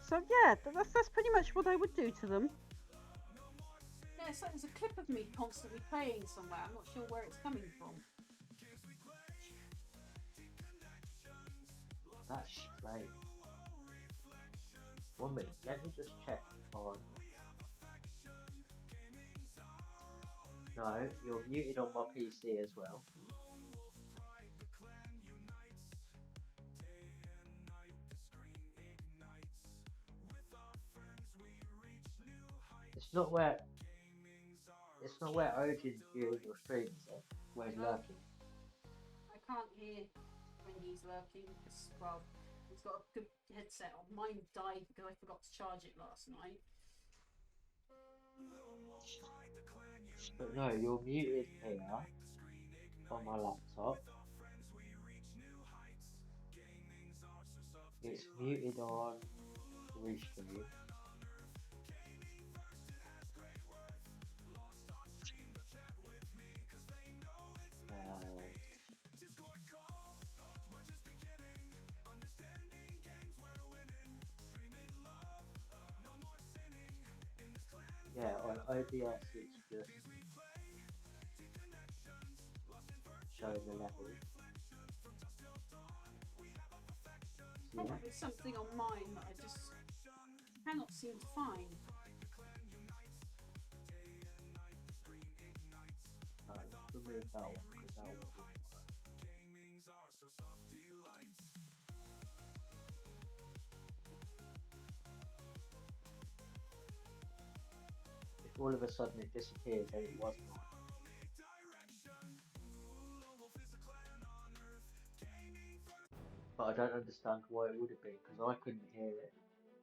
So yeah, that's pretty much what I would do to them. Yeah, so there's a clip of me constantly playing somewhere. I'm not sure where it's coming from. That's strange. 1 minute, let me just check on. No, you're muted on my PC as well. It's not where Odjn's viewing your stream, is it? Where he's lurking. I can't hear when he's lurking because, well, he's got a good headset on. Mine died because I forgot to charge it last night. But no, you're muted here on my laptop. It's muted on Restream. Yeah, on OBS it's just showing the level. See Probably that? something on mine that I just cannot seem to find. Let's remove that one because that one wouldn't work. If all of a sudden it disappears, then it was mine. But I don't understand why it would have been because I couldn't hear it.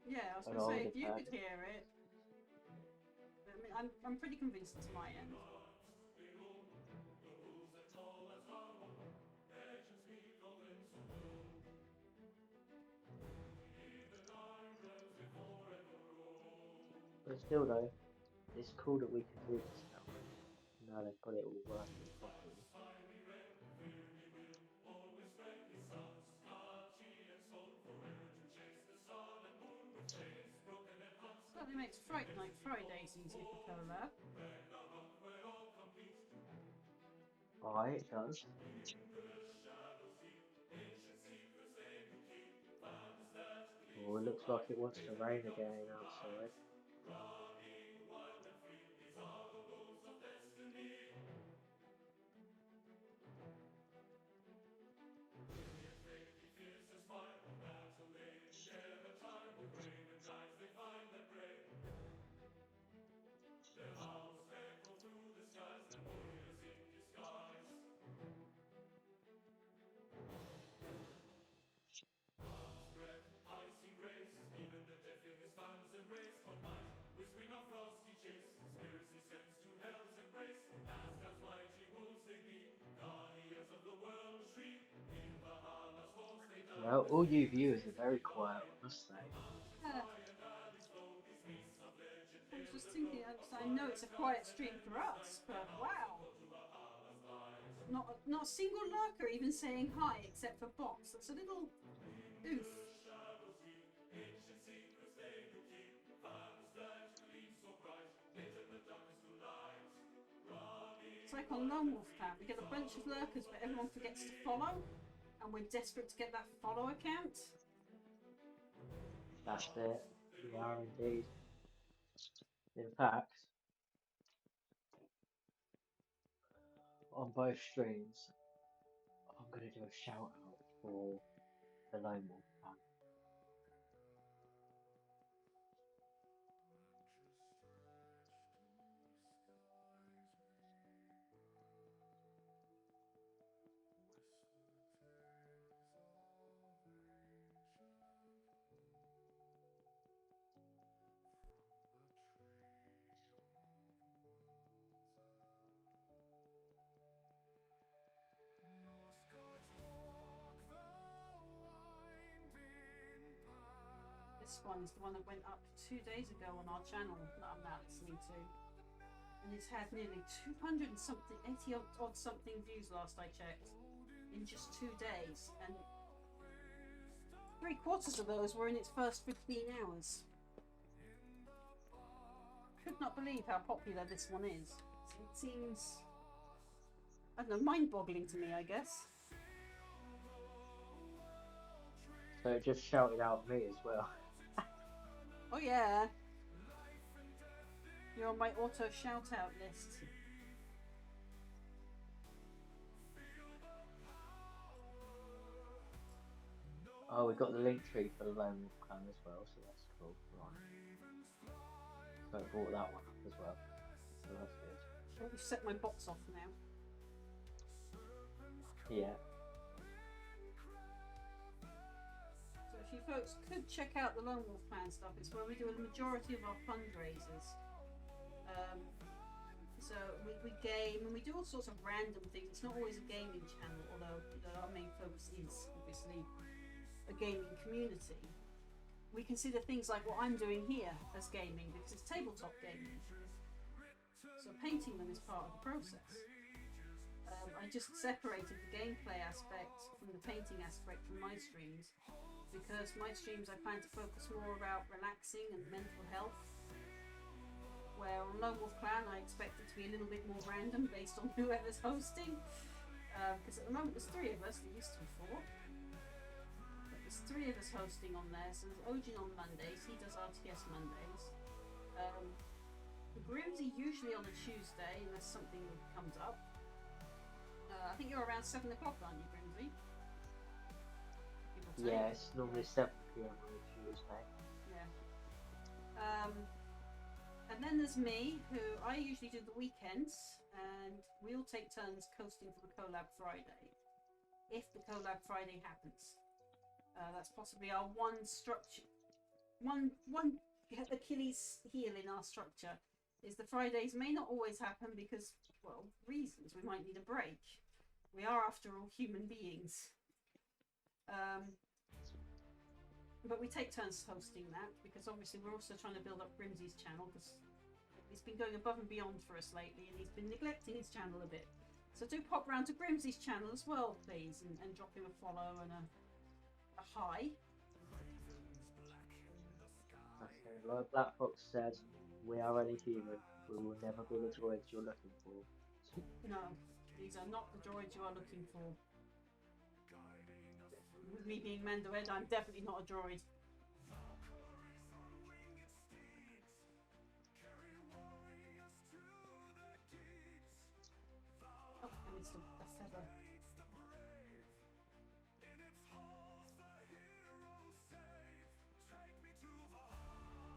Yeah, I was And going to I say, would if have you heard could it. hear it. I mean, I'm pretty convinced it's my end. But still though, it's cool that we can do this now. Now they've got it all working properly. Certainly makes Fright Night Fridays easier for Cola. Alright, it does. Oh, it looks like it wants to rain again outside. Well, all you viewers are very quiet, I must say. I was just thinking, I know it's a quiet stream for us, but wow. Not a single lurker even saying hi except for Box. That's a little oof. It's like on Lone Wolf Clan, we get a bunch of lurkers but everyone forgets to follow and we're desperate to get that follow account. That's it. We are indeed. In fact, on both streams, I'm going to do a shout out for the Lone Wolf Clan. This one's the one that went up 2 days ago on our channel that I'm now listening to. And it's had nearly 200 and something, 80 odd something views last I checked. In just 2 days. And 3/4 of those were in its first 15 hours. Could not believe how popular this one is. It seems, I don't know, mind-boggling to me, I guess. So it just shouted out me as well. Oh yeah. You're on my auto shout out list. Oh, we got the link tree for the Lone Wolf Clan as well, so that's cool. Right. So it brought that one up as well. So that's good. Well, you've set my bots off now. Yeah. So if you folks could check out the Lone Wolf Clan stuff, it's where we do a majority of our fundraisers. So we game and we do all sorts of random things. It's not always a gaming channel, although our main focus is obviously a gaming community. We consider things like what I'm doing here as gaming because it's tabletop gaming. So painting them is part of the process. I just separated the gameplay aspect from the painting aspect from my streams because my streams I plan to focus more about relaxing and mental health. Where on Lone Wolf Clan I expect it to be a little bit more random based on whoever's hosting. Because at the moment there's 3 of us, there used to be 4. But there's 3 of us hosting on there, so there's Odjn on Mondays, he does RTS Mondays. Grimsy usually on a Tuesday unless something comes up. I think you're around 7 o'clock, aren't you, Grimsy? Yeah, it's normally 7 PM on a Tuesday. Yeah. And then there's me, who I usually do the weekends, and we'll take turns coasting for the Collab Friday, if the Collab Friday happens. That's possibly our one Achilles heel in our structure, is the Fridays may not always happen because, well, reasons. We might need a break. We are, after all, human beings. But we take turns hosting that because obviously we're also trying to build up Grimsy's channel because he's been going above and beyond for us lately and he's been neglecting his channel a bit. So do pop round to Grimsy's channel as well, please, and drop him a follow and a hi. Okay, like Black Fox said, we are only human. We will never be the droids you're looking for. No, these are not the droids you are looking for. With me being Mando Ed, I'm definitely not a droid. Oh, I missed a feather.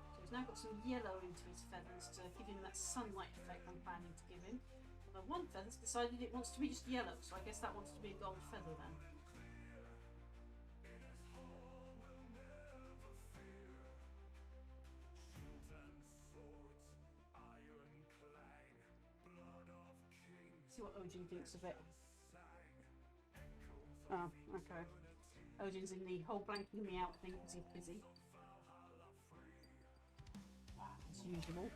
So he's now got some yellow into his feathers to give him that sunlight effect I'm planning to give him. Although one feather's decided it wants to be just yellow, so I guess that wants to be a gold feather then. See what Odjn thinks of it. Oh, okay. Odjn's in the whole blanking me out thing because he's busy. As usual.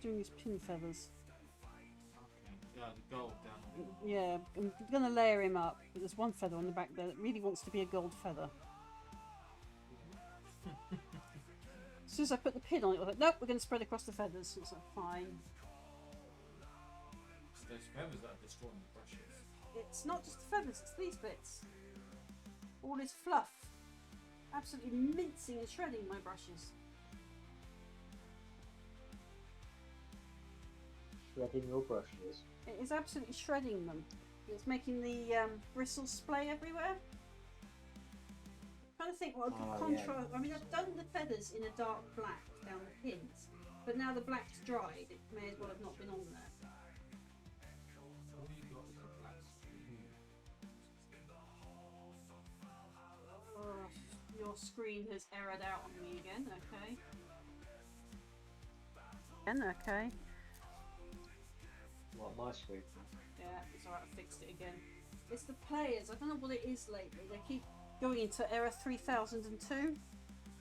Doing his pin feathers. Yeah, the gold down there. Yeah, I'm going to layer him up, but there's one feather on the back there that really wants to be a gold feather. As soon as I put the pin on it, I was like, nope, we're going to spread across the feathers. So it's like, fine. It's those feathers that are destroying the brushes. It's not just the feathers, it's these bits. All this fluff. Absolutely mincing and shredding my brushes. Shredding your brushes. It is absolutely shredding them. It's making the bristles splay everywhere. I'm trying to think what I could contrast. Yeah. I mean, I've done the feathers in a dark black down the pins, but now the black's dried, it may as well have not been on there. All you got is the black screen. Oh, your screen has errored out on me again, okay. Okay. What, my screen? Yeah, it's alright, I fixed it again. It's the players, I don't know what it is lately. They keep going into error 3002.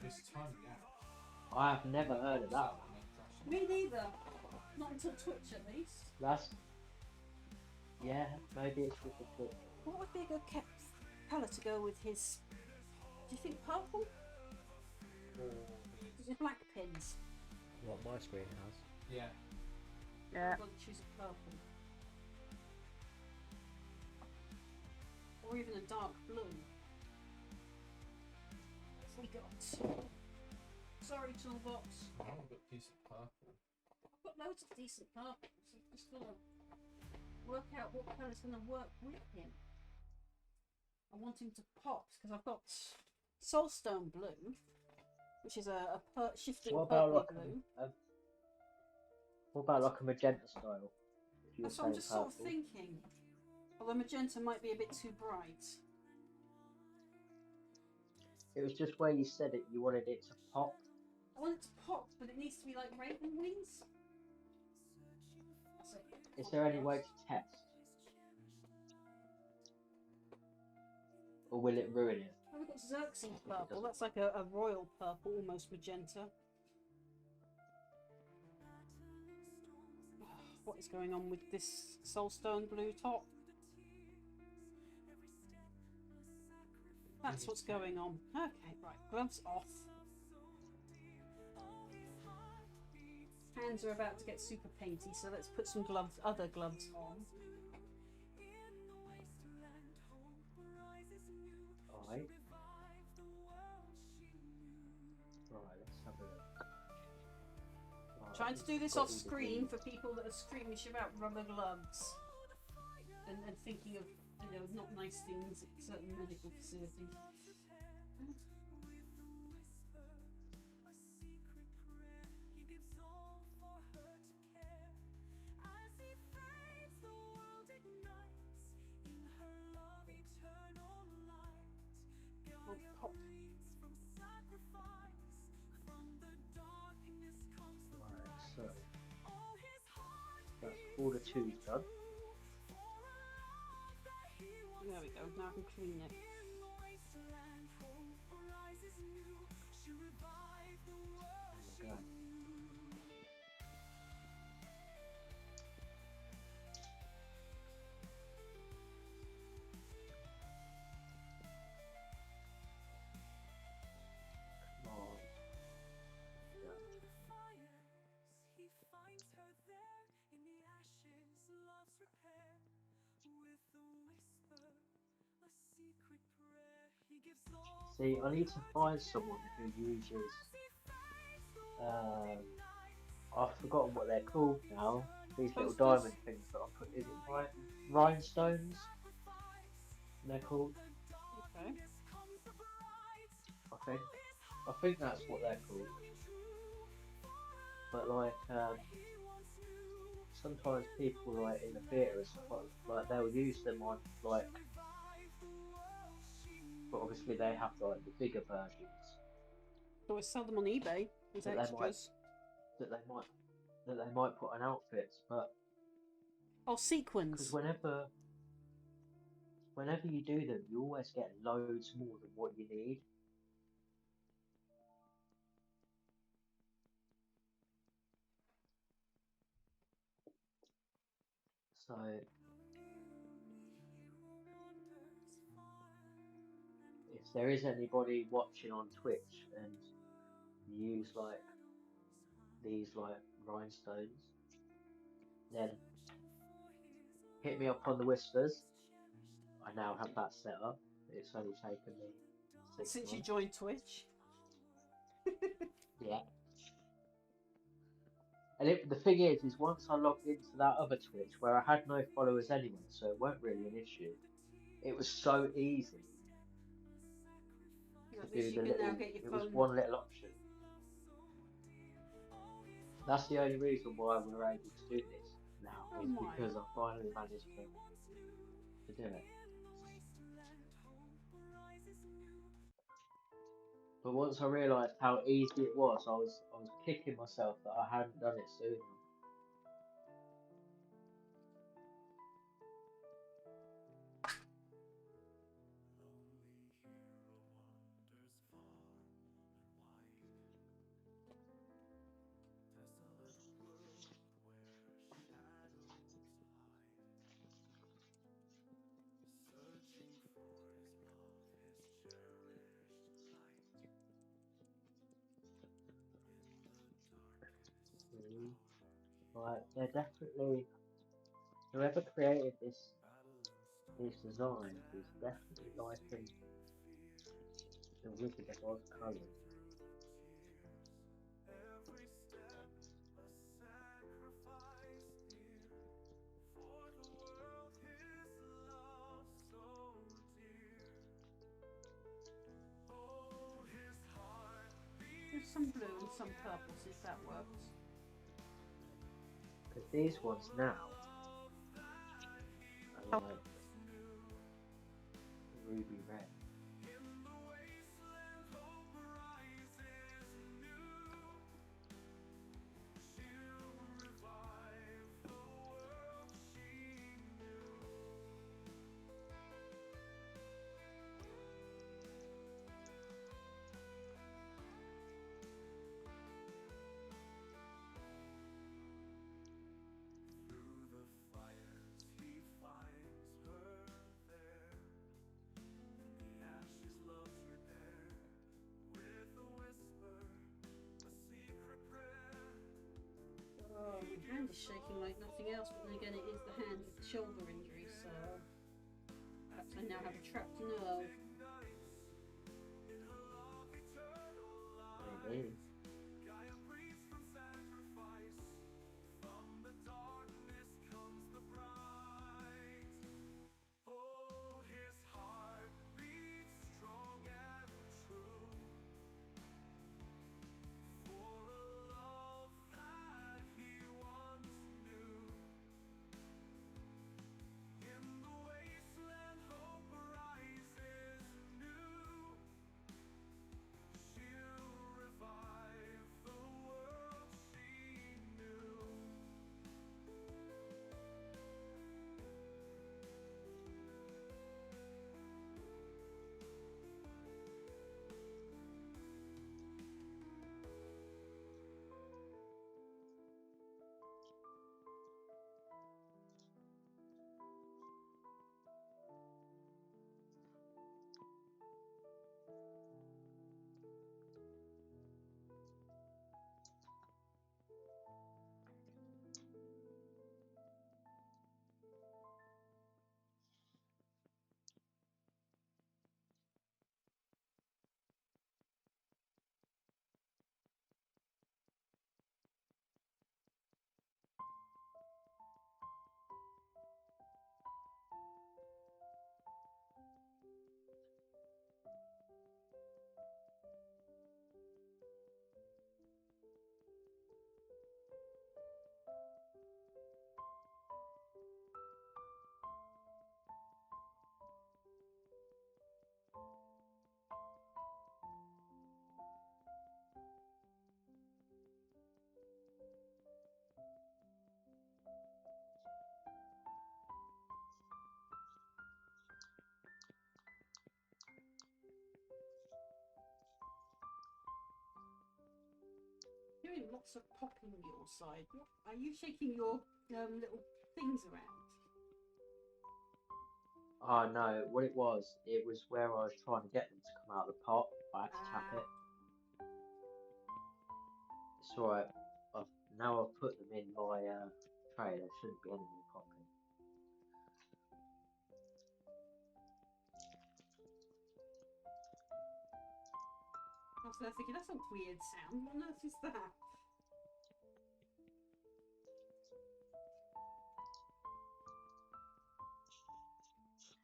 This time, yeah. I have never heard of that. Me neither. Not until Twitch, at least. That's... Yeah, maybe it's with the Twitch. What would be a good colour to go with his... Do you think purple? Or The black pins. what my screen has. Yeah. Yeah. I've got to choose a purple. Or even a dark blue. What have we got? Sorry, Toolbox. I haven't got decent purple. I've got loads of decent purples. I've just got to work out what colour's going to work with him. I want him to pop because I've got Soulstone Blue, which is a shifting What about purpley like blue. what about like a magenta style? If you were That's what I'm saying just sort of purple. thinking. Although magenta might be a bit too bright. It was just where you said it. You wanted it to pop. I want it to pop, but it needs to be like raven wings. That's it. Is there any way to test, or will it ruin it? Oh, we've got Xerxes If it purple. doesn't That's like a royal purple, almost magenta. What is going on with this Soulstone Blue top? That's what's going on. Okay, right. Gloves off. Hands are about to get super painty, so let's put some gloves, other gloves on. Alright. Right, let's have a look. Right, I Trying to think do I've this got off all the screen green. for people that are squeamish about rubber gloves and thinking of, you know, not nice things at certain medical facilities. Oh, pop. Right, so that's all the twos done. There we go. Now I can clean it. There we go. Come on. There we go. See, I need to find someone who uses. I've forgotten what they're called now. These little Posters? diamond things that I put. Is it rhinestones? They're called. Okay. I think. I think that's what they're called. But like, sometimes people like in the theatre and stuff like they'll use them on like, but obviously they have like the bigger versions Always sell them on eBay as that they might extras. that they might that they might put on outfits. But Oh, because sequins. whenever you do them, you always get loads more than what you need. So if there is anybody watching on Twitch and you use like these like rhinestones, then hit me up on the whispers. I now have that set up. It's only taken me 6 Since you months. joined Twitch. Yeah. And the thing is once I logged into that other Twitch where I had no followers anyway, so it weren't really an issue. It was so easy to At do least you the can now little. get your It was phone. one little option. That's the only reason why we're able to do this now Oh is my. because I finally managed to do it. But once I realised how easy it was, I was kicking myself that I hadn't done it sooner. Like they're definitely whoever created these designs is definitely liking the Wizard of Oz colours. Every step a sacrifice near, for the world his love so dear. Oh, his heart There's beats some blue and strong some purple, and see if that works. Because these ones now love that he are like once knew. ruby red. In the wasteland hope rises new. She'll revive the world she knew. Through the fires he finds her there. In the ashes love's repaired. With a whisper, a secret prayer. Oh, my hand is shaking like nothing else, but then again it is the hand with the shoulder injury, so perhaps I now have a trapped nerve. Ignites in her love eternal light. Maybe. Gaia breathes from sacrifice. From the darkness comes the bright. Oh, his heart beats strong and true. For a love that he once knew. In the wasteland hope rises new. She'll revive the world she knew. Hearing lots of popping your side. What, are you shaking your little things around? Oh no, what it was where I was trying to get them to come out of the pot. I had to tap it. It's alright. Now I've put them in my tray. There shouldn't be any more popping. I was there thinking, that's a weird sound. What on earth is that? Right then, so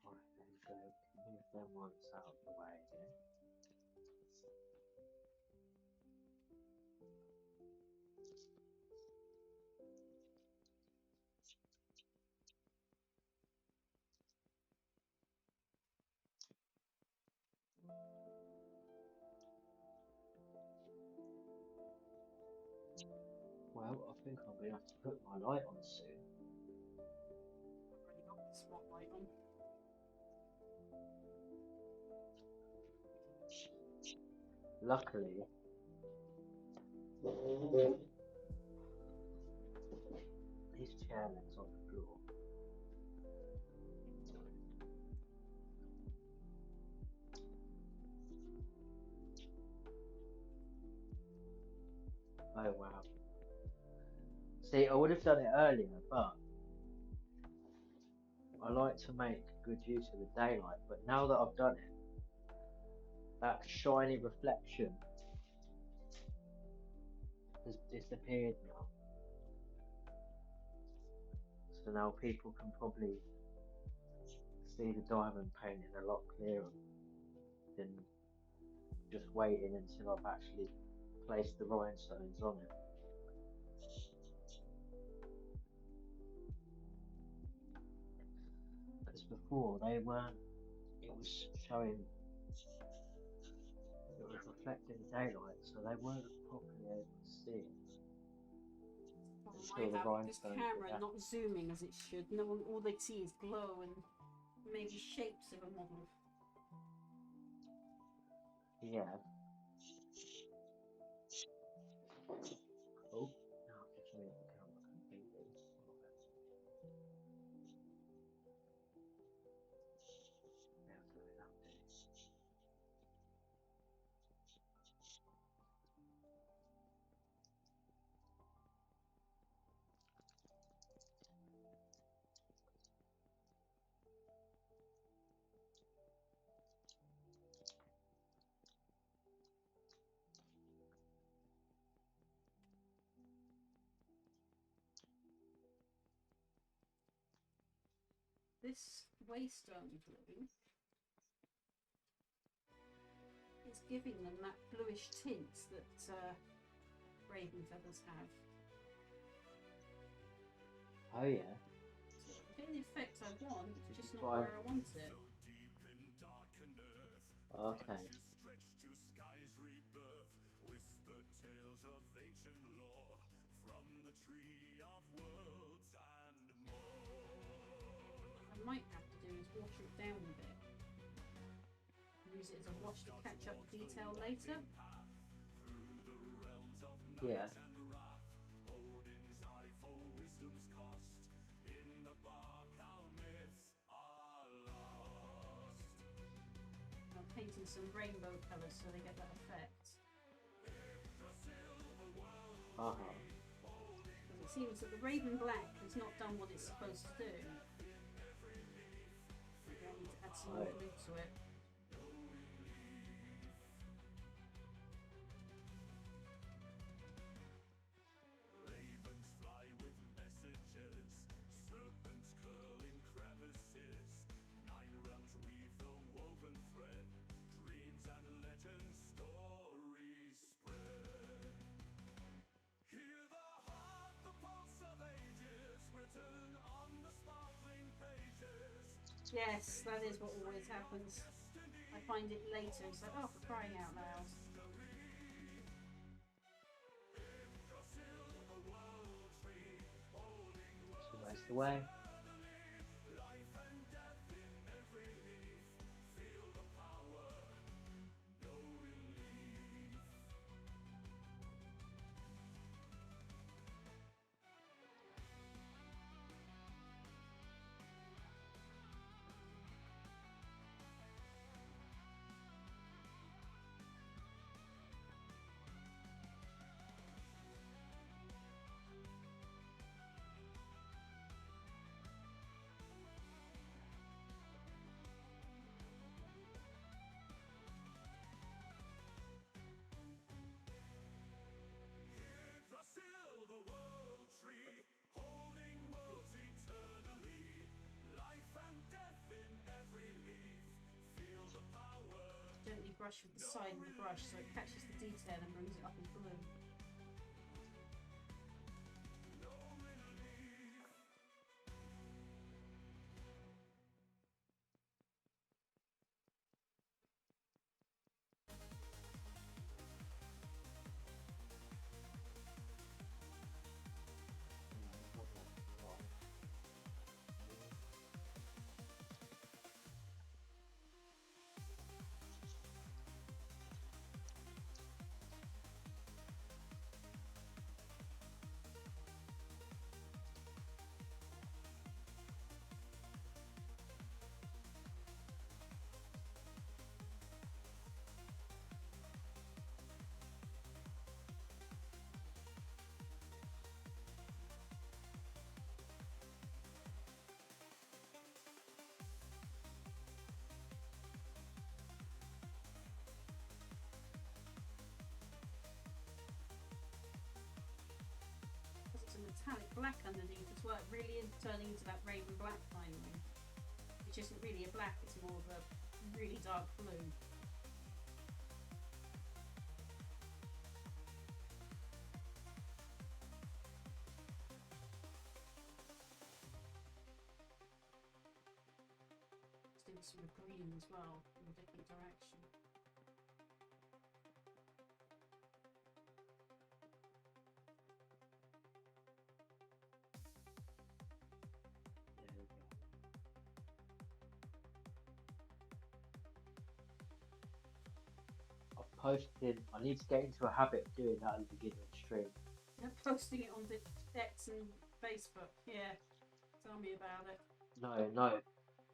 move them ones out of the way again. Well, I think I'm gonna have to put my light on soon. I've already got the spotlight on. Luckily, these chair legs on the floor. Oh wow. See, I would have done it earlier, but I like to make good use of the daylight. But now that I've done it, that shiny reflection has disappeared now. So now people can probably see the diamond painting a lot clearer than just waiting until I've actually placed the rhinestones on it. Because before they weren't, it was showing, it was reflecting the daylight, so they weren't properly able to see it. Until the I have this rhinestones were camera down. not zooming as it should. No one, all they see is glow and maybe shapes of a model. Yeah. Oh, now I have to change the camera completely. Now do it that way. This waystone glue is giving them that bluish tint that raven feathers have. Oh yeah. So I'm getting the effect I want, it's just not Fine. where I want it. Okay. What I might have to do is water it down a bit. Use it as a wash to catch up detail later. Yeah. I'm painting some rainbow colours so they get that effect. Uh-huh. Because it seems that the raven black has not done what it's supposed to do. Maybe I need to add some more Right. glue to it. Yes, that is what always happens. I find it later, it's like, oh, for crying out loud. So that's the way. Gently brush with the side of the brush so it catches the detail and brings it up in blue. metallic black underneath as well. It really is turning into that raven black finally, which isn't really a black, it's more of a really dark blue. Just doing some green as well in a different direction. There we go. I've posted. I need to get into a habit of doing that at the beginning of the stream. They're posting it on the X and Facebook. Yeah, tell me about it.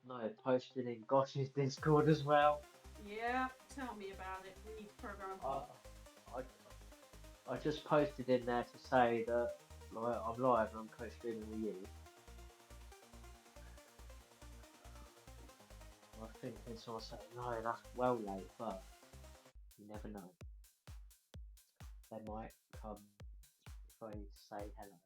No, posted in Gosh's Discord as well. Yeah, tell me about it. We need to program I, hot. I just posted in there to say that like I'm live and I'm co-streaming with you. I was thinking to myself, no, that's well late, but you never know. They might come if I say hello.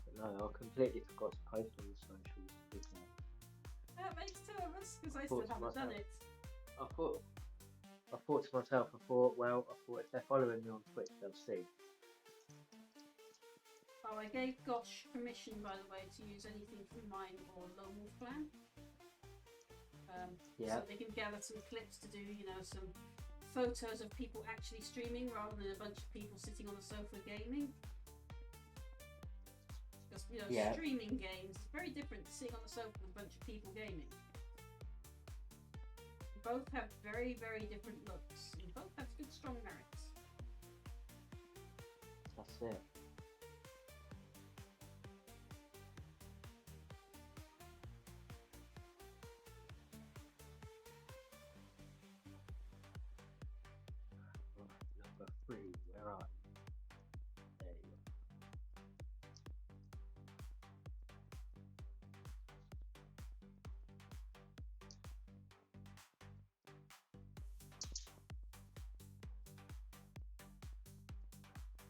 But no, I completely forgot to post on the socials. To be fair. That makes two of us because I thought still to haven't done myself- it. I thought to myself, I thought if they're following me on Twitch, they'll see. Oh, I gave Gosh permission, by the way, to use anything from mine or Lone Wolf Clan. Yeah. So they can gather some clips to do, you know, some photos of people actually streaming rather than a bunch of people sitting on the sofa gaming. Because, you know, Yeah. streaming games is very different to sitting on the sofa with a bunch of people gaming. Both have very, very different looks, and both have good, strong merits. That's it. Right, number 3, where are you? There you are.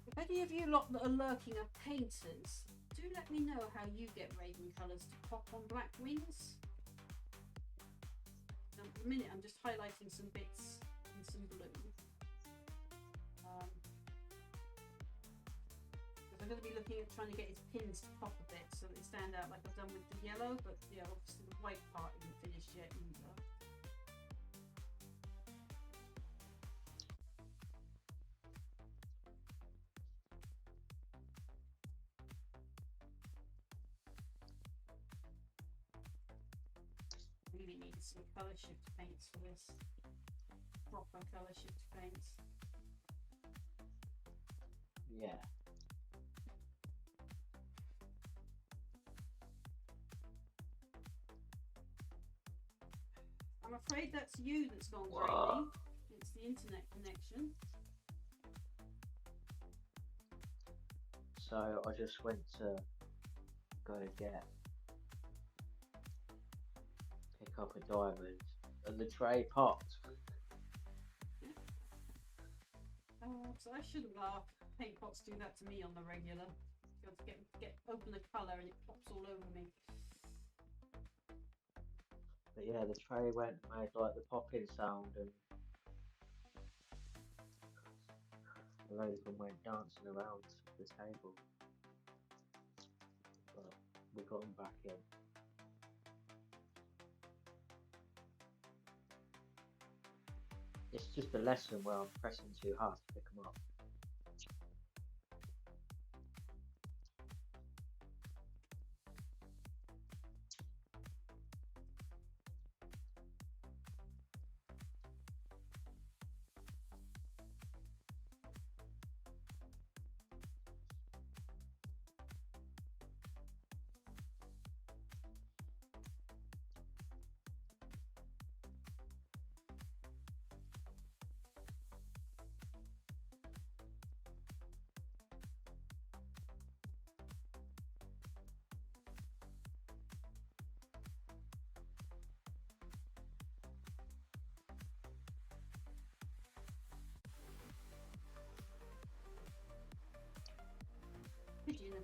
If any of you lot that are lurking are painters, do let me know how you get raven colours to pop on black wings. At the minute I'm just highlighting some bits in some blue. Because I'm going to be looking at trying to get its pins to pop a bit so that they stand out like I've done with the yellow, but yeah, obviously the white part isn't finished yet either. Really needed some colour shift paints for this. Proper colour shift paints. Yeah. I'm afraid that's you that's gone grey. It's the internet connection. So I just went to go pick up a diamond, and the tray popped. So I shouldn't laugh. Paint pots do that to me on the regular. You have to get open the colour and it pops all over me. But yeah, the tray went and made like the popping sound, and the loads of them went dancing around the table. But we got them back in. It's just a lesson where I'm pressing too hard to pick them up.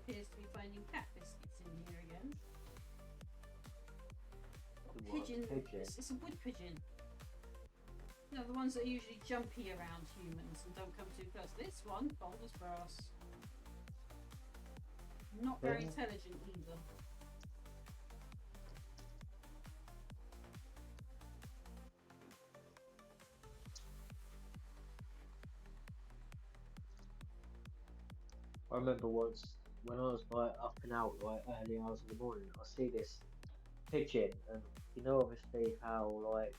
appears to be finding cat biscuits in here again. The what? Pigeon. Pigeon. It's a wood pigeon. You know, the ones that are usually jumpy around humans and don't come too close. This one, bold as brass. Not very Yeah. intelligent either. I remember once when I was like up and out like early hours in the morning, I see this pigeon, and you know obviously how like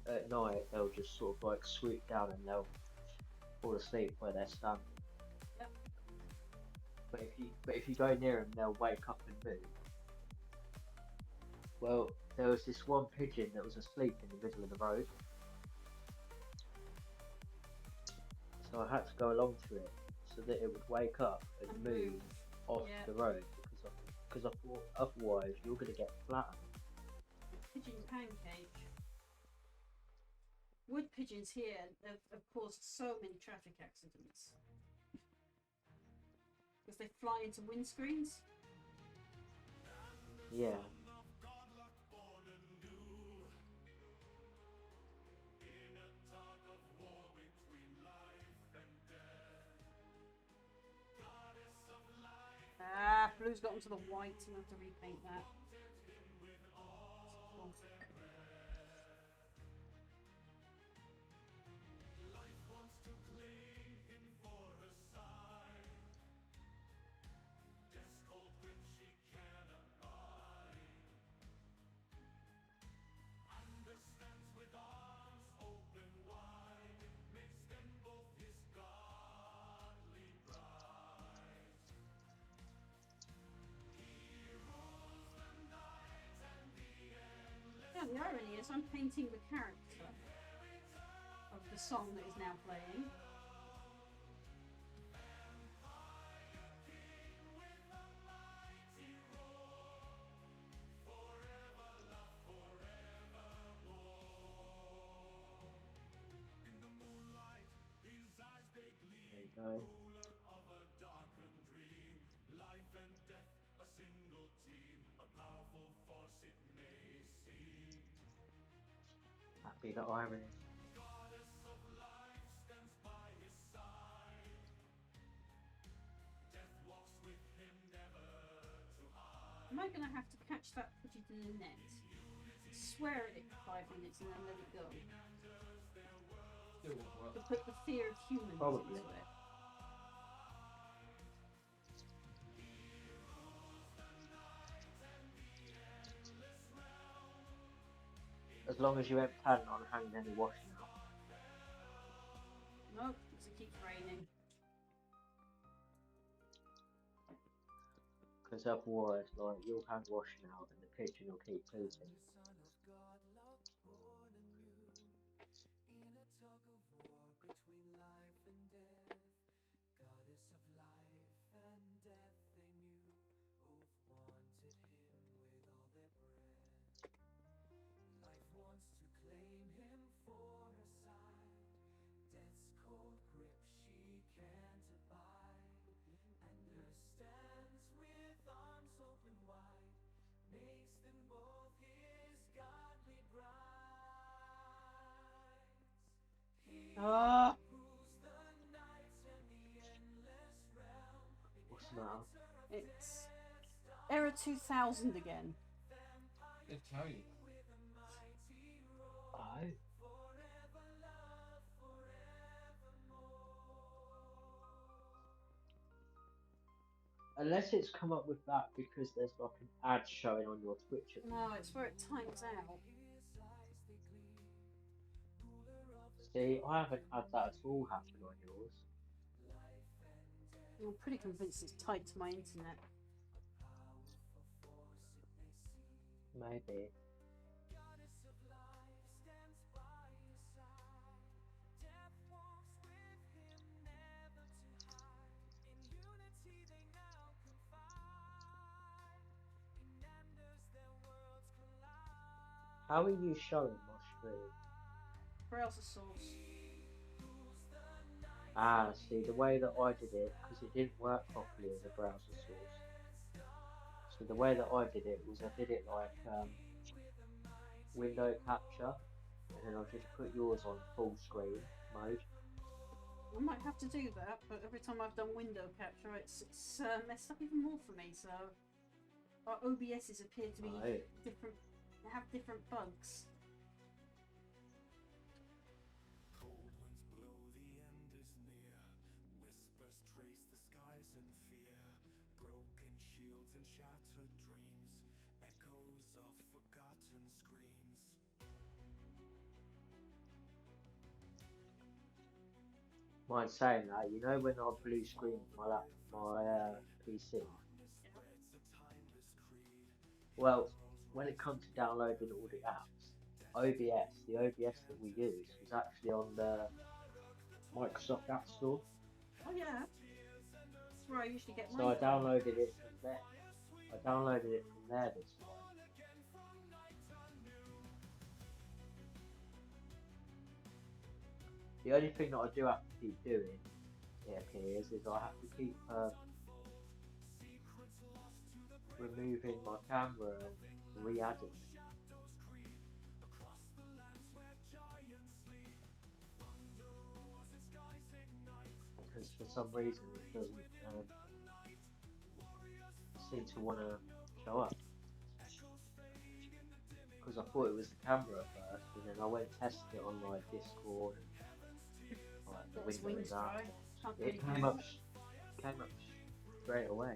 at night they'll just sort of like swoop down and they'll fall asleep where they're standing. Yep. But if you go near them, they'll wake up and move. Well, there was this one pigeon that was asleep in the middle of the road, so I had to go along to it so that it would wake up and And move move. off Yeah. the road because I thought otherwise you're gonna get flattened. Pigeon pancake. Wood pigeons here have caused so many traffic accidents. Because they fly into windscreens. Yeah. Ah, blue's got onto the white, and I have to repaint that. Cool. Yeah, the irony is I'm painting the character of the song that is now playing. There you go. Happy the irony. Am I going to have to catch that, put it in a net, swear at it for 5 minutes and then let it go? Still won't work. To put the fear of humans Probably. into it. As long as you ain't planning on hanging any washing out. Nope, because it keeps raining. Because otherwise, like, you'll hang washing out and the pigeon will keep pooping. Ah! What's the matter? It's error 2000 again. They tell you. Oh. Unless it's come up with that because there's like an ad showing on your Twitch. No, it's where it times out. See, I haven't had that at all happen on yours. I'm pretty convinced it's tied to my internet. Maybe. How are you showing my stream? Browser source. Ah, see, the way that I did it, because it didn't work properly as a browser source. So the way that I did it was I did it like window capture, and then I'll just put yours on full screen mode. I might have to do that, but every time I've done window capture, it's messed up even more for me. So our OBSs appear to be Right. different, have different bugs. Mind saying that, you know when I blue screened my PC. Well, when it comes to downloading all the apps, the OBS that we use was actually on the Microsoft App Store. Oh yeah, that's where I usually get So mine I from. downloaded it from there. I downloaded it from there this time. The only thing that I do have to keep doing, it appears, is I have to keep removing my camera and re-adding it. Because for some reason it doesn't seem to want to show up. Because I thought it was the camera at first, and then I went and tested it on like Discord and like the That's Windows wings, app. right? Can't It really came do. up, came up straight away.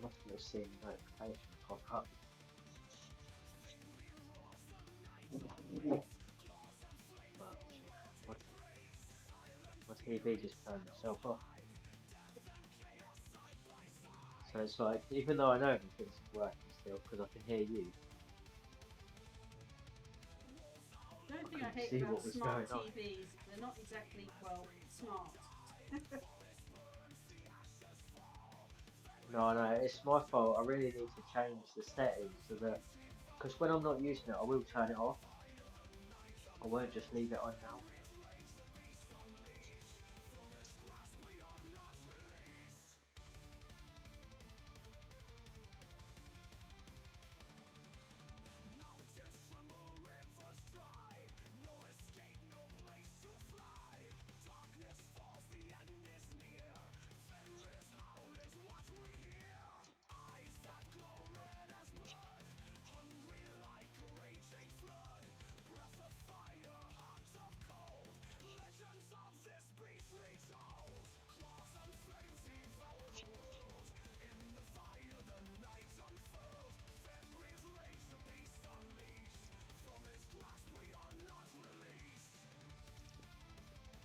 must have seen the notification pop up. But my TV just turned itself off. So it's like, even though I know everything's working still, because I can hear you, The only I thing I couldn't hate see about what was smart going on. TVs, they're not exactly, well, smart. No, no, it's my fault. I really need to change the settings so that, because when I'm not using it, I will turn it off. I won't just leave it on now.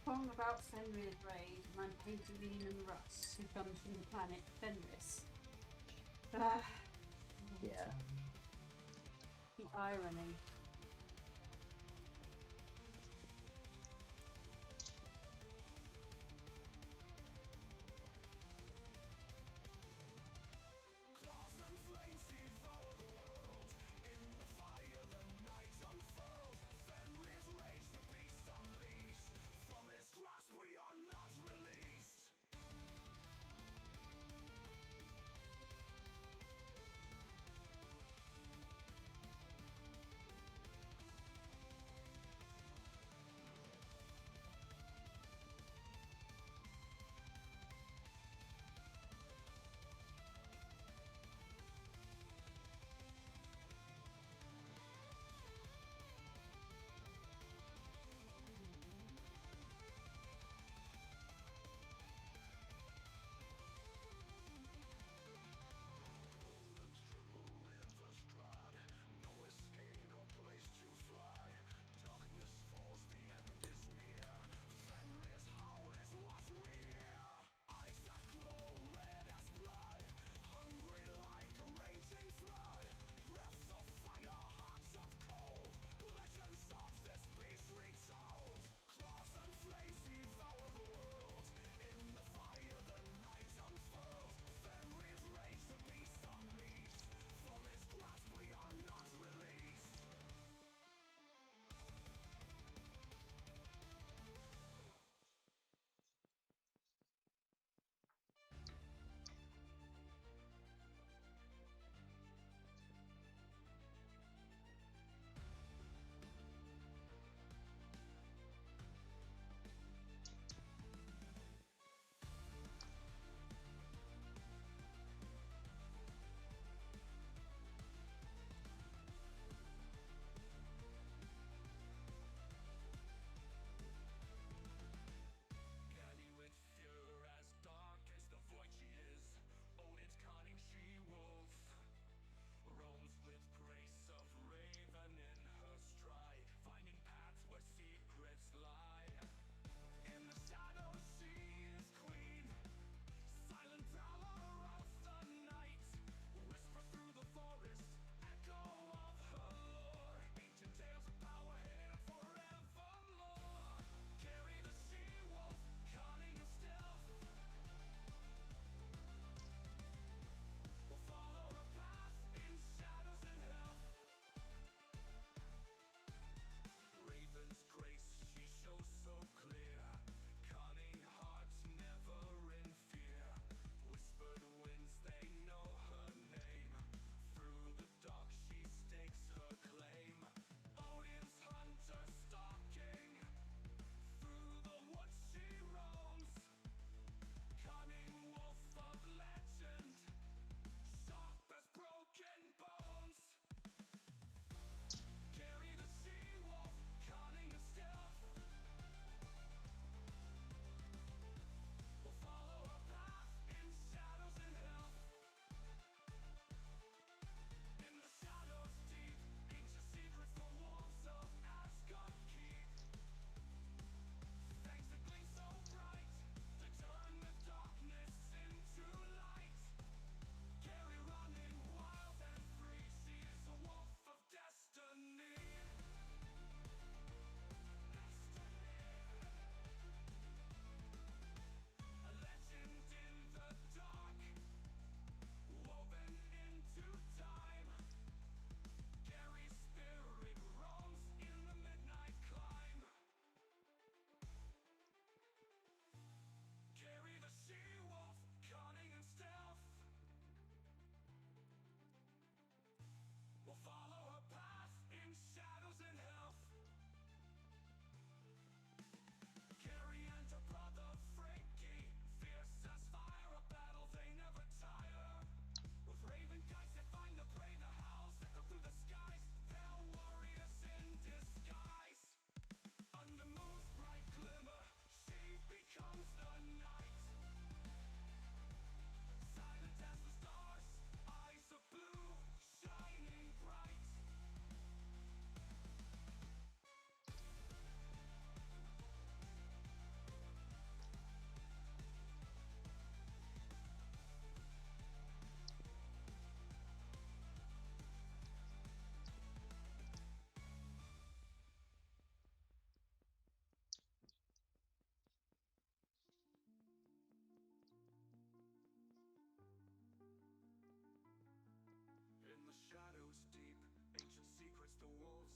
Song about Fenrir's raid, and I'm painting Leland Russ, who comes from the planet Fenris. Ah, Yeah. the irony.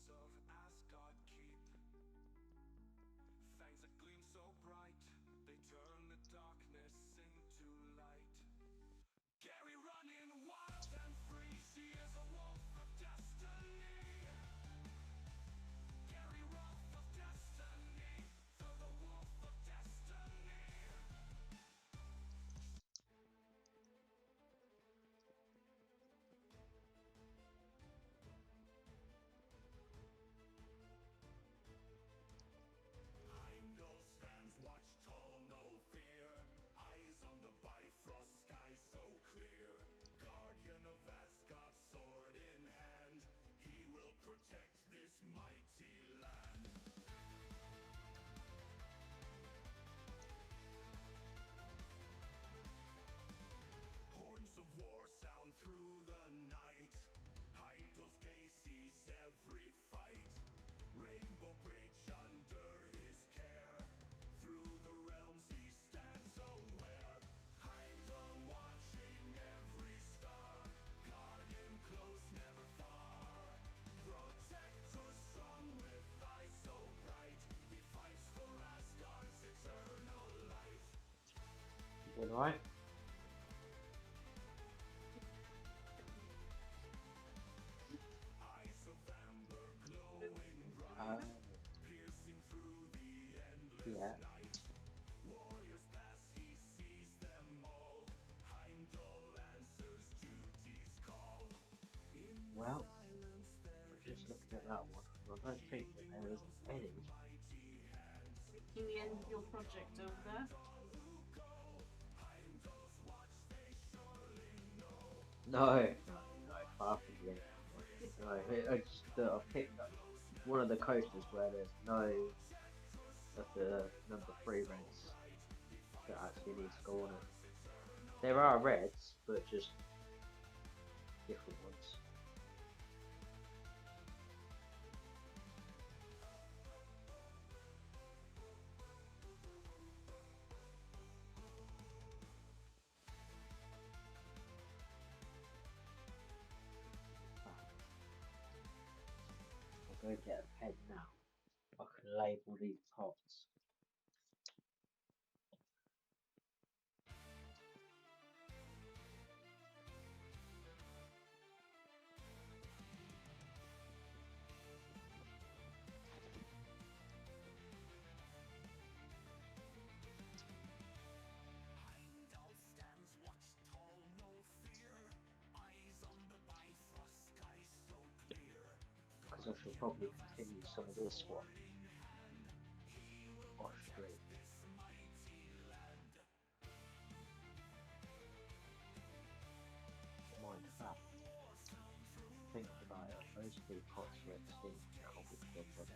of Asgard keep. Fangs that gleam so bright, they turn the darkness into light. Gary running wild and free, she is a wolf of destiny. Gary wolf of destiny, for the wolf of destiny. Heimdall stands watch tall, no fear. Eyes on the Bifrost sky so clear. Guardian of Asgard, sword in hand. He will protect this mighty land. Horns of war sound through the night. Heimdall's gaze sees every fight. Rainbow Bridge under his care. Through the realms he stands aware. Heimdall watching every star. Guardian close, never far. Protector strong with eyes so bright. He fights for Asgard's eternal light. You doing alright? Eyes of amber glowing bright. Piercing through the endless Yeah. night. Warriors pass, he sees them all. Heimdall answers duty's call. In Well, silence there I'm just looking at that one. I don't think that there is any. mighty hands. Reaching the end of your project over there. All who go, Heimdall's watch they surely know. No, far from the end. No, I just I picked up one of the coasters where there's no of the number 3 reds that actually need to go on it. There are reds, but just different ones. I'll go get a pen now. I can label these pots. Heimdall stands watch tall, no fear. Eyes on the Bifrost sky so clear. Because I shall probably continue some of this one off stream. Mind the fact, thinking about it, those 2 pots are extinct now because I've got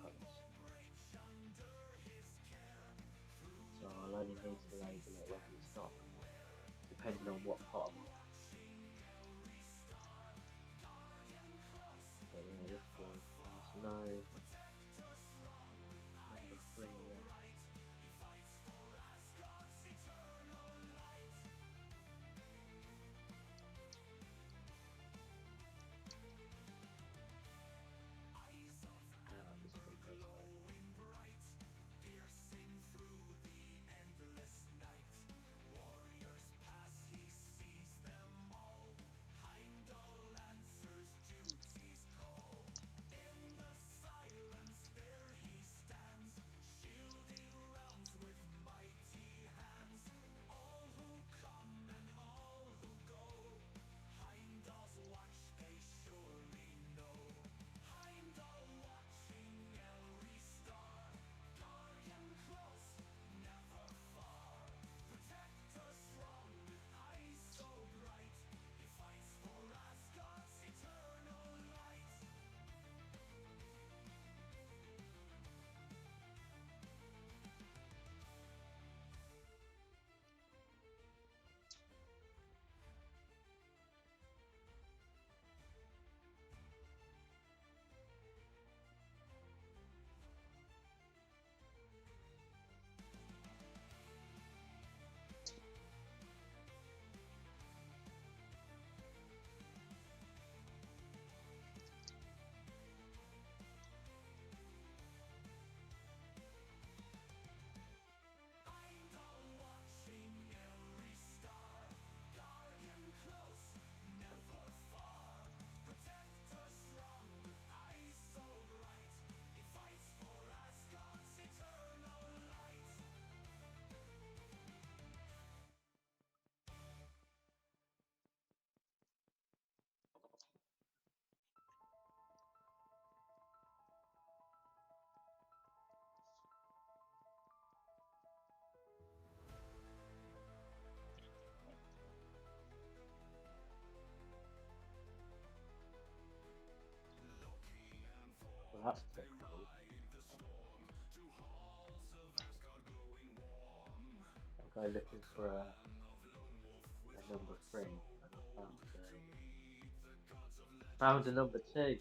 colours. So I'll only need to label it when it's not, depending on what pot I'm on. But yeah, this one is no number 3 yet. This one goes there. Piercing through the endless night. Warriors pass, he sees them. go looking for a number 3, and I found a number 2.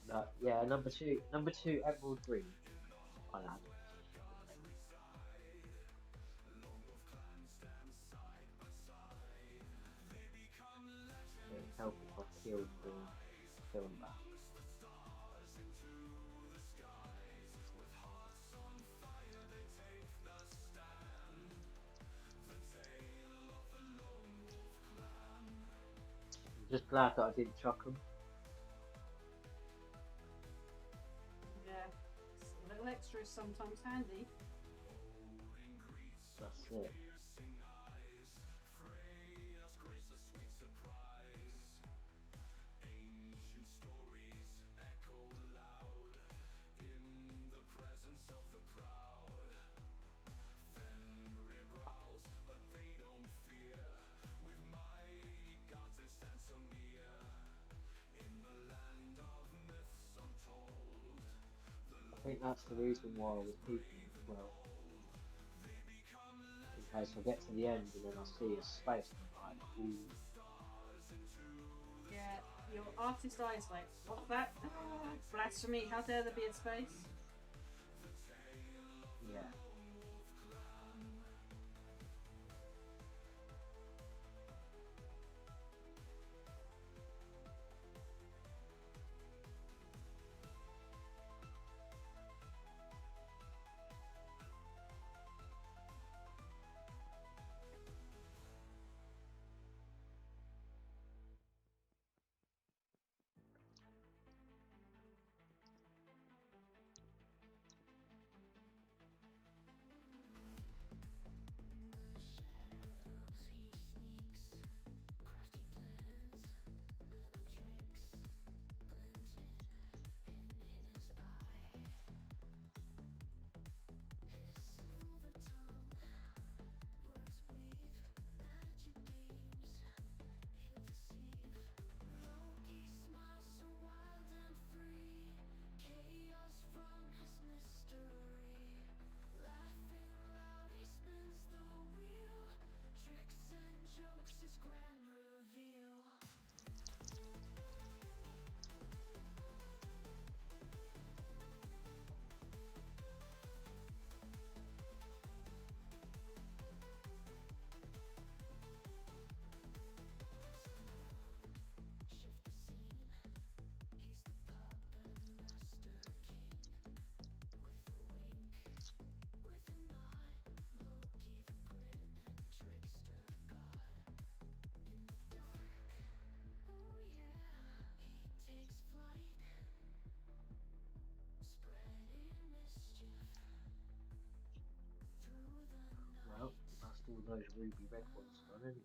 No, yeah, number two emerald green. I'll add. It'll help if I kill that. I'm just glad that I didn't chuck them. Yeah, a little extra is sometimes handy. That's it. I think that's the reason why I was keeping it as well. In case I get to the end and then I see a space and I'm like, ooh. Yeah, your artist eye is like, what's that? Blasphemy, how dare there be a space? Yeah. Well, that's all those ruby red ones done anyway.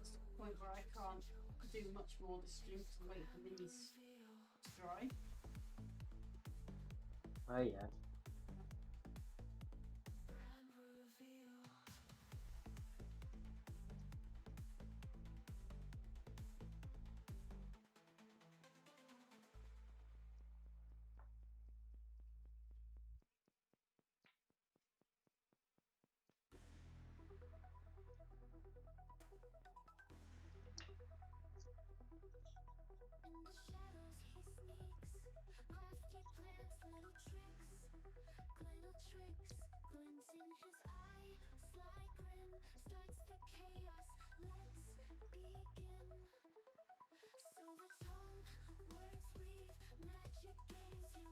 It's the point where I can't do much more this stream because I'm waiting for these to dry. Oh yeah. Magic games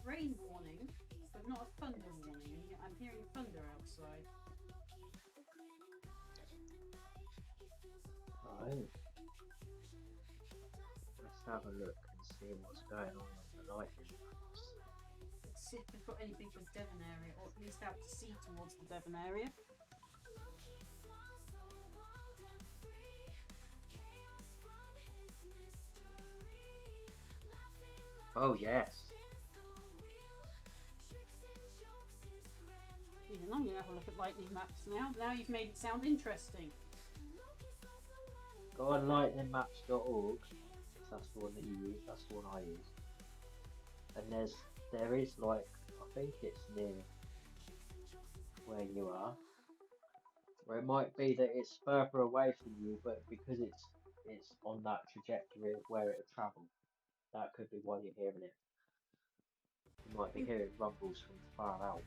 Rain warning, but not a thunder warning. I'm hearing thunder outside. Right. Let's have a look and see what's going on the lightning maps. Let's see if we've got anything for Devon area, or at least out to sea towards the Devon area. Oh yes. Even I'm gonna have a look at lightning maps now. Now you've made it sound interesting. Go on lightningmaps.org. That's the one that you use. That's the one I use. And there is like, I think it's near where you are. Or it might be that it's further away from you, but because it's on that trajectory of where it'll travel, that could be why you're hearing it. You might be hearing rumbles from far out.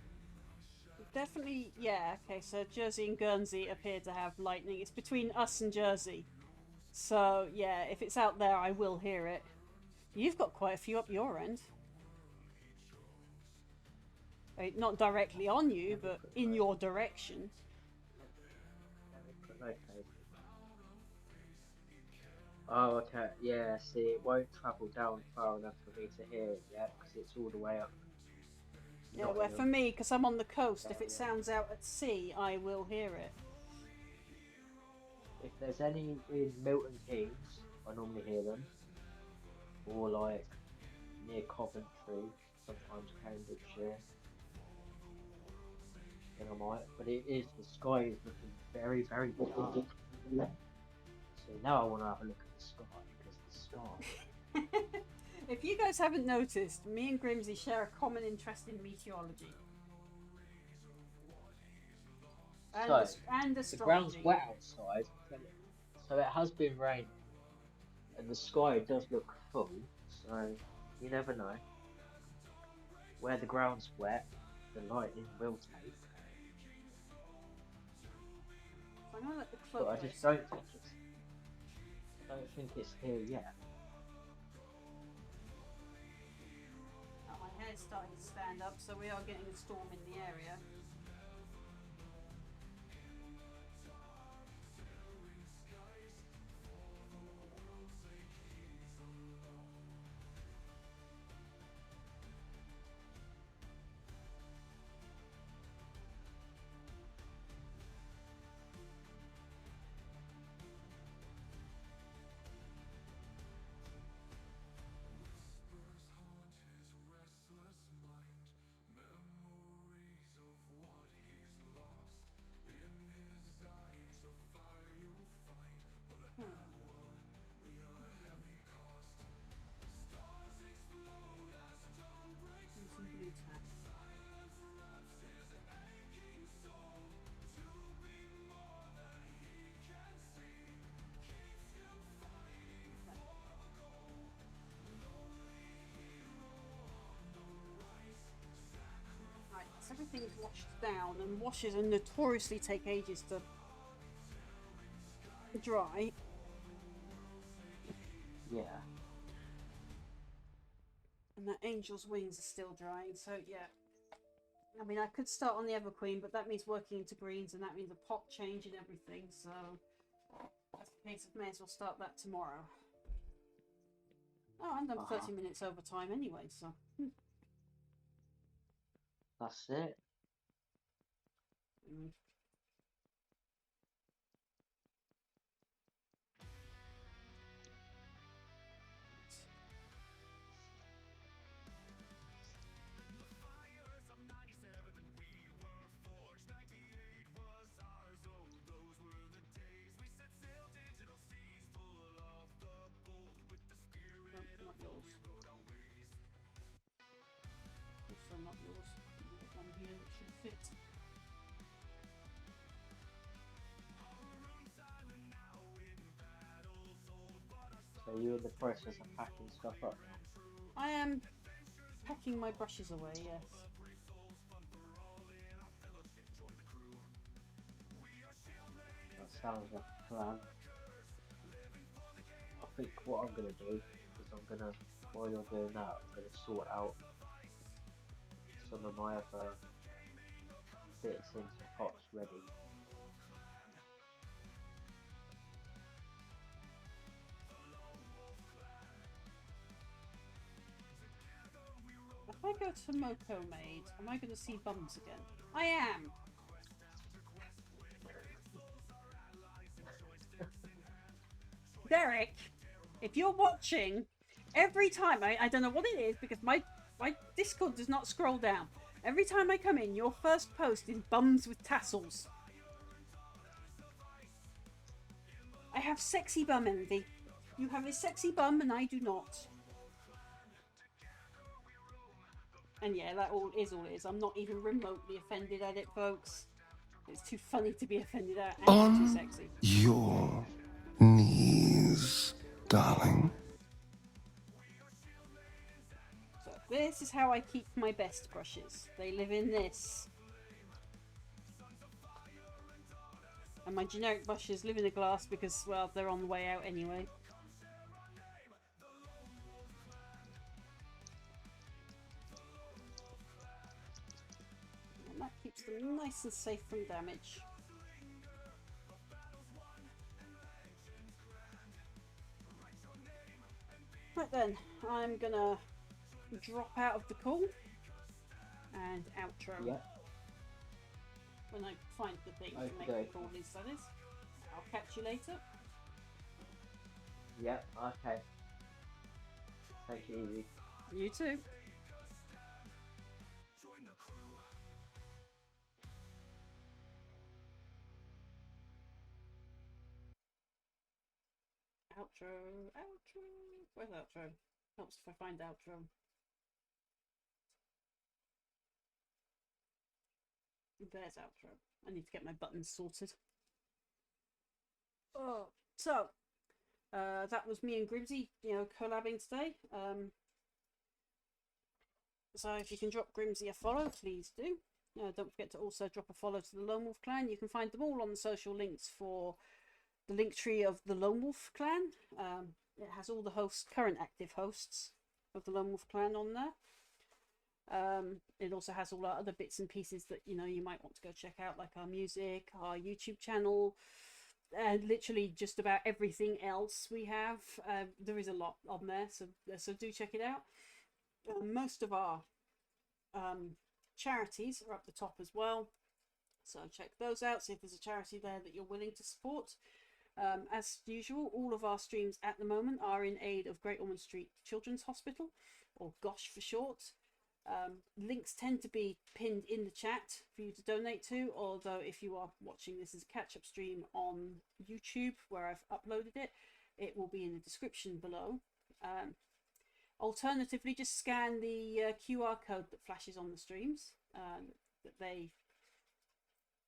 Definitely, yeah. Okay, so Jersey and Guernsey appear to have lightning. It's between us and Jersey. So, yeah, if it's out there, I will hear it. You've got quite a few up your end. Not directly on you, but in your direction. Let me put location. Oh, okay. Yeah, see, it won't travel down far enough for me to hear it yet, because it's all the way up. Yeah, well, for me, because I'm on the coast, if it area. sounds out at sea, I will hear it. If there's any in Milton Keynes, I normally hear them. Or like near Coventry, sometimes Cambridgeshire. Then I might. But the sky is looking very, very dark. So now I want to have a look at the sky, because the sky. If you guys haven't noticed, me and Grimsy share a common interest in meteorology. And, So, and the astrology. ground's wet outside, so it has been raining. And the sky does look full, so you never know. Where the ground's wet, the lightning will take. So I'm gonna let the But club I just don't think it's here yet. Oh, my hair's starting to stand up, so we are getting a storm in the area. Some blue tack. Right, so everything's washed down, and washes are notoriously take ages to dry. Yeah. And that angel's wings are still drying, so yeah. I mean, I could start on the Everqueen, but that means working into greens, and that means a pot change and everything, so that's the case of may as well start that tomorrow. Oh, I'm done 30 minutes over time anyway, so. That's it. Mm. Yeah, it should fit. So you're in the process of packing stuff up now? I am packing my brushes away, yes. That sounds like a plan. I think what I'm gonna do is while you're doing that, I'm gonna sort out some of my other bits into pots ready. If I go to Moko Maid, am I going to see bums again? I am! Derek, if you're watching, every time, I don't know what it is, because my Discord does not scroll down. Every time I come in, your first post is bums with tassels. I have sexy bum envy. You have a sexy bum and I do not. And yeah, that all it is. I'm not even remotely offended at it, folks. It's too funny to be offended at, and it's too On sexy. your knees, darling. So this is how I keep my best brushes. They live in this. And my generic brushes live in a glass because, well, they're on the way out anyway. And that keeps them nice and safe from damage. Right then, I'm gonna drop out of the call and outro. Yep. When I find the thing to make Okay. the call, that is. I'll catch you later. Yep. Okay. Take it easy. You too. Outro. Where's outro? Helps if I find outro. There's outro. I need to get my buttons sorted. Oh, so that was me and Grimsy, collabing today. So if you can drop Grimsy a follow, please do. Don't forget to also drop a follow to the Lone Wolf Clan. You can find them all on the social links for the link tree of the Lone Wolf Clan. It has all the current active hosts of the Lone Wolf Clan on there. It also has all our other bits and pieces that you might want to go check out, like our music, our YouTube channel, and literally just about everything else we have. There is a lot on there, so do check it out. Most of our charities are up the top as well, so check those out, see if there's a charity there that you're willing to support. As usual, all of our streams at the moment are in aid of Great Ormond Street Children's Hospital, or GOSH for short. Links tend to be pinned in the chat for you to donate to, although if you are watching this as a catch-up stream on YouTube where I've uploaded it, it will be in the description below. Alternatively, just scan the QR code that flashes on the streams.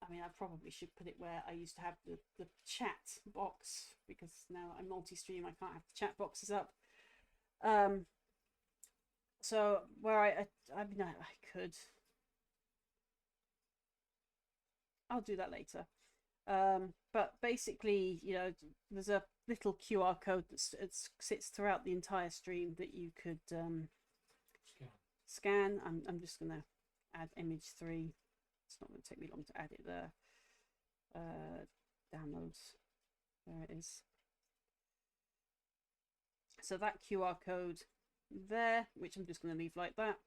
I probably should put it where I used to have the chat box, because now I'm multi-stream, I can't have the chat boxes up. So where I could. I'll do that later. But basically, there's a little QR code that sits throughout the entire stream that you could scan. I'm just gonna add image 3. It's not going to take me long to add it there. Downloads. There it is. So that QR code there, which I'm just going to leave like that.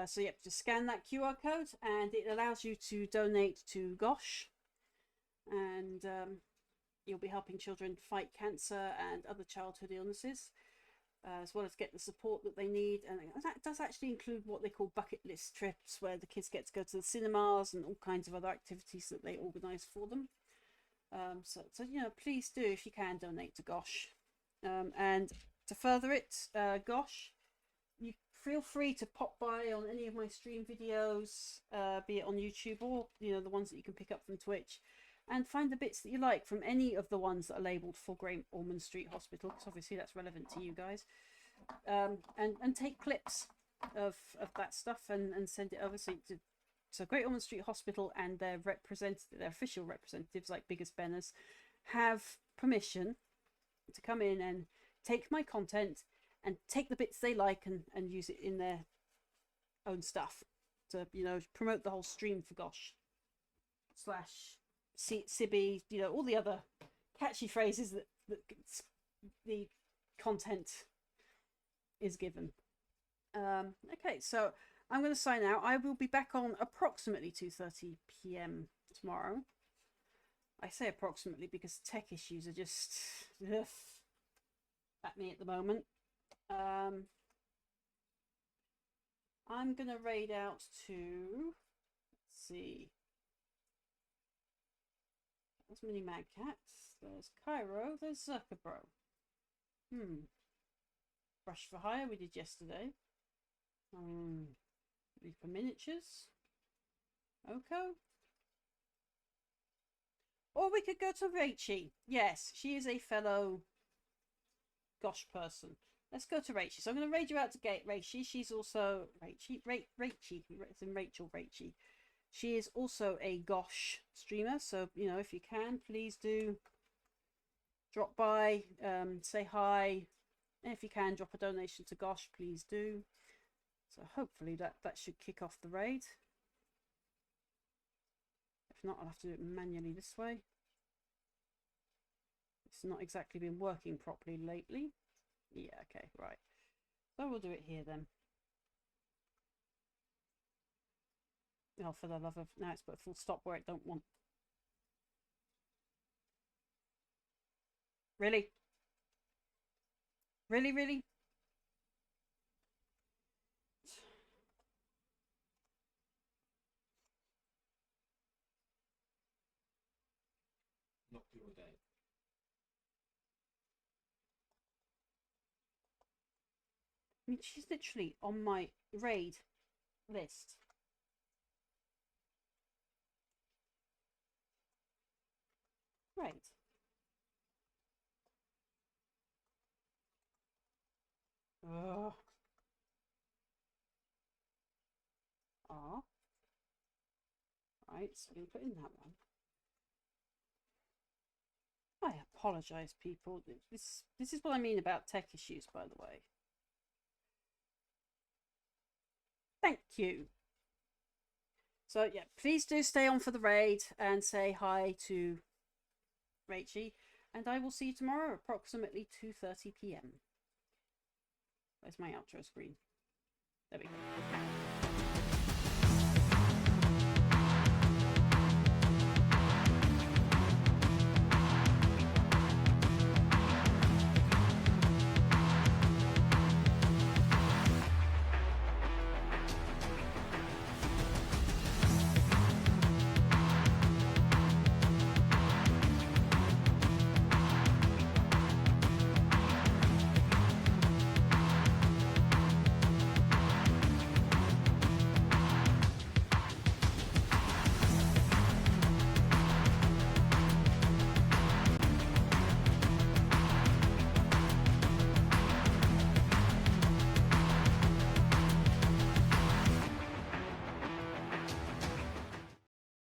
So you have to scan that QR code, and it allows you to donate to GOSH, and you'll be helping children fight cancer and other childhood illnesses, as well as get the support that they need. And that does actually include what they call bucket list trips, where the kids get to go to the cinemas and all kinds of other activities that they organise for them. So please do, if you can, donate to GOSH. And to further it, GOSH, feel free to pop by on any of my stream videos, be it on YouTube or the ones that you can pick up from Twitch, and find the bits that you like from any of the ones that are labelled for Great Ormond Street Hospital, because obviously that's relevant to you guys. And take clips of that stuff and send it over so Great Ormond Street Hospital and their official representatives like Biggest Benners have permission to come in and take my content and take the bits they like and use it in their own stuff to promote the whole stream for gosh / S.I.B.I, all the other catchy phrases that the content is given. Okay, so I'm going to sign out. I will be back on approximately 2:30 p.m. tomorrow. I say approximately because tech issues are just at me at the moment. I'm going to raid out to, let's see, there's Mini Mad Cats, there's Cairo, there's Zuckerbro. Brush for Hire we did yesterday. Reaper Miniatures. Oko. Or we could go to Rachie. Yes, she is a fellow gosh person. Let's go to Rachie. So I'm going to raid you out to Rachie. She's also Rachie. It's in Rachel Rachie. She is also a gosh streamer. So if you can, please do drop by, say hi. And if you can, drop a donation to gosh, please do. So hopefully that should kick off the raid. If not, I'll have to do it manually this way. It's not exactly been working properly lately. Yeah, okay, right. So we'll do it here then. Oh, for the love of... Now it's put a full stop where it don't want. Really? Really, really? Not your day. I mean, she's literally on my raid list. Right. Ugh. Ah. Right, so I'm going to put in that one. I apologise, people. This is what I mean about tech issues, by the way. Thank you. So yeah, please do stay on for the raid and say hi to Rachie, and I will see you tomorrow approximately 2:30 p.m. Where's my outro screen? There we go.